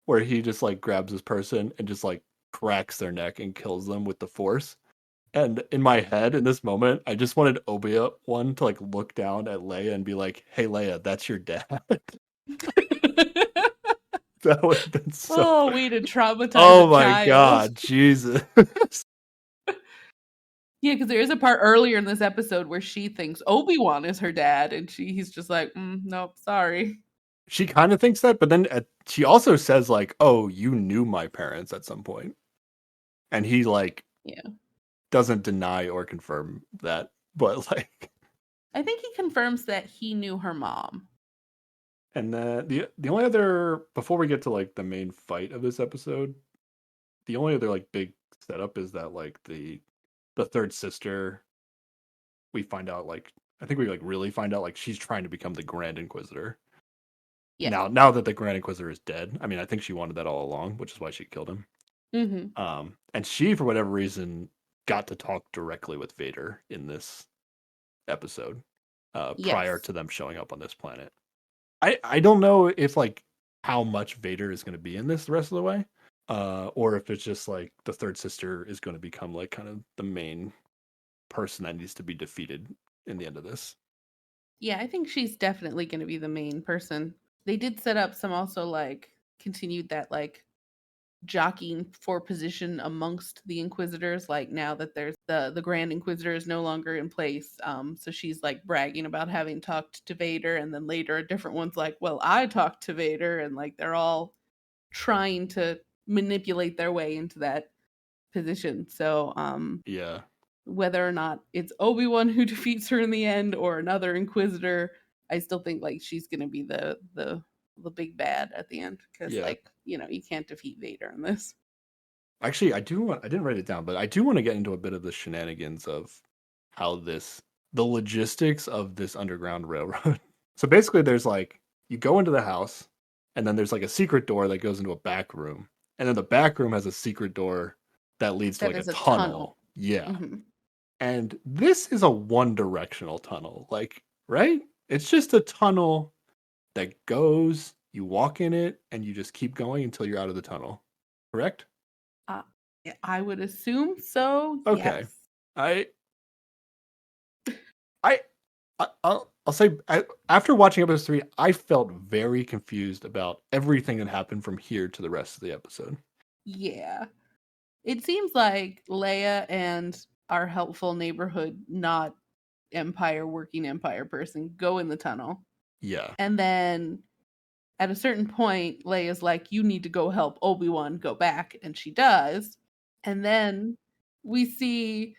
where he just like grabs this person and just like cracks their neck and kills them with the force. And in my head, in this moment, I just wanted Obi-Wan to like look down at Leia and be like, "Hey, Leia, that's your dad." That would have been so. Oh, way to traumatize Oh a my child. god, Jesus! Yeah, because there is a part earlier in this episode where she thinks Obi-Wan is her dad, and he's just like, nope, sorry. She kind of thinks that, but then she also says like, "Oh, you knew my parents at some point," and he like Yeah. doesn't deny or confirm that, but like. I think he confirms that he knew her mom. And then the only other, before we get to like the main fight of this episode, the only other like big setup is that like the third sister, we find out like, I think we like really find out like she's trying to become the Grand Inquisitor. Yeah. Now that the Grand Inquisitor is dead, I mean I think she wanted that all along, which is why she killed him. And she for whatever reason got to talk directly with Vader in this episode, prior Yes. to them showing up on this planet. I don't know if like how much Vader is going to be in this the rest of the way, or if it's just like the third sister is going to become like kind of the main person that needs to be defeated in the end of this. Yeah, I think she's definitely going to be the main person. They did set up some also like continued that like jockeying for position amongst the Inquisitors. Like now that there's the Grand Inquisitor is no longer in place, so she's like bragging about having talked to Vader, and then later a different one's like, "Well, I talked to Vader," and like they're all trying to manipulate their way into that position. So, Yeah, whether or not it's Obi-Wan who defeats her in the end or another Inquisitor, I still think like she's gonna be the big bad at the end because yeah. like you can't defeat Vader in this. Actually, I didn't write it down, but I do want to get into a bit of the shenanigans of how the logistics of this underground railroad. So basically, there's like you go into the house, and then there's like a secret door that goes into a back room, and then the back room has a secret door that leads to That like a is a tunnel. tunnel. Yeah, Hmm. and this is a one-directional tunnel, like right? It's just a tunnel that goes. You walk in it, and you just keep going until you're out of the tunnel. Correct? Uh, I would assume so. Okay. Yes. I I I'll say after watching episode 3, I felt very confused about everything that happened from here to the rest of the episode. Yeah. It seems like Leia and our helpful neighborhood, not working Empire person, go in the tunnel. Yeah. And then at a certain point, Leia's like, "You need to go help Obi-Wan go back," and she does. And then we see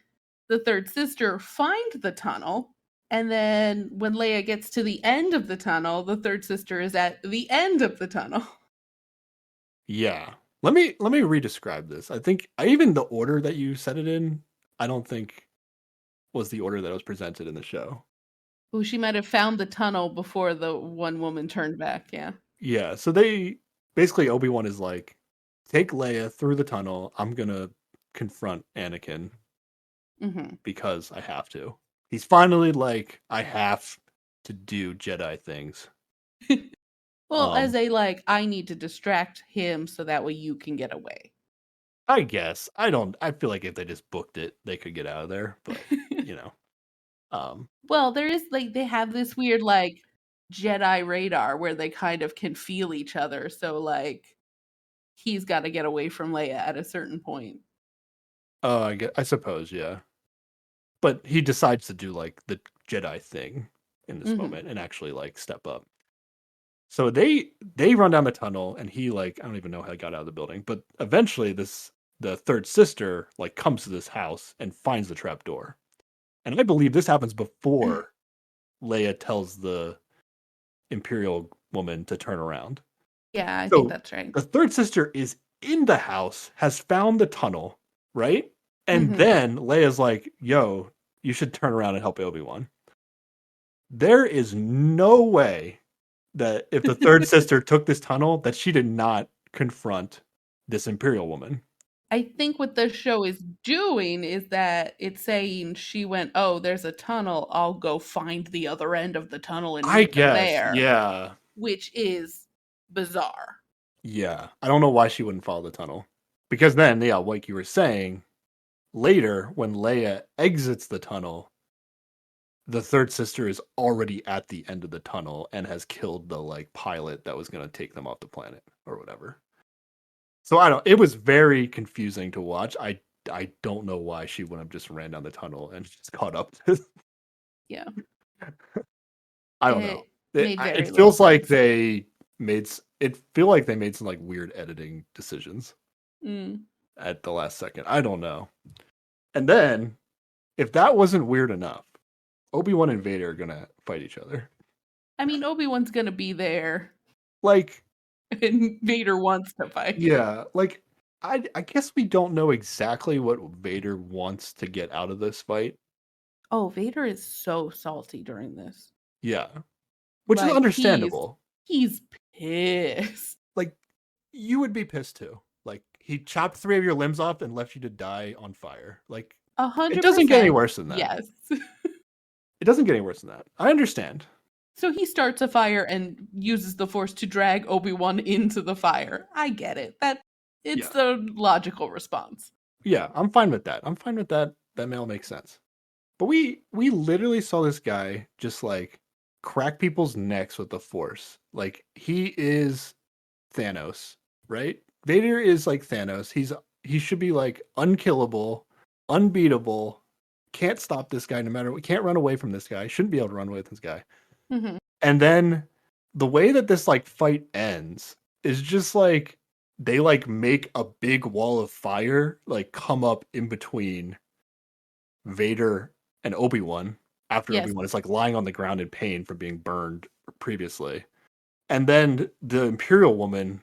the third sister find the tunnel. And then when Leia gets to the end of the tunnel, the third sister is at the end of the tunnel. Yeah. Let me re-describe this. I think even the order that you said it in, I don't think was the order that was presented in the show. Oh, she might have found the tunnel before the one woman turned back. Yeah. Yeah, so they basically Obi-Wan is like, take Leia through the tunnel. I'm gonna confront Anakin Hmm. because I have to. He's finally like, I have to do Jedi things. Well, as Um, a like, I need to distract him so that way you can get away. I guess I feel like if they just booked it, they could get out of there. But you know, um, Well, there is like they have this weird like Jedi radar where they kind of can feel each other. So like he's got to get away from Leia at a certain point. I suppose, yeah. But he decides to do like the Jedi thing in this moment and actually like step up. So they run down the tunnel, and he like, I don't even know how he got out of the building, but eventually the third sister like comes to this house and finds the trap door. And I believe this happens before Leia tells the Imperial woman to turn around. Yeah, I So think that's right. the third sister is in the house, has found the tunnel, right? And then Leia's like, yo, you should turn around and help Obi-Wan. There is no way that if the third sister took this tunnel, that she did not confront this Imperial woman. I think what the show is doing is that it's saying she went, oh, there's a tunnel. I'll go find the other end of the tunnel and I meet them guess, there. yeah. Which is bizarre. Yeah. I don't know why she wouldn't follow the tunnel. Because then, yeah, like you were saying, later when Leia exits the tunnel, the third sister is already at the end of the tunnel and has killed the like pilot that was going to take them off the planet or whatever. So it was very confusing to watch. I don't know why she wouldn't have just ran down the tunnel and just caught up to. Yeah. I don't know. It feels like they made some like weird editing decisions at the last second. I don't know. And then, if that wasn't weird enough, Obi-Wan and Vader are gonna fight each other. I mean, Obi-Wan's gonna be there. Like, and Vader wants to fight. Yeah, like I guess we don't know exactly what Vader wants to get out of this fight. Oh, Vader is so salty during this. Yeah. Which is understandable. He's pissed. Like, you would be pissed too. Like, he chopped 3 of your limbs off and left you to die on fire. Like, 100%. It doesn't get any worse than that. Yes. It doesn't get any worse than that. I understand. So he starts a fire and uses the Force to drag Obi-Wan into the fire. I get it. It's the logical response. Yeah, I'm fine with that. That may all make sense. But we literally saw this guy just like crack people's necks with the Force. Like, he is Thanos, right? Vader is like Thanos. He should be like unkillable, unbeatable. Can't stop this guy no matter what. Can't run away from this guy. Shouldn't be able to run away with this guy. Mm-hmm. And then the way that this like fight ends is just like they like make a big wall of fire like come up in between Vader and Obi-Wan after Obi-Wan is like lying on the ground in pain from being burned previously. And then the Imperial woman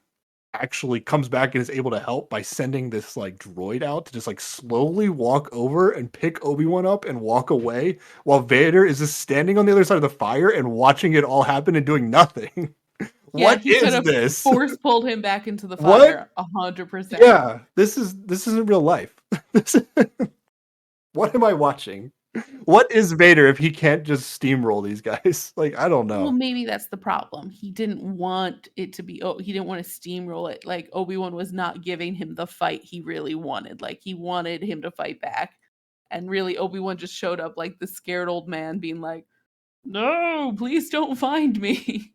actually comes back and is able to help by sending this like droid out to just like slowly walk over and pick Obi-Wan up and walk away while Vader is just standing on the other side of the fire and watching it all happen and doing nothing. What is this? Force pulled him back into the fire 100%. Yeah, this isn't real life. What am I watching? What is Vader if he can't just steamroll these guys? Like, I don't know. Well, maybe that's the problem. He didn't want it to be. He didn't want to steamroll it. Like, Obi-Wan was not giving him the fight he really wanted. Like, he wanted him to fight back, and really, Obi-Wan just showed up like the scared old man, being like, "No, please don't find me."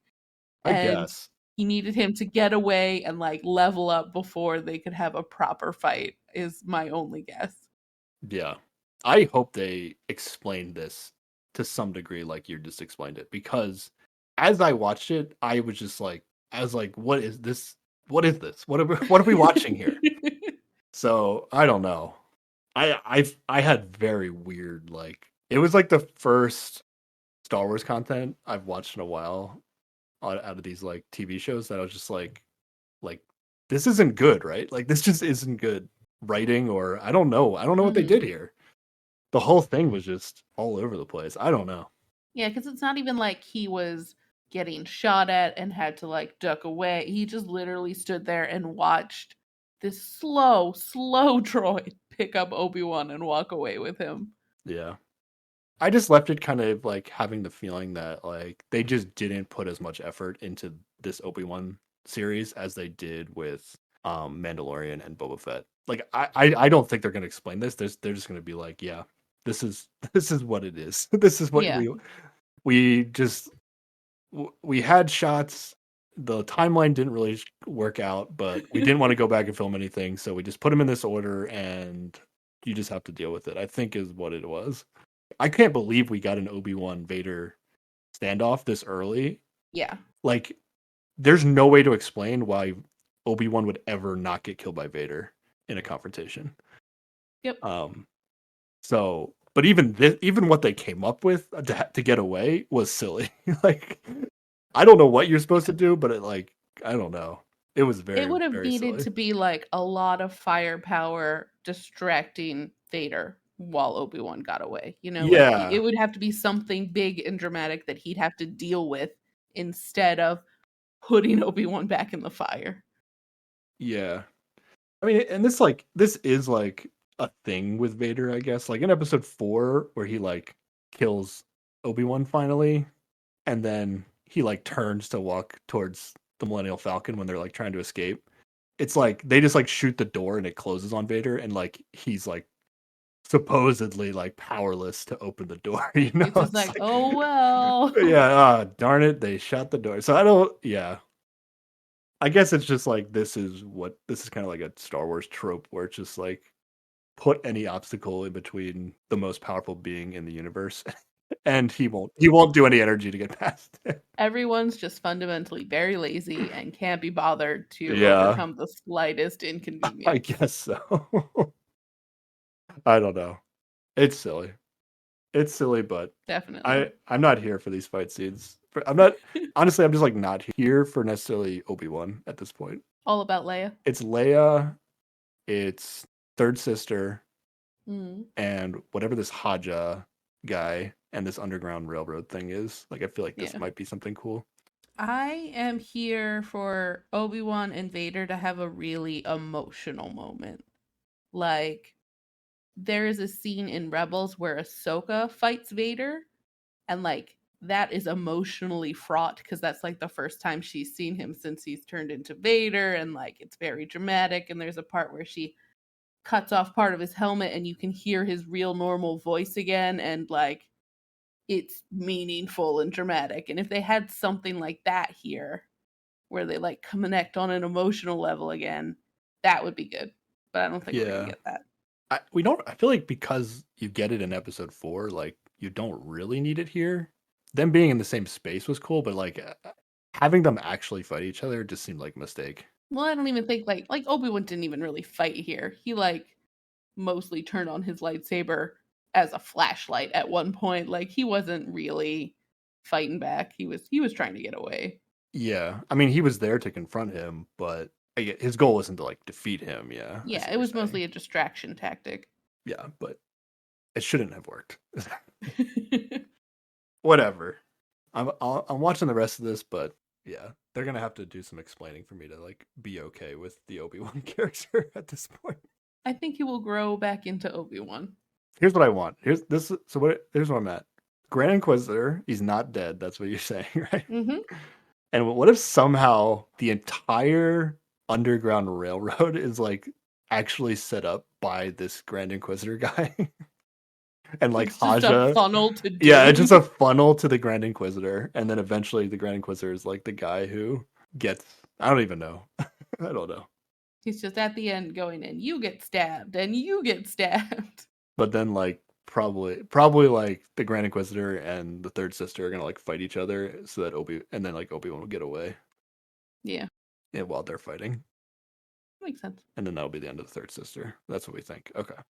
I guess he needed him to get away and like level up before they could have a proper fight. Is my only guess. Yeah. I hope they explained this to some degree like you just explained it, because as I watched it, I was like, what is this? What is this? What are we watching here? So I don't know. I had very weird, like, it was like the first Star Wars content I've watched in a while out of these like TV shows that I was just like this isn't good, right? Like, this just isn't good writing, or I don't know what they did here. The whole thing was just all over the place. I don't know. Yeah, because it's not even like he was getting shot at and had to like duck away. He just literally stood there and watched this slow droid pick up Obi-Wan and walk away with him. Yeah. I just left it kind of like having the feeling that like they just didn't put as much effort into this Obi-Wan series as they did with Mandalorian and Boba Fett. Like, I don't think they're going to explain this. They're just going to be like, yeah, this is what it is. This is what we just we had shots. The timeline didn't really work out, but we didn't want to go back and film anything, so we just put them in this order, and you just have to deal with it, I think is what it was. I can't believe we got an Obi-Wan Vader standoff this early. Yeah. Like, there's no way to explain why Obi-Wan would ever not get killed by Vader in a confrontation. Yep. So, but even what they came up with to get away was silly. Like, I don't know what you're supposed to do, but I don't know. It was very, it would have very needed silly. to be like a lot of firepower distracting Vader while Obi-Wan got away. You know, like Yeah, it would have to be something big and dramatic that he'd have to deal with instead of putting Obi-Wan back in the fire. yeah. I mean, and this is like a thing with Vader, I guess. Like in episode 4, where he like kills Obi-Wan finally, and then he like turns to walk towards the Millennial Falcon when they're like trying to escape. It's like they just like shoot the door and it closes on Vader, and like he's like supposedly like powerless to open the door. You know, It's just it's like, like, oh well. yeah, darn it, they shut the door. So I don't, yeah. I guess it's just like this is kind of like a Star Wars trope where it's just like put any obstacle in between the most powerful being in the universe, and he won't do any energy to get past it. Everyone's just fundamentally very lazy and can't be bothered to Yeah, overcome the slightest I inconvenience. guess so. I don't know. It's silly. It's silly, but Definitely. I'm not here for these fight scenes. I'm not honestly. I'm just like not here for necessarily Obi-Wan at this point. All about Leia. It's Leia, it's third sister, Mm. and whatever this Haja guy and this underground railroad thing is. Like I feel like this Yeah. might be something cool. I am here for Obi-Wan and Vader to have a really emotional moment. Like, there is a scene in Rebels where Ahsoka fights Vader, and like that is emotionally fraught because that's like the first time she's seen him since he's turned into Vader, and like it's very dramatic. And there's a part where she cuts off part of his helmet and you can hear his real normal voice again, and like it's meaningful and dramatic. And if they had something like that here where they like connect on an emotional level again, that would be good. But I don't think we're gonna Yeah. get that. We don't. I feel like because you get it in episode 4, like you don't really need it here. Them being in the same space was cool, but like having them actually fight each other just seemed like a mistake. Well, I don't even think like Obi-Wan didn't even really fight here. He like mostly turned on his lightsaber as a flashlight at one point. Like he wasn't really fighting back. He was trying to get away. Yeah, I mean he was there to confront him, but his goal wasn't to like defeat him. Yeah, I see Yeah, what it you're was saying. mostly a distraction tactic. Yeah, but it shouldn't have worked. Whatever. I'm watching the rest of this, but yeah, they're gonna have to do some explaining for me to like be okay with the Obi-Wan character at this point. I think he will grow back into Obi-Wan. Here's what I want. Here's what I'm at. Grand Inquisitor, he's not dead. That's what you're saying, right? Mm-hmm. And what if somehow the entire Underground Railroad is like actually set up by this Grand Inquisitor guy? And like It's just a Haja, funnel to yeah, it's doom. just a funnel to the Grand Inquisitor, and then eventually the Grand Inquisitor is like the guy who gets. I don't even know. I don't know. He's just at the end going in, you get stabbed and you get stabbed. But then like probably like the Grand Inquisitor and the third sister are gonna like fight each other so that Obi-Wan will get away. Yeah. Yeah, while they're fighting. Makes sense. And then that'll be the end of the third sister. That's what we think. Okay.